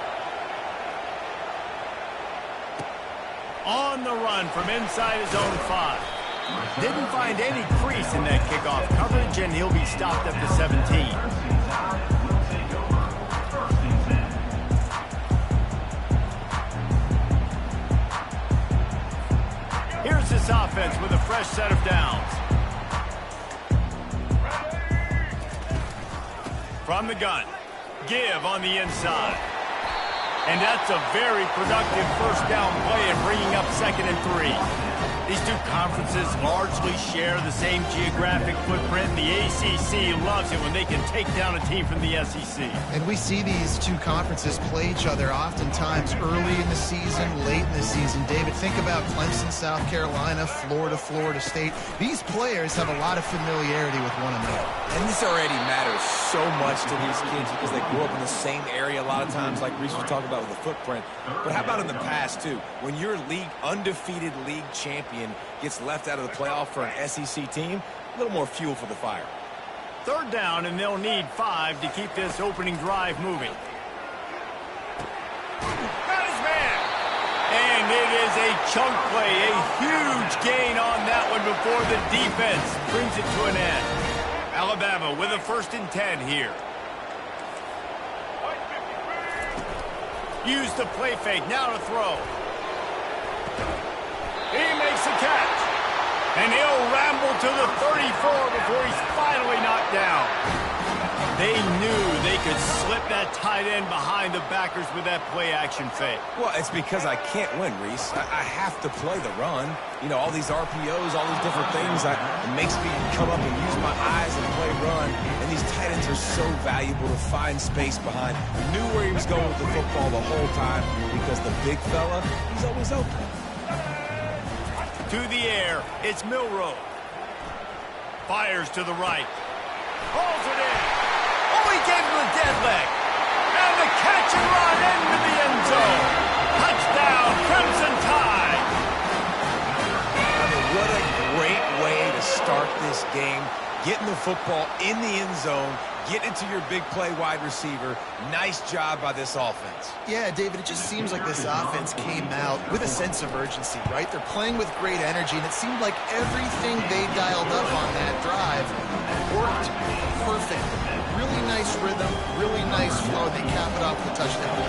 On the run from inside his own 5. Didn't find any crease in that kickoff coverage, and he'll be stopped at the 17. Here's this offense with a fresh set of downs. From the gun, give on the inside. And that's a very productive first down play and bringing up 2nd and 3. These two conferences largely share the same geographic footprint, and the ACC loves it when they can take down a team from the SEC. And we see these two conferences play each other oftentimes early in the season, late in the season. David, think about Clemson, South Carolina, Florida, Florida State. These players have a lot of familiarity with one another. And this already matters so much to these kids because they grew up in the same area a lot of times, like Reese was talking about with the footprint. But how about in the past, too? When your undefeated league champion gets left out of the playoff for an SEC team, a little more fuel for the fire. 3rd down, and they'll need 5 to keep this opening drive moving. Got his man. And it is a chunk play, a huge gain on that one before the defense brings it to an end. Alabama with a 1st and 10 here. Use the play fake, now to throw. He makes a catch. And he'll ramble to the 34 before he's finally knocked down. They knew they could slip that tight end behind the backers with that play-action fake. Well, it's because I can't win, Reese. I have to play the run. You know, all these RPOs, all these different things, it makes me come up and use my eyes and play run. And these tight ends are so valuable to find space behind. He knew where he was going with the football the whole time because the big fella, he's always open. To the air, it's Milroe. Fires to the right. Hauls it in. Oh, he gave him a dead leg. And the catch and run into the end zone. Touchdown, Crimson Tide. I mean, what a great way to start this game. Getting the football in the end zone, getting it to your big play wide receiver. Nice job by this offense. Yeah, David, it just seems like this offense came out with a sense of urgency, right? They're playing with great energy, and it seemed like everything they dialed up on that drive worked perfect. Really nice rhythm, really nice flow. They cap it off with a touchdown.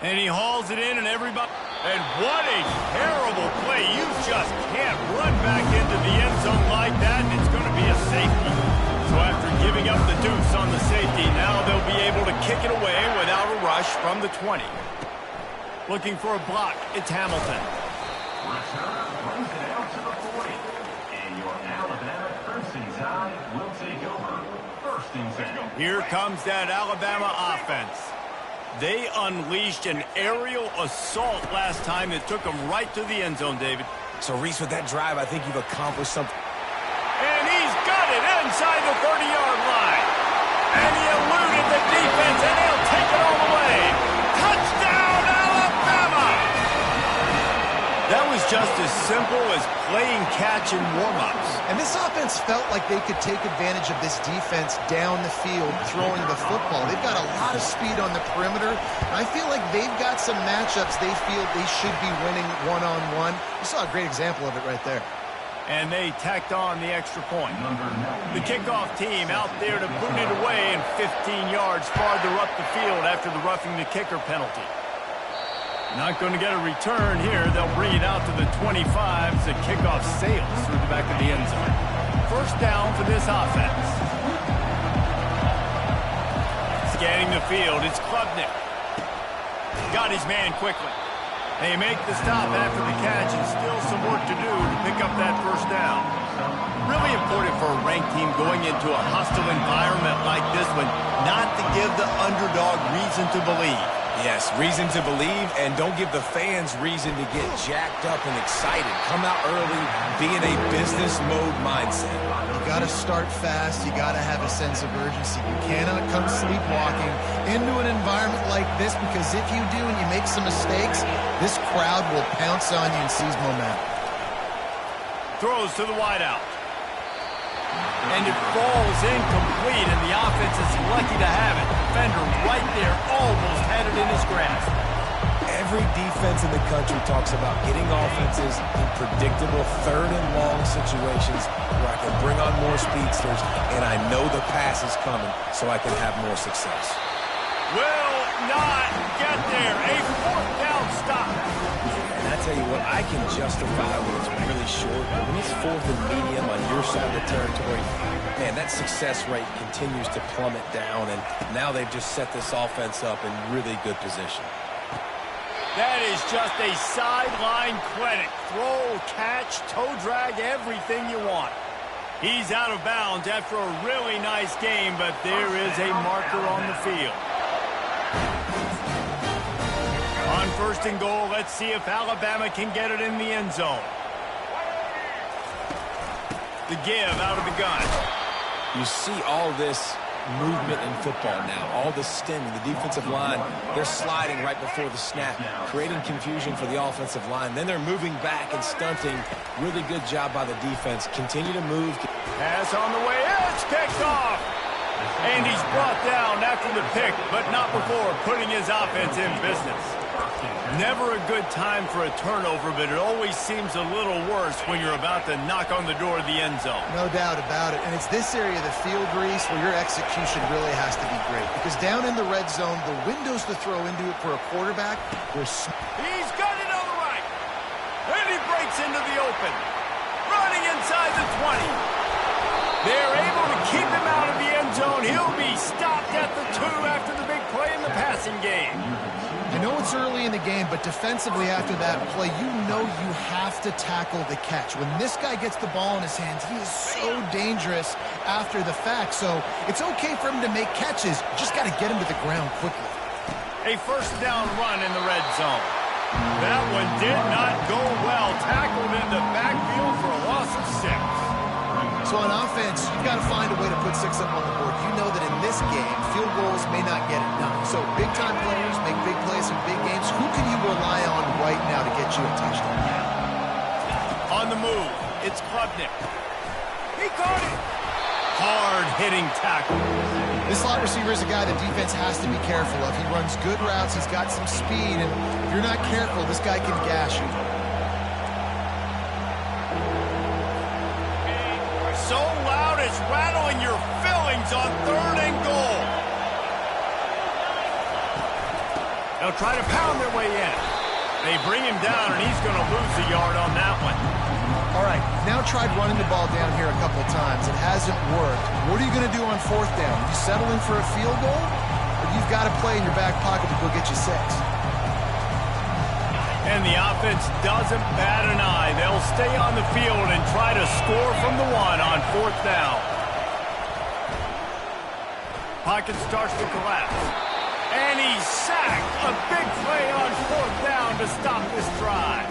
And he hauls it in, and everybody... And what a terrible play. You just can't run back into the end zone like that, and it's going to be a safety. So after giving up the deuce on the safety, now they'll be able to kick it away without a rush from the 20. Looking for a block, it's Hamilton. Return brings it out to the 40. And your Alabama Crimson Tide will take over 1st First and 10. Here comes that Alabama offense. They unleashed an aerial assault last time that took them right to the end zone, David. So, Reese, with that drive, I think you've accomplished something. And he's got it inside the 30-yard line. And he eluded the defense, and he'll take it all the way. Touchdown, Alabama! That was just as simple as playing catch in warm-ups. And this offense felt like they could take advantage of this defense down the field, throwing the football. They've got a lot of speed on the perimeter. I feel like they've got some matchups they feel they should be winning one-on-one. You saw a great example of it right there. And they tacked on the extra point. The kickoff team out there to boot it away and 15 yards farther up the field after the roughing the kicker penalty. Not going to get a return here. They'll bring it out to the 25 as the kickoff sails through the back of the end zone. First down for this offense. Scanning the field, it's Klubnik. Got his man quickly. They make the stop after the catch and still some work to do to pick up that first down. Really important for a ranked team going into a hostile environment like this one not to give the underdog reason to believe. Yes, reason to believe, and don't give the fans reason to get jacked up and excited. Come out early, be in a business mode mindset. You got to start fast. You got to have a sense of urgency. You cannot come sleepwalking into an environment like this, because if you do and you make some mistakes, this crowd will pounce on you and seize momentum. Throws to the wideout. And it falls incomplete, and the offense is lucky to have it. Defender right there almost had it in his grasp. Every defense in the country talks about getting offenses in predictable third and long situations where I can bring on more speedsters, and I know the pass is coming, so I can have more success. Will not get there. A fourth down stop. And I tell you what, I can justify when it's really short, but when it's fourth and medium on your side of the territory, man, that success rate continues to plummet down, and now they've just set this offense up in really good position. That is just a sideline clinic. Throw, catch, toe drag, everything you want. He's out of bounds after a really nice game, but there is a marker on the field. On first and goal, let's see if Alabama can get it in the end zone. The give out of the gun. You see all this movement in football now, all the stemming, the defensive line, they're sliding right before the snap, creating confusion for the offensive line. Then they're moving back and stunting. Really good job by the defense. Continue to move. Pass on the way, it's picked off. And he's brought down after the pick, but not before putting his offense in business. Never a good time for a turnover, but it always seems a little worse when you're about to knock on the door of the end zone. No doubt about it. And it's this area of the field, Reese, where your execution really has to be great. Because down in the red zone, the windows to throw into it for a quarterback were He's got it on the right. And he breaks into the open. Running inside the 20. They're able to keep him out of the end zone. He'll be stopped at the 2 after the big play in the passing game. I know it's early in the game, but defensively after that play, you know you have to tackle the catch. When this guy gets the ball in his hands, he is so dangerous after the fact. So it's okay for him to make catches. You just got to get him to the ground quickly. A first down run in the red zone. That one did not go well. Tackled in the backfield for a loss of 6. So on offense, you've got to find a way to put 6 up on the board. You know that in this game, field goals may not get it done. So big-time players make big plays in big games. Who can you rely on right now to get you a touchdown? On the move, it's Klubnik. He caught it. Hard-hitting tackle. This slot receiver is a guy the defense has to be careful of. He runs good routes. He's got some speed. And if you're not careful, this guy can gash you. So loud it's rattling your fillings on third and goal. They'll try to pound their way in. They bring him down, and he's going to lose a yard on that one. All right, now tried running the ball down here a couple of times. It hasn't worked. What are you going to do on fourth down? Are you settling for a field goal? Or you've got to play in your back pocket to go get you 6? And the offense doesn't bat an eye. They'll stay on the field and try to score from the 1 on fourth down. Pocket starts to collapse. And he's sacked. A big play on 4th down to stop this drive.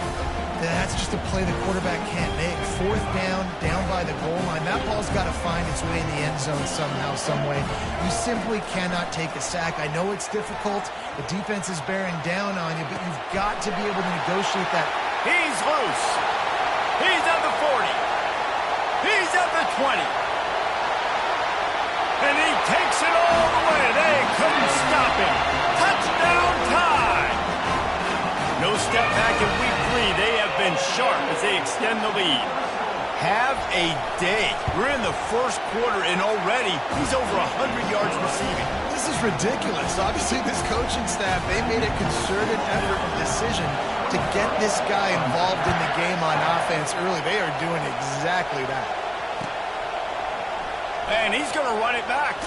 That's just a play the quarterback can't make. 4th down, down by the goal line. That ball's got to find its way in the end zone somehow, some way. You simply cannot take a sack. I know it's difficult. The defense is bearing down on you, but you've got to be able to negotiate that. He's loose. He's at the 40. He's at the 20. And he takes it all the way. They couldn't stop him. Touchdown time. No step back in week 3. They have been sharp as they extend the lead. Have a day. We're in the first quarter, and already he's over 100 yards receiving. This is ridiculous. Obviously, this coaching staff, they made a concerted effort and decision to get this guy involved in the game on offense early. They are doing exactly that. And he's going to run it back.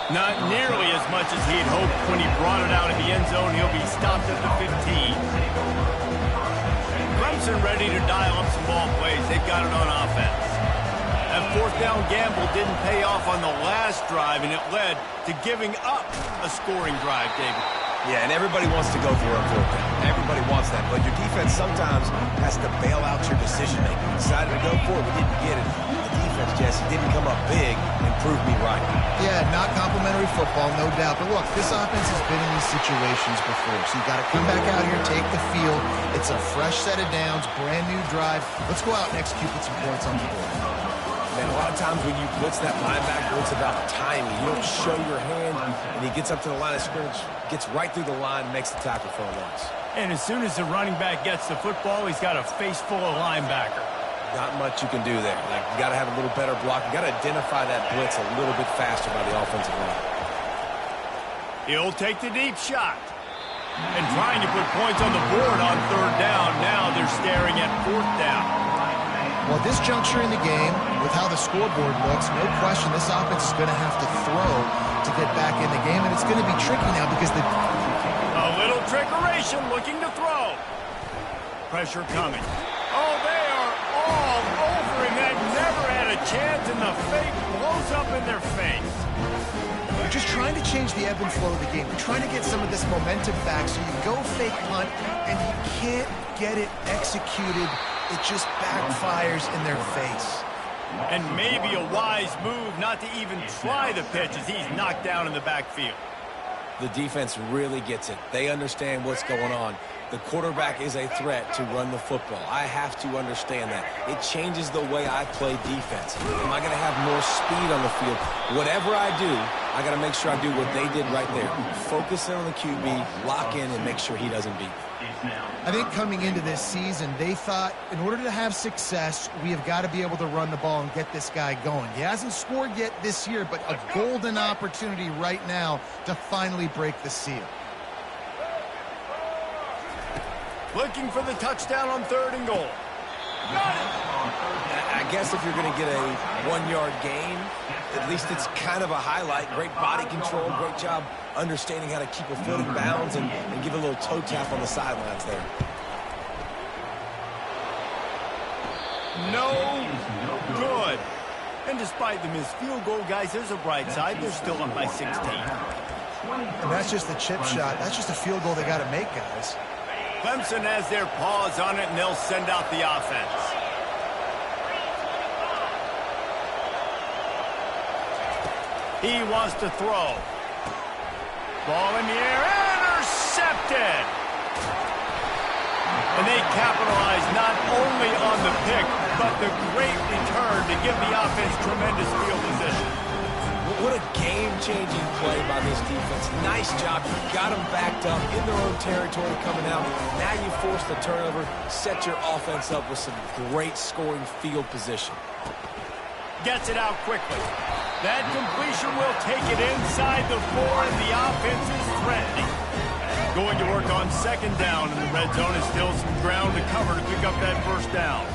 Not nearly as much as he'd hoped when he brought it out in the end zone. He'll be stopped at the 15. Clemson ready to dial up some ball plays. They've got it on offense. That 4th down gamble didn't pay off on the last drive, and it led to giving up a scoring drive, David. Yeah, and everybody wants to go for a 4th down. Everybody wants that, but your defense sometimes has to bail out your decision-making. Decided to go for it, we didn't get it. The defense, Jesse, didn't come up big and prove me right. Yeah, not complimentary football, no doubt. But look, this offense has been in these situations before, so you got to come back out here, take the field. It's a fresh set of downs, brand new drive. Let's go out and execute with some points on the board. Man, a lot of times when you blitz that linebacker, it's about timing. You don't show your hand, and he gets up to the line of scrimmage, gets right through the line, and makes the tackle for a loss. And as soon as the running back gets the football, he's got a face full of linebacker. Not much you can do there. Like, you got to have a little better block. You got to identify that blitz a little bit faster by the offensive line. He'll take the deep shot. And trying to put points on the board on 3rd down. Now they're staring at 4th down. Well, at this juncture in the game, with how the scoreboard looks, no question this offense is going to have to throw to get back in the game, and it's going to be tricky now because the... A little trickeration looking to throw. Pressure coming. Oh, they are all over him. That never had a chance, and the fake blows up in their face. You're just trying to change the ebb and flow of the game. You're trying to get some of this momentum back, so you go fake punt, and you can't get it executed. It just backfires in their face. And maybe a wise move not to even try the pitch as he's knocked down in the backfield. The defense really gets it. They understand what's going on. The quarterback is a threat to run the football. I have to understand that. It changes the way I play defense. Am I going to have more speed on the field? Whatever I do, I got to make sure I do what they did right there. Focus in on the QB, lock in, and make sure he doesn't beat me. I think coming into this season, they thought in order to have success, we have got to be able to run the ball and get this guy going. He hasn't scored yet this year, but a golden opportunity right now to finally break the seal. Looking for the touchdown on 3rd and goal. Got it. I guess if you're going to get a 1-yard gain, at least it's kind of a highlight. Great body control, great job understanding how to keep a foot in bounds and give a little toe tap on the sidelines there. No good. And despite the missed field goal, guys, there's a bright side. They're still up by 16. And that's just a chip shot. That's just a field goal they got to make, guys. Clemson has their paws on it, and they'll send out the offense. He wants to throw. Ball in the air, intercepted! And they capitalize not only on the pick, but the great return to give the offense tremendous field position. What a game-changing play by this defense. Nice job. You got them backed up in their own territory coming out. Now you force the turnover, set your offense up with some great scoring field position. Gets it out quickly. That completion will take it inside the 4, and the offense is threatening. Going to work on 2nd down, and the red zone is still some ground to cover to pick up that 1st down.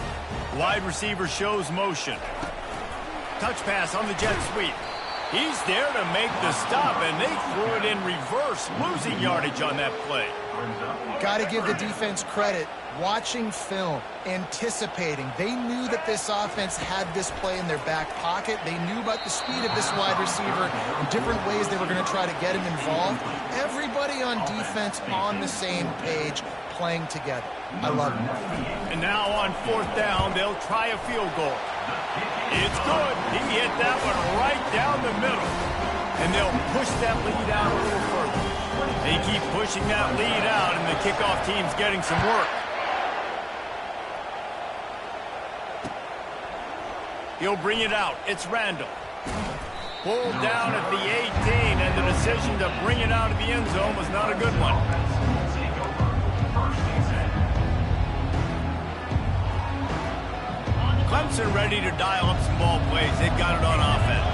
Wide receiver shows motion. Touch pass on the jet sweep. He's there to make the stop, and they threw it in reverse, losing yardage on that play. Got to give the defense credit. Watching film, anticipating. They knew that this offense had this play in their back pocket. They knew about the speed of this wide receiver and different ways they were going to try to get him involved. Everybody on defense on the same page, playing together. I love it. And now on 4th down, they'll try a field goal. It's good. He hit that one right down the middle. And they'll push that lead out a little further. They keep pushing that lead out, and the kickoff team's getting some work. He'll bring it out. It's Randall. Pulled down at the 18, and the decision to bring it out of the end zone was not a good one. Clemson ready to dial up some ball plays. They've got it on offense.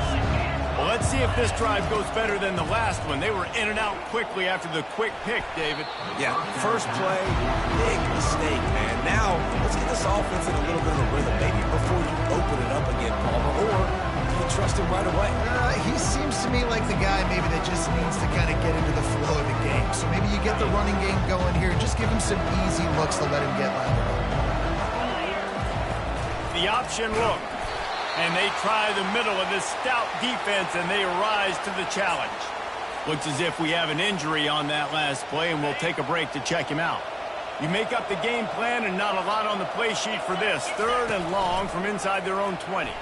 Well, let's see if this drive goes better than the last one. They were in and out quickly after the quick pick, David. Yeah, first play, big mistake, man. Now, let's get this offense in a little bit of a rhythm. Maybe before you open it up again, Palmer, or do you trust him right away? He seems to me like the guy maybe that just needs to kind of get into the flow of the game. So maybe you get the running game going here. Just give him some easy looks to let him get lathered up. The option look. And they try the middle of this stout defense, and they rise to the challenge. Looks as if we have an injury on that last play, and we'll take a break to check him out. You make up the game plan, and not a lot on the play sheet for this. 3rd and long from inside their own 20.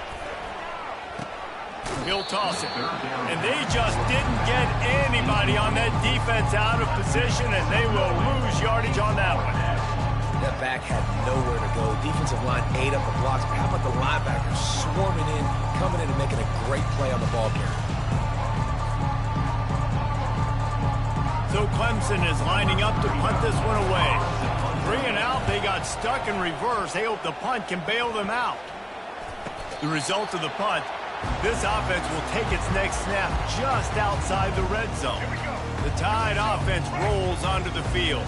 He'll toss it. And they just didn't get anybody on that defense out of position, and they will lose yardage on that one. That back had nowhere to go. Defensive line ate up the blocks. But how about the linebackers swarming in, coming in and making a great play on the ball carrier? So Clemson is lining up to punt this one away. Bringing out, they got stuck in reverse. They hope the punt can bail them out. The result of the punt, this offense will take its next snap just outside the red zone. The Tide offense rolls onto the field.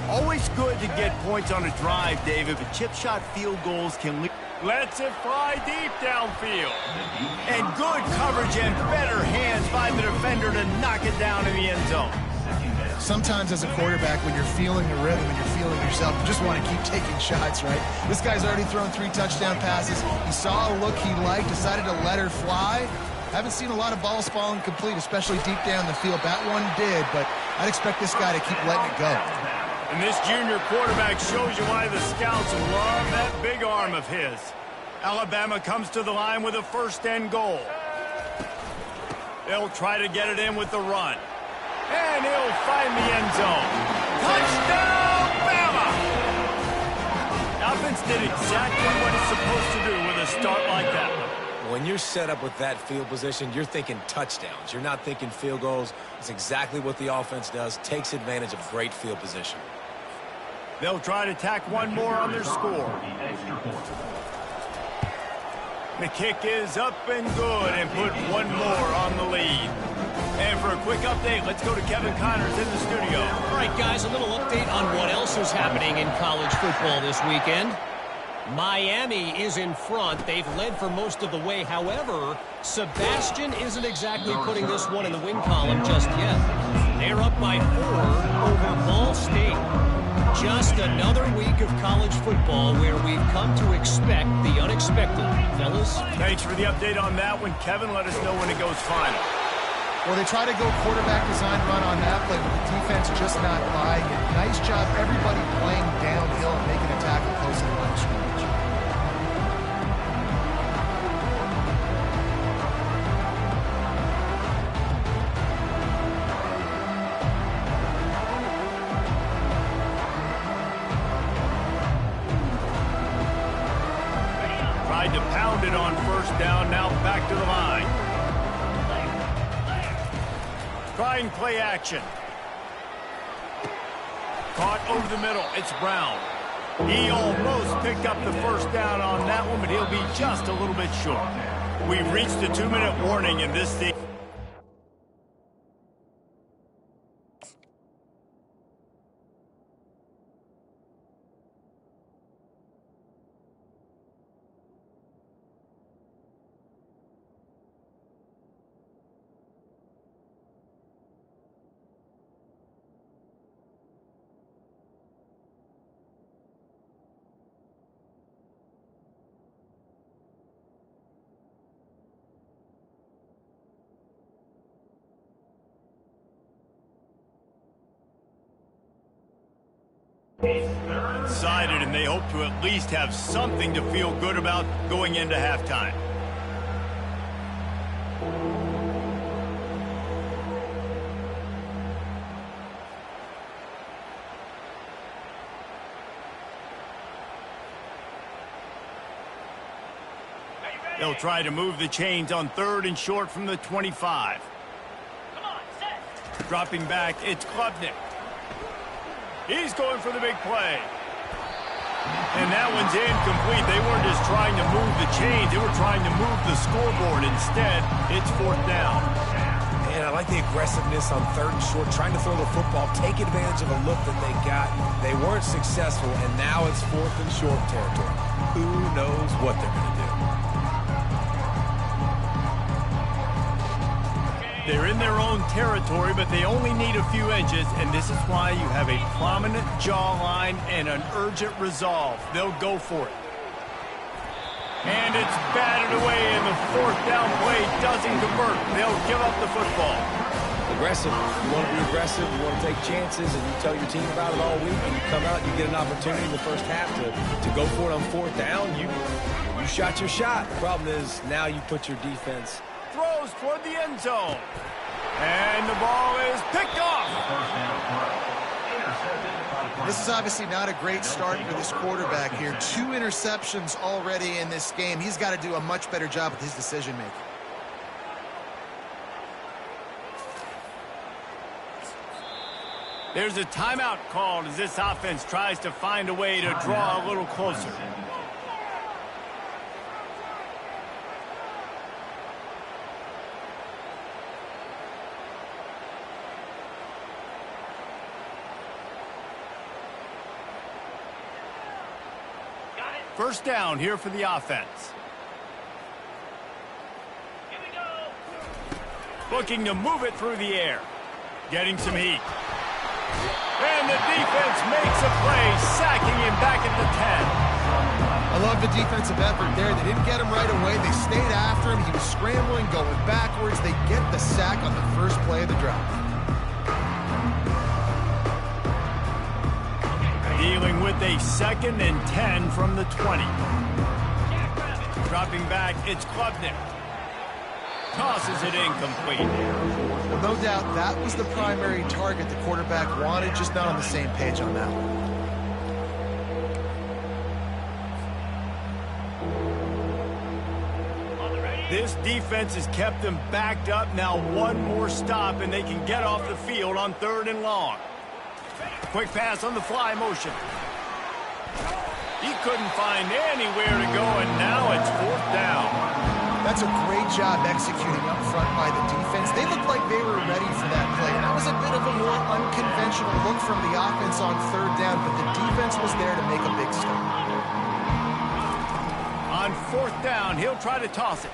Always good to get points on a drive, David, but chip shot field goals can lead. Lets it fly deep downfield. And good coverage and better hands by the defender to knock it down in the end zone. Sometimes as a quarterback, when you're feeling the rhythm and you're feeling yourself, you just want to keep taking shots, right? This guy's already thrown 3 touchdown passes. He saw a look he liked, decided to let her fly. Haven't seen a lot of balls falling complete, especially deep down the field. That one did, but I'd expect this guy to keep letting it go. And this junior quarterback shows you why the scouts love that big arm of his. Alabama comes to the line with a 1st and goal. They'll try to get it in with the run. And he'll find the end zone. Touchdown, Bama! Offense did exactly what it's supposed to do with a start like that. When you're set up with that field position, you're thinking touchdowns. You're not thinking field goals. It's exactly what the offense does. Takes advantage of great field position. They'll try to tack one more on their score. The kick is up and good and put one more on the lead. And for a quick update, let's go to Kevin Connors in the studio. All right, guys, a little update on what else is happening in college football this weekend. Miami is in front. They've led for most of the way. However, Sebastian isn't exactly putting this one in the win column just yet. They're up by 4 over Ball State. Just another week of college football where we've come to expect the unexpected. Fellas? Thanks for the update on that one. Kevin, let us know when it goes final. Well, they try to go quarterback design run on that play, but the defense just not buying it. Nice job, everybody playing downhill and making a tackle close to the line of scrimmage. Tried to pound it on 1st down, now back to the line. Trying play action. Caught over the middle. It's Brown. He almost picked up the 1st down on that one, but he'll be just a little bit short. We've reached the 2-minute warning in this thing. Excited, and they hope to at least have something to feel good about going into halftime. They'll try to move the chains on 3rd and short from the 25. Dropping back, it's Klubnik. He's going for the big play. And that one's incomplete. They weren't just trying to move the chains. They were trying to move the scoreboard. Instead, it's 4th down. Man, I like the aggressiveness on 3rd and short, trying to throw the football, take advantage of a look that they got. They weren't successful, and now it's 4th and short territory. Who knows what they're going to do? They're in their own territory, but they only need a few inches, and this is why you have a prominent jawline and an urgent resolve. They'll go for it. And it's batted away, and the 4th down play doesn't convert. They'll give up the football. Aggressive. You want to be aggressive, you want to take chances, and you tell your team about it all week, and you come out and you get an opportunity in the first half to go for it on 4th down. You shot your shot. The problem is now you put your defense. Throws toward the end zone. And the ball is picked off. This is obviously not a great start for this quarterback here. 2 interceptions already in this game. He's got to do a much better job with his decision-making. There's a timeout called as this offense tries to find a way to draw a little closer. First down here for the offense. Here we go. Looking to move it through the air. Getting some heat. And the defense makes a play, sacking him back at the 10. I love the defensive effort there. They didn't get him right away. They stayed after him. He was scrambling, going backwards. They get the sack on the first play of the drive. Dealing with a 2nd and 10 from the 20. Dropping back, it's Klubnik. Tosses it incomplete. Well, no doubt that was the primary target the quarterback wanted, just not on the same page on that one. This defense has kept them backed up. Now one more stop, and they can get off the field on 3rd and long. Quick pass on the fly motion. He couldn't find anywhere to go, and now it's 4th down. That's a great job executing up front by the defense. They looked like they were ready for that play. And that was a bit of a more unconventional look from the offense on 3rd down, but the defense was there to make a big stop. On 4th down, he'll try to toss it.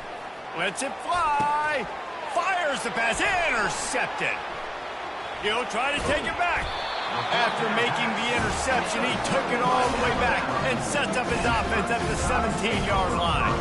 Lets it fly. Fires the pass. Intercepted. He'll try to take it back. After making the interception, he took it all the way back and sets up his offense at the 17-yard line.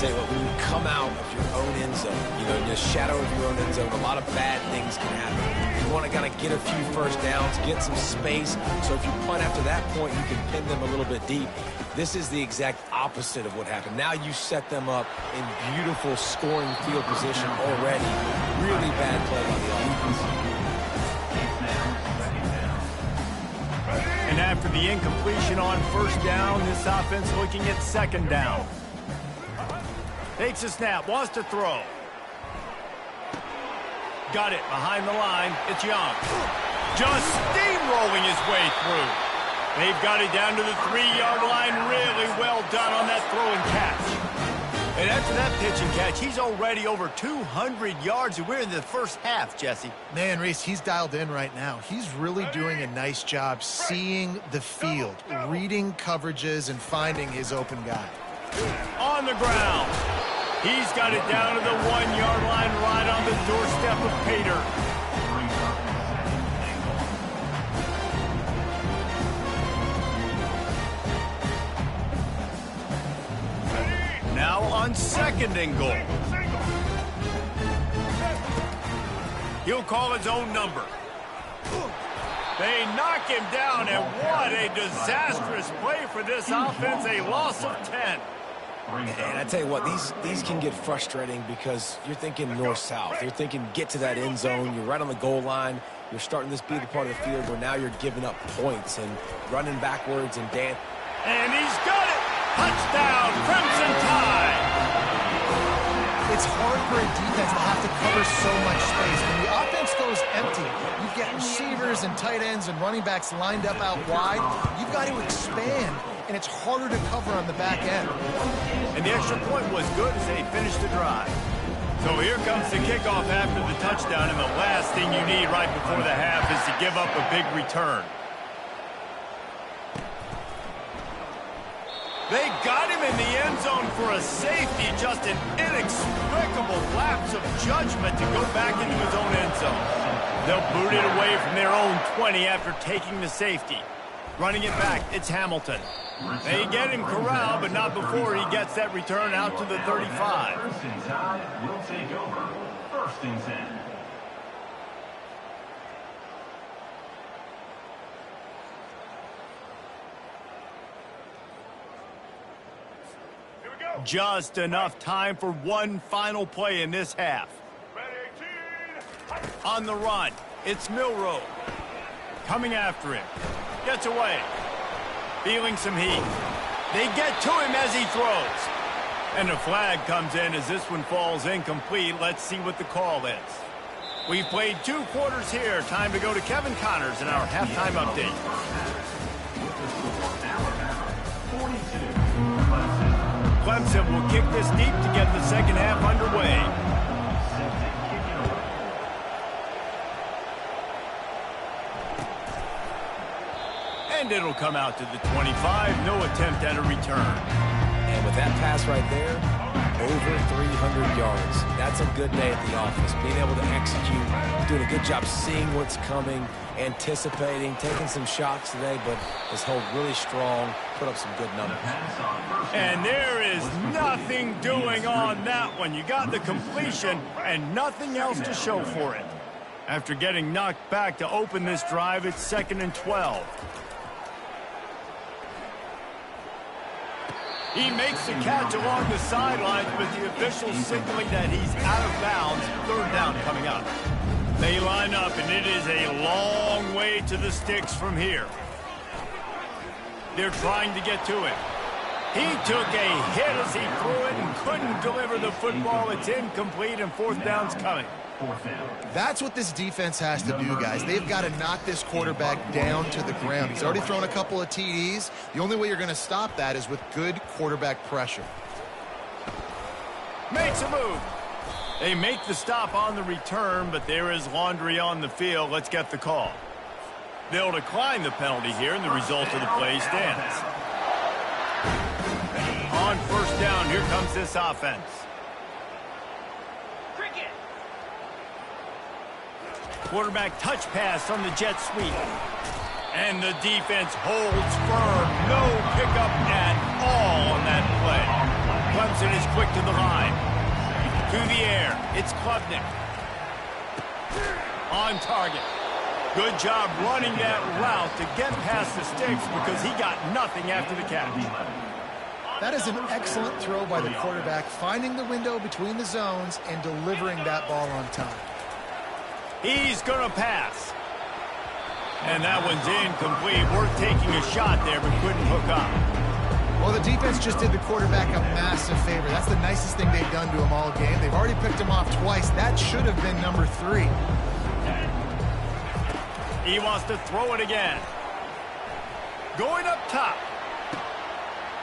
Tell you what, when you come out of your own end zone, you know, in the shadow of your own end zone, a lot of bad things can happen. You want to kind of get a few first downs, get some space, so if you punt after that point, you can pin them a little bit deep. This is the exact opposite of what happened. Now you set them up in beautiful scoring field position already. Really bad play by the offense. And after the incompletion on 1st down, this offense looking at 2nd down. Takes a snap, wants to throw. Got it behind the line. It's Young. Just steamrolling his way through. They've got it down to the 3-yard line. Really well done on that throw and catch. And after that pitch and catch, he's already over 200 yards. And we're in the first half, Jesse. Man, Reese, he's dialed in right now. He's really doing a nice job seeing the field, reading coverages, and finding his open guy. On the ground. He's got it down to the 1-yard line, right on the doorstep of Pater. Now on 2nd and goal. He'll call his own number. They knock him down, and what a disastrous play for this offense. A loss of 10. And I tell you what, these can get frustrating because you're thinking north-south. You're thinking get to that end zone. You're right on the goal line. You're starting this be the part of the field where now you're giving up points and running backwards and dance. And he's got it. Touchdown, Crimson Tide. It's hard for a defense to have to cover so much space. When the offense goes empty, you get receivers and tight ends and running backs lined up out wide. You've got to expand, and it's harder to cover on the back end. And the extra point was good as they finished the drive. So here comes the kickoff after the touchdown, and the last thing you need right before the half is to give up a big return. They got him in the end zone for a safety, just an inexplicable lapse of judgment to go back into his own end zone. They'll boot it away from their own 20 after taking the safety. Running it back, it's Hamilton. They get him corralled, but not before he gets that return out to the 35. First and 10 will take over. First and 10. Just enough time for one final play in this half. On the run, it's Milroe. Coming after him. Gets away. Feeling some heat. They get to him as he throws. And a flag comes in as this one falls incomplete. Let's see what the call is. We've played 2 quarters here. Time to go to Kevin Connors in our halftime update. Clemson will kick this deep to get the second half underway. And it'll come out to the 25. No attempt at a return. And with that pass right there, over 300 yards. That's a good day at the office. Being able to execute, doing a good job seeing what's coming, anticipating, taking some shots today, but has held really strong, put up some good numbers. And there is nothing doing on that one. You got the completion and nothing else to show for it. After getting knocked back to open this drive, it's 2nd and 12. He makes the catch along the sidelines with the official signaling that he's out of bounds. 3rd down coming up. They line up, and it is a long way to the sticks from here. They're trying to get to it. He took a hit as he threw it and couldn't deliver the football. It's incomplete, and 4th down's coming. That's what this defense has to do, guys. They've got to knock this quarterback down to the ground. He's already thrown a couple of TDs. The only way you're going to stop that is with good quarterback pressure. Makes a move. They make the stop on the return, but there is laundry on the field. Let's get the call. They'll decline the penalty here, and the result of the play stands. On 1st down, here comes this offense. Quarterback touch pass on the jet sweep. And the defense holds firm. No pickup at all on that play. Clemson is quick to the line. To the air. It's Klubnik. On target. Good job running that route to get past the sticks because he got nothing after the catch. That is an excellent throw by the quarterback, finding the window between the zones and delivering that ball on time. He's going to pass. And that one's incomplete. Worth taking a shot there, but couldn't hook up. Well, the defense just did the quarterback a massive favor. That's the nicest thing they've done to him all game. They've already picked him off twice. That should have been number 3. He wants to throw it again. Going up top.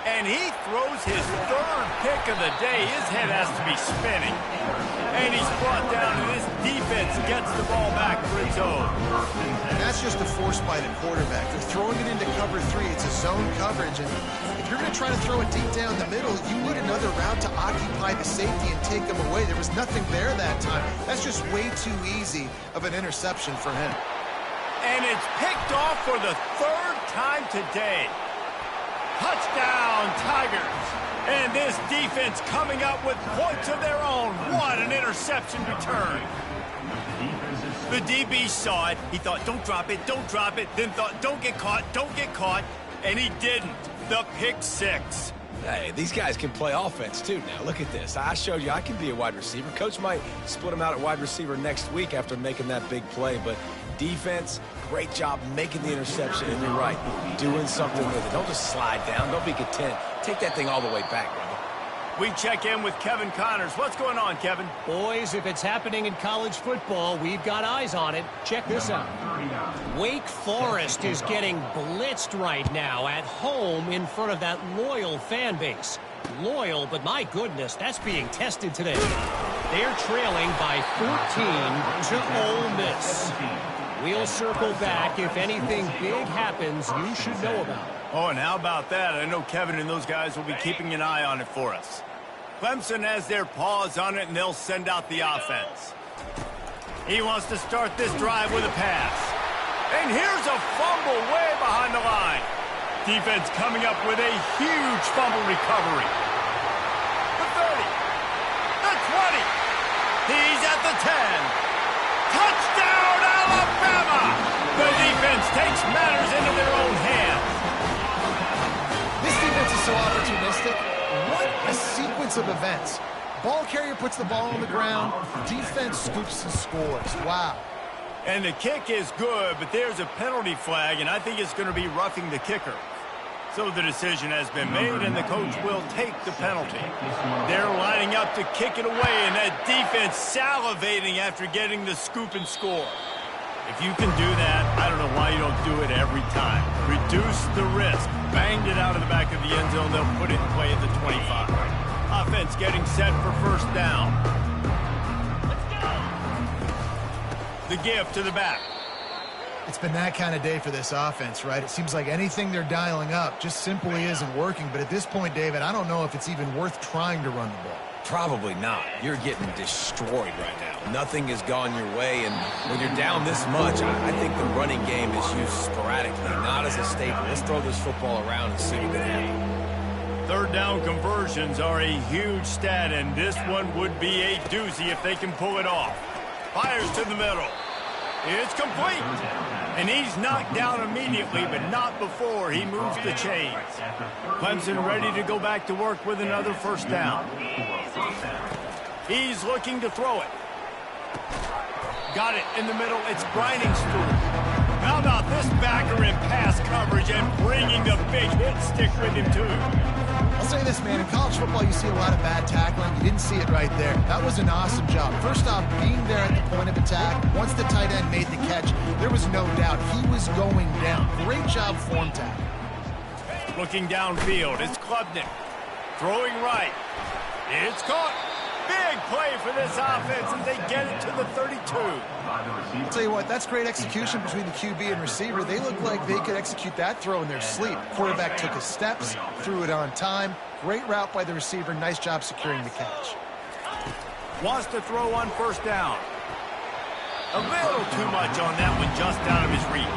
And he throws his 3rd pick of the day. His head has to be spinning. And he's brought down, and this defense gets the ball back for its own. And that's just a force by the quarterback. They're throwing it into cover 3. It's a zone coverage. And if you're going to try to throw it deep down the middle, you need another route to occupy the safety and take him away. There was nothing there that time. That's just way too easy of an interception for him. And it's picked off for the 3rd time today. Touchdown, Tigers. And this defense coming up with points of their own. What an interception return. The DB saw it. He thought, don't drop it, don't drop it. Then thought, don't get caught, don't get caught. And he didn't. The pick six. Hey, these guys can play offense, too. Now, look at this. I showed you I can be a wide receiver. Coach might split him out at wide receiver next week after making that big play. But defense, great job making the interception. And you're right, doing something with it. Don't just slide down. Don't be content. Take that thing all the way back, brother. We check in with Kevin Connors. What's going on, Kevin? Boys, if it's happening in college football, we've got eyes on it. Check this out. Wake Forest is getting blitzed right now at home in front of that loyal fan base. Loyal, but my goodness, that's being tested today. They're trailing by 14 to Ole Miss. We'll circle back if anything big happens you should know about. Oh, and how about that? I know Kevin and those guys will be keeping an eye on it for us. Clemson has their paws on it, and they'll send out the offense. He wants to start this drive with a pass. And here's a fumble way behind the line. Defense coming up with a huge fumble recovery. The 30. The 20. He's at the 10. Touchdown, Alabama! The defense takes matters into their own hands. This defense is so opportunistic. What a sequence of events. Ball carrier puts the ball on the ground. Defense scoops and scores. Wow. And the kick is good, but there's a penalty flag, and I think it's going to be roughing the kicker. So the decision has been made, and the coach will take the penalty. They're lining up to kick it away, and that defense salivating after getting the scoop and score. If you can do that, I don't know why you don't do it every time. Reduce the risk. Banged it out of the back of the end zone. They'll put it in play at the 25. Offense getting set for first down. The give to the back. It's been that kind of day for this offense, right? It seems like anything they're dialing up just simply isn't working. But at this point, David, I don't know if it's even worth trying to run the ball. Probably not. You're getting destroyed right now. Nothing has gone your way, and when you're down this much, I think the running game is used sporadically, not as a staple. Let's throw this football around and see what can happen. Third down conversions are a huge stat, and this one would be a doozy if they can pull it off. Fires to the middle. It's complete. And he's knocked down immediately, but not before he moves the chains. Clemson ready to go back to work with another first down. He's looking to throw it. Got it in the middle. It's Brining Stewart. How about this backer in pass coverage and bringing the big hit stick with him, too? I'll say this, man. In college football, you see a lot of bad tackling. You didn't see it right there. That was an awesome job. First off, being there at the point of attack. Once the tight end made the catch, there was no doubt he was going down. Great job form tackle. Looking downfield, it's Klubnik. Throwing right. It's caught. Big play for this offense, and they get it to the 32. I'll tell you what, that's great execution between the QB and receiver. They look like they could execute that throw in their sleep. Quarterback took his steps, threw it on time. Great route by the receiver. Nice job securing the catch. Wants to throw on first down. A little too much on that one, just out of his reach.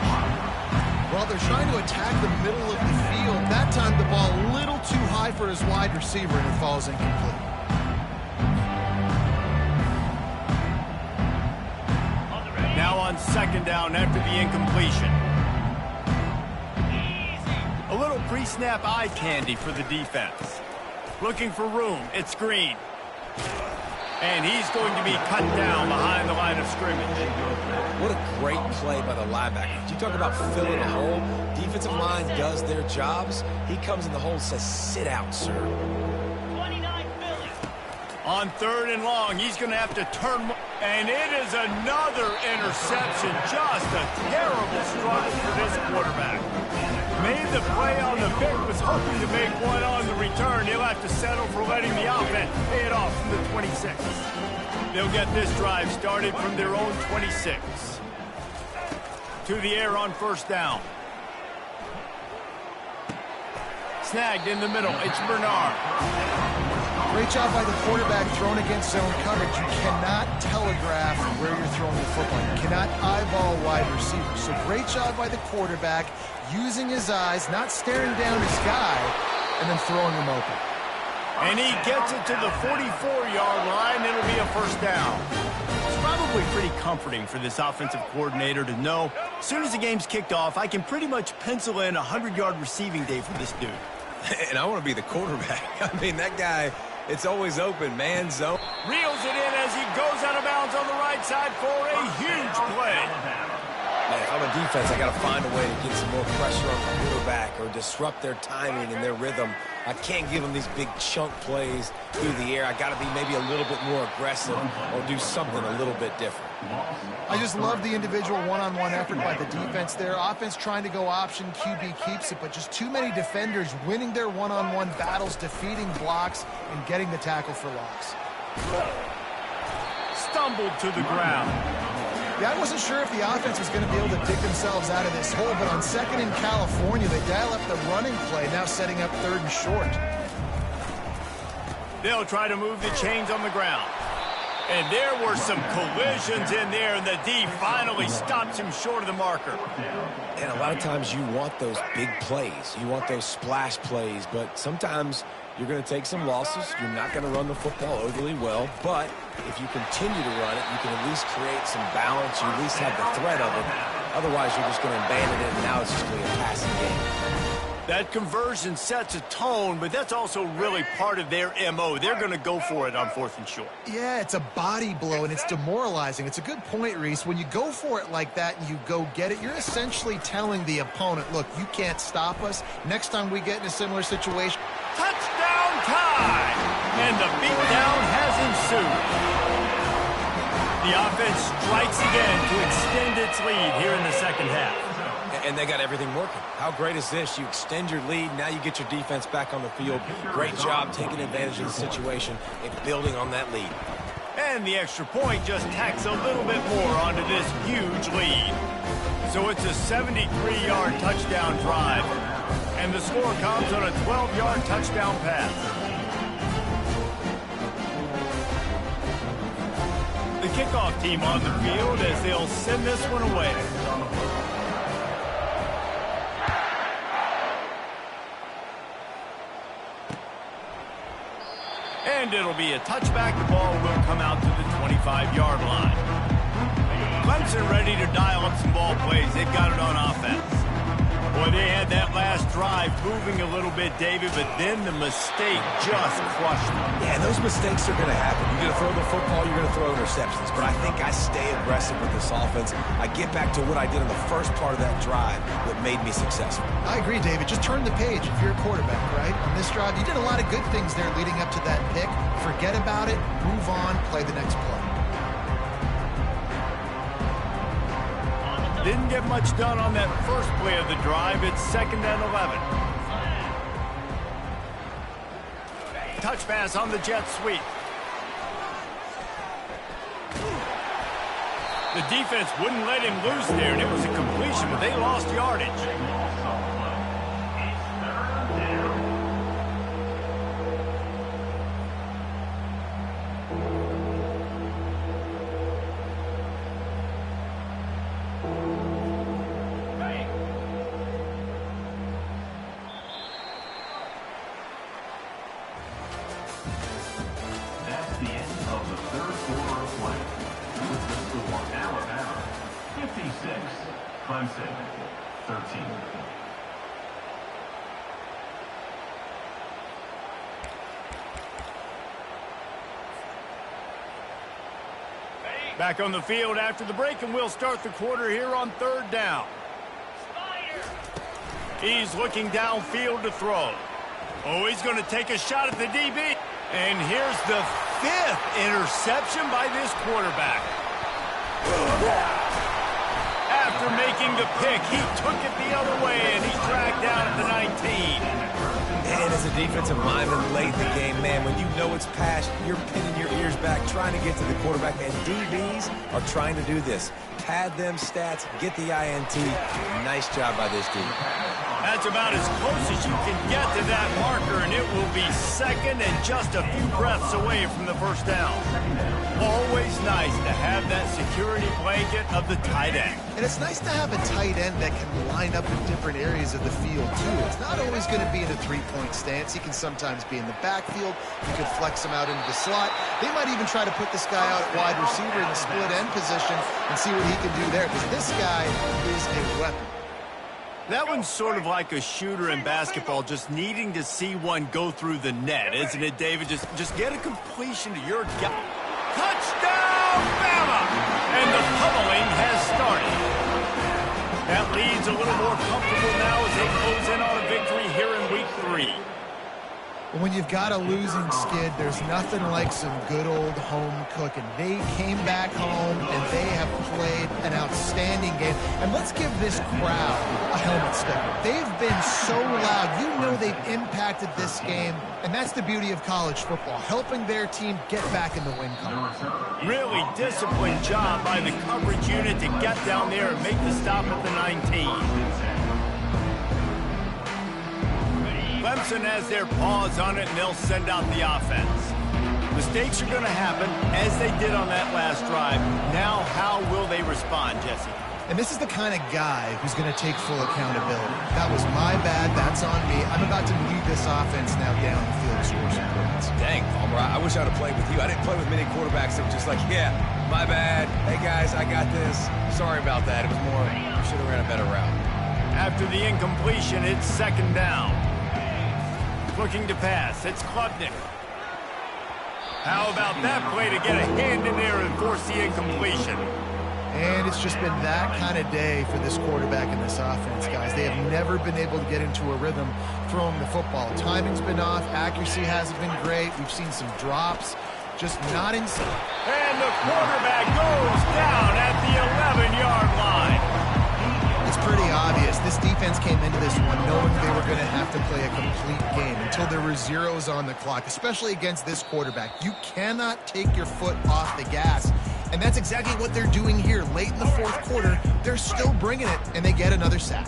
Well, they're trying to attack the middle of the field. That time the ball a little too high for his wide receiver, and it falls incomplete. Now on second down after the incompletion. A little pre-snap eye candy for the defense. Looking for room. It's Green. And he's going to be cut down behind the line of scrimmage. What a great play by the linebacker. You talk about filling a hole. Defensive line does their jobs. He comes in the hole and says, sit out, sir. 29 Philly. On third and long, he's going to have to turn. And it is another interception. Just a terrible struggle for this quarterback. Made the play on the pick, was hoping to make one on the return. He'll have to settle for letting the offense pay it off from the 26. They'll get this drive started from their own 26. To the air on first down. Snagged in the middle. It's Bernard. Great job by the quarterback thrown against zone coverage. You cannot telegraph where you're throwing the football. You cannot eyeball wide receiver. So great job by the quarterback using his eyes, not staring down his guy, and then throwing him open. And he gets it to the 44-yard line. It'll be a first down. It's probably pretty comforting for this offensive coordinator to know as soon as the game's kicked off, I can pretty much pencil in a 100-yard receiving day for this dude. And I want to be the quarterback. I mean, that guy, it's always open, man, zone. Reels it in as he goes out of bounds on the right side for a huge play. Man, if I'm a defense, I got to find a way to get some more pressure on the quarterback or disrupt their timing and their rhythm. I can't give them these big chunk plays through the air. I got to be maybe a little bit more aggressive or do something a little bit different. I just love the individual one-on-one effort by the defense there. Offense trying to go option, QB keeps it, but just too many defenders winning their one-on-one battles, defeating blocks, and getting the tackle for loss. Stumbled to the ground. Yeah, I wasn't sure if the offense was going to be able to dig themselves out of this hole, but on second in California, they dial up the running play, now setting up third and short. They'll try to move the chains on the ground. And there were some collisions in there, and the D finally stops him short of the marker. And a lot of times you want those big plays. You want those splash plays, but sometimes you're going to take some losses. You're not going to run the football overly well, but if you continue to run it, you can at least create some balance. You at least have the threat of it. Otherwise, you're just going to abandon it, and now it's just going to be a passing game. That conversion sets a tone, but that's also really part of their MO. They're going to go for it on 4th and short. Yeah, it's a body blow, and it's demoralizing. It's a good point, Reese. When you go for it like that and you go get it, you're essentially telling the opponent, look, you can't stop us. Next time we get in a similar situation. Touchdown time! And the beatdown has ensued. The offense strikes again to extend its lead here in the second half. And they got everything working. How great is this? You extend your lead, now you get your defense back on the field. Great job taking advantage of the situation and building on that lead. And the extra point just tacks a little bit more onto this huge lead. So it's a 73-yard touchdown drive. And the score comes on a 12-yard touchdown pass. The kickoff team on the field as they'll send this one away. And it'll be a touchback. The ball will come out to the 25-yard line. Clemson ready to dial up some ball plays. They've got it on offense. Boy, they had that last drive moving a little bit, David, but then the mistake just crushed them. Yeah, those mistakes are going to happen. You're going to throw the football, you're going to throw interceptions. But I think I stay aggressive with this offense. I get back to what I did in the first part of that drive that made me successful. I agree, David. Just turn the page if you're a quarterback, right? On this drive, you did a lot of good things there leading up to that pick. Forget about it, move on, play the next play. Didn't get much done on that first play of the drive. It's 2nd and 11. Touch pass on the jet sweep. The defense wouldn't let him loose there, and it was a completion, but they lost yardage. That's the end of the third quarter of play. With the score, Alabama 56, Clemson 13. Back on the field after the break, and we'll start the quarter here on 3rd down. He's looking downfield to throw. Oh, he's going to take a shot at the DB. And here's the 5th interception by this quarterback. After making the pick, he took it the other way, and he's dragged down at the 19. And as a defensive lineman late in the game, man, when you know it's past, you're pinning your ears back, trying to get to the quarterback, and DBs are trying to do this. Pad them stats, get the INT. Nice job by this dude. That's about as close as you can get to that marker, and it will be 2nd and just a few breaths away from the first down. Always nice to have that security blanket of the tight end. And it's nice to have have a tight end that can line up in different areas of the field, too. It's not always going to be in a three-point stance. He can sometimes be in the backfield. You could flex him out into the slot. They might even try to put this guy out at wide receiver in the split end position and see what he can do there, because this guy is a weapon. That one's sort of like a shooter in basketball, just needing to see one go through the net, isn't it, David? Just get a completion to your guy. Touchdown, Bama! And the pummeling has started. That lead's a little more comfortable now as they close in on a victory here in week 3. When you've got a losing skid, there's nothing like some good old home cooking. They came back home, and they have played an outstanding game. And let's give this crowd a helmet stepper. They've been so loud. You know they've impacted this game, and that's the beauty of college football, helping their team get back in the win column. Really disciplined job by the coverage unit to get down there and make the stop at the 19. Clemson has their paws on it, and they'll send out the offense. Mistakes are going to happen, as they did on that last drive. Now, how will they respond, Jesse? And this is the kind of guy who's going to take full accountability. That was my bad. That's on me. I'm about to lead this offense now down the field to score some points. Dang, Palmer, I wish I'd have played with you. I didn't play with many quarterbacks that were just like, yeah, my bad. Hey, guys, I got this. Sorry about that. It was more, you should have ran a better route. After the incompletion, it's second down. Looking to pass. It's Klubnik. How about that play to get a hand in there and force the incompletion? And it's just been that kind of day for this quarterback and this offense, guys. They have never been able to get into a rhythm throwing the football. Timing's been off. Accuracy hasn't been great. We've seen some drops. Just not in sync. And the quarterback goes down at the 11-yard line. It's pretty obvious. This defense came into this one knowing they were going to have to play a complete game until there were zeros on the clock, especially against this quarterback. You cannot take your foot off the gas. And that's exactly what they're doing here. Late in the fourth quarter, they're still bringing it, and they get another sack.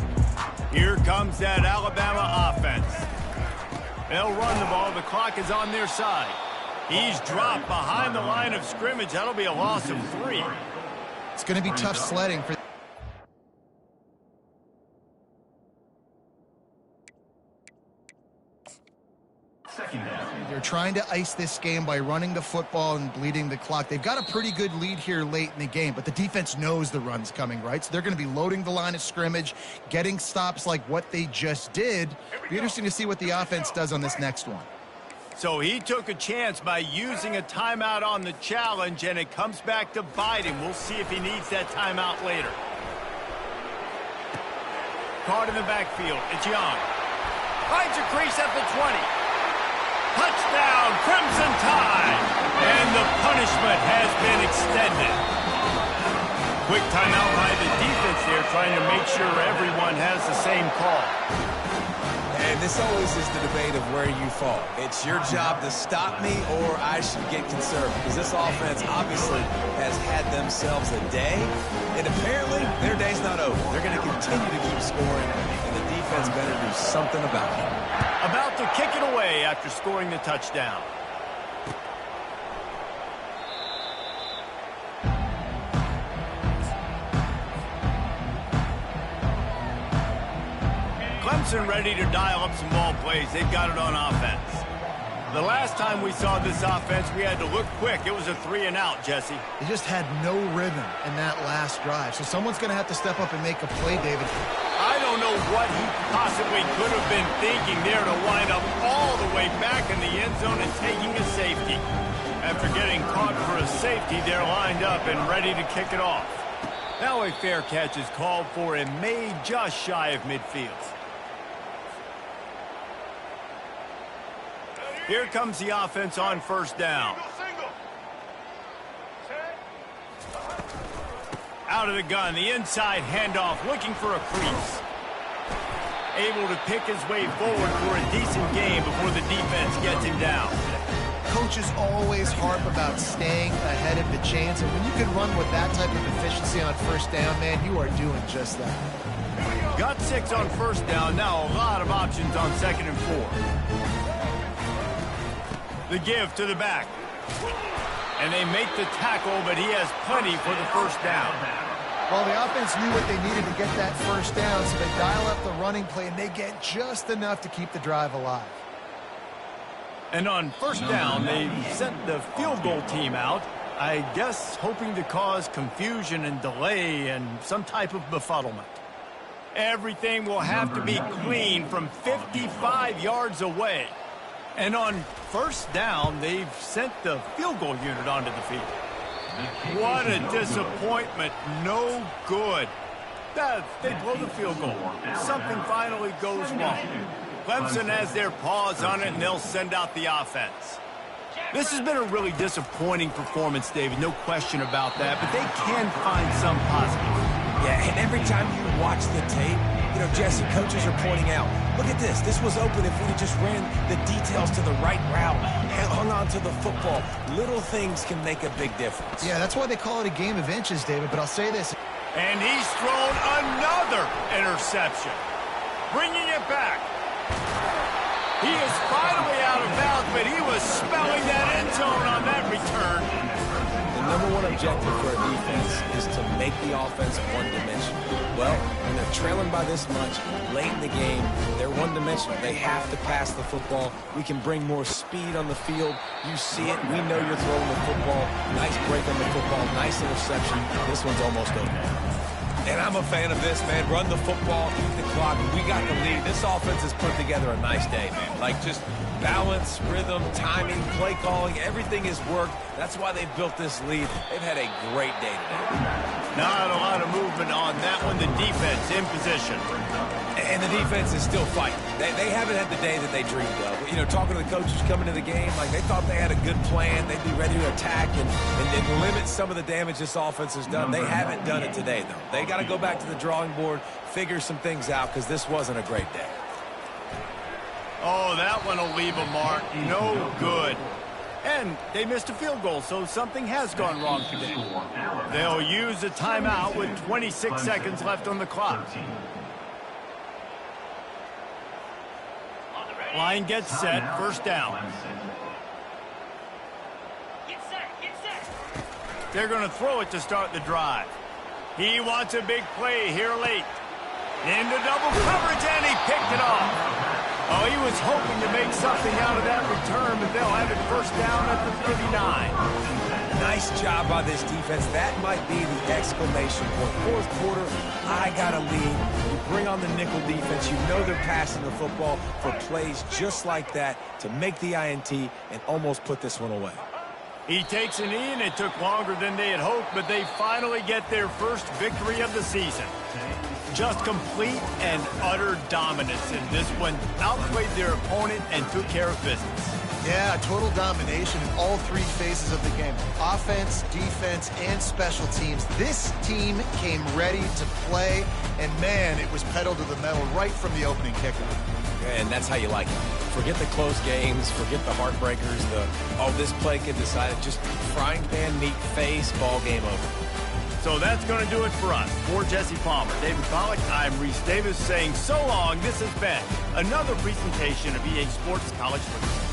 Here comes that Alabama offense. They'll run the ball. The clock is on their side. He's dropped behind the line of scrimmage. That'll be a loss of 3. It's going to be tough sledding for They're trying to ice this game by running the football and bleeding the clock. They've got a pretty good lead here late in the game, but the defense knows the run's coming, right? So they're going to be loading the line of scrimmage, getting stops like what they just did. Be interesting to see what the offense does on this next one. So he took a chance by using a timeout on the challenge, and it comes back to bite him. We'll see if he needs that timeout later. Caught in the backfield. It's Young. Finds a crease at the 20. Touchdown, Crimson Tide! And the punishment has been extended. Quick timeout by the defense there, trying to make sure everyone has the same call. And this always is the debate of where you fall. It's your job to stop me, or I should get conservative. Because this offense obviously has had themselves a day, and apparently their day's not over. They're going to continue to keep scoring, and the defense better do something about it. About to kick it away after scoring the touchdown. Clemson ready to dial up some ball plays. They've got it on offense. The last time we saw this offense, we had to look quick. It was a 3-and-out, Jesse. They just had no rhythm in that last drive. So someone's going to have to step up and make a play, David. I don't know what he possibly could have been thinking there to wind up all the way back in the end zone and taking a safety. After getting caught for a safety, they're lined up and ready to kick it off. Now a fair catch is called for and made just shy of midfield. Here comes the offense on first down. Out of the gun, the inside handoff, looking for a crease. Able to pick his way forward for a decent game before the defense gets him down. Coaches always harp about staying ahead of the chains, and when you can run with that type of efficiency on first down, man, you are doing just that. Got 6 on first down, now a lot of options on 2nd and 4. The give to the back. And they make the tackle, but he has plenty for the first down. Well, the offense knew what they needed to get that first down, so they dial up the running play, and they get just enough to keep the drive alive. And on first down, they sent the field goal team out, I guess hoping to cause confusion and delay and some type of befuddlement. Everything will have to be clean from 55 yards away. And on first down, they've sent the field goal unit onto the field. What a disappointment. No good. They blow the field goal. Something finally goes wrong. Clemson has their paws on it, and they'll send out the offense. This has been a really disappointing performance, David. No question about that, but they can find some positives. Yeah, and every time you watch the tape, you know, Jesse, coaches are pointing out, look at this. This was open if we just ran the details to the right route, hung on to the football. Little things can make a big difference. Yeah, that's why they call it a game of inches, David, but I'll say this. And he's thrown another interception, bringing it back. He is finally out of bounds, but he was spelling that end zone on that return. The number one objective for a defense is to make the offense one-dimensional. Well, when they're trailing by this much, late in the game, they're one-dimensional. They have to pass the football. We can bring more speed on the field. You see it. We know you're throwing the football. Nice break on the football. Nice interception. This one's almost over. And I'm a fan of this, man. Run the football, eat the clock. We got the lead. This offense has put together a nice day, man. Like, just balance, rhythm, timing, play calling, everything has worked. That's why they built this lead. They've had a great day today. Not a lot of movement on that one. The defense in position. And the defense is still fighting. They haven't had the day that they dreamed of. You know, talking to the coaches coming to the game, like they thought they had a good plan. They'd be ready to attack and limit some of the damage this offense has done. They haven't done it today, though. They got to go back to the drawing board, figure some things out, because this wasn't a great day. Oh, that one will leave a mark. No good. And they missed a field goal, so something has gone wrong today. They'll use a timeout with 26 seconds left on the clock. Line gets set, first down. Get set. They're going to throw it to start the drive. He wants a big play here late. Into double coverage, and he picked it off. Oh, he was hoping to make something out of that return, but they'll have it first down at the 39. Nice job by this defense. That might be the exclamation point. Fourth quarter, I got a lead. You bring on the nickel defense. You know they're passing the football for plays just like that to make the INT and almost put this one away. He takes a knee, and it took longer than they had hoped, but they finally get their first victory of the season. Just complete and utter dominance in this one. Outplayed their opponent and took care of business. Yeah, total domination in all three phases of the game. Offense, defense, and special teams. This team came ready to play, and man, it was pedal to the metal right from the opening kickoff. And that's how you like it. Forget the close games, forget the heartbreakers, this play could decide it. Just frying pan meat face, ball game over. So that's going to do it for us. For Jesse Palmer, David Pollack, I'm Reese Davis saying so long. This has been another presentation of EA Sports College Football.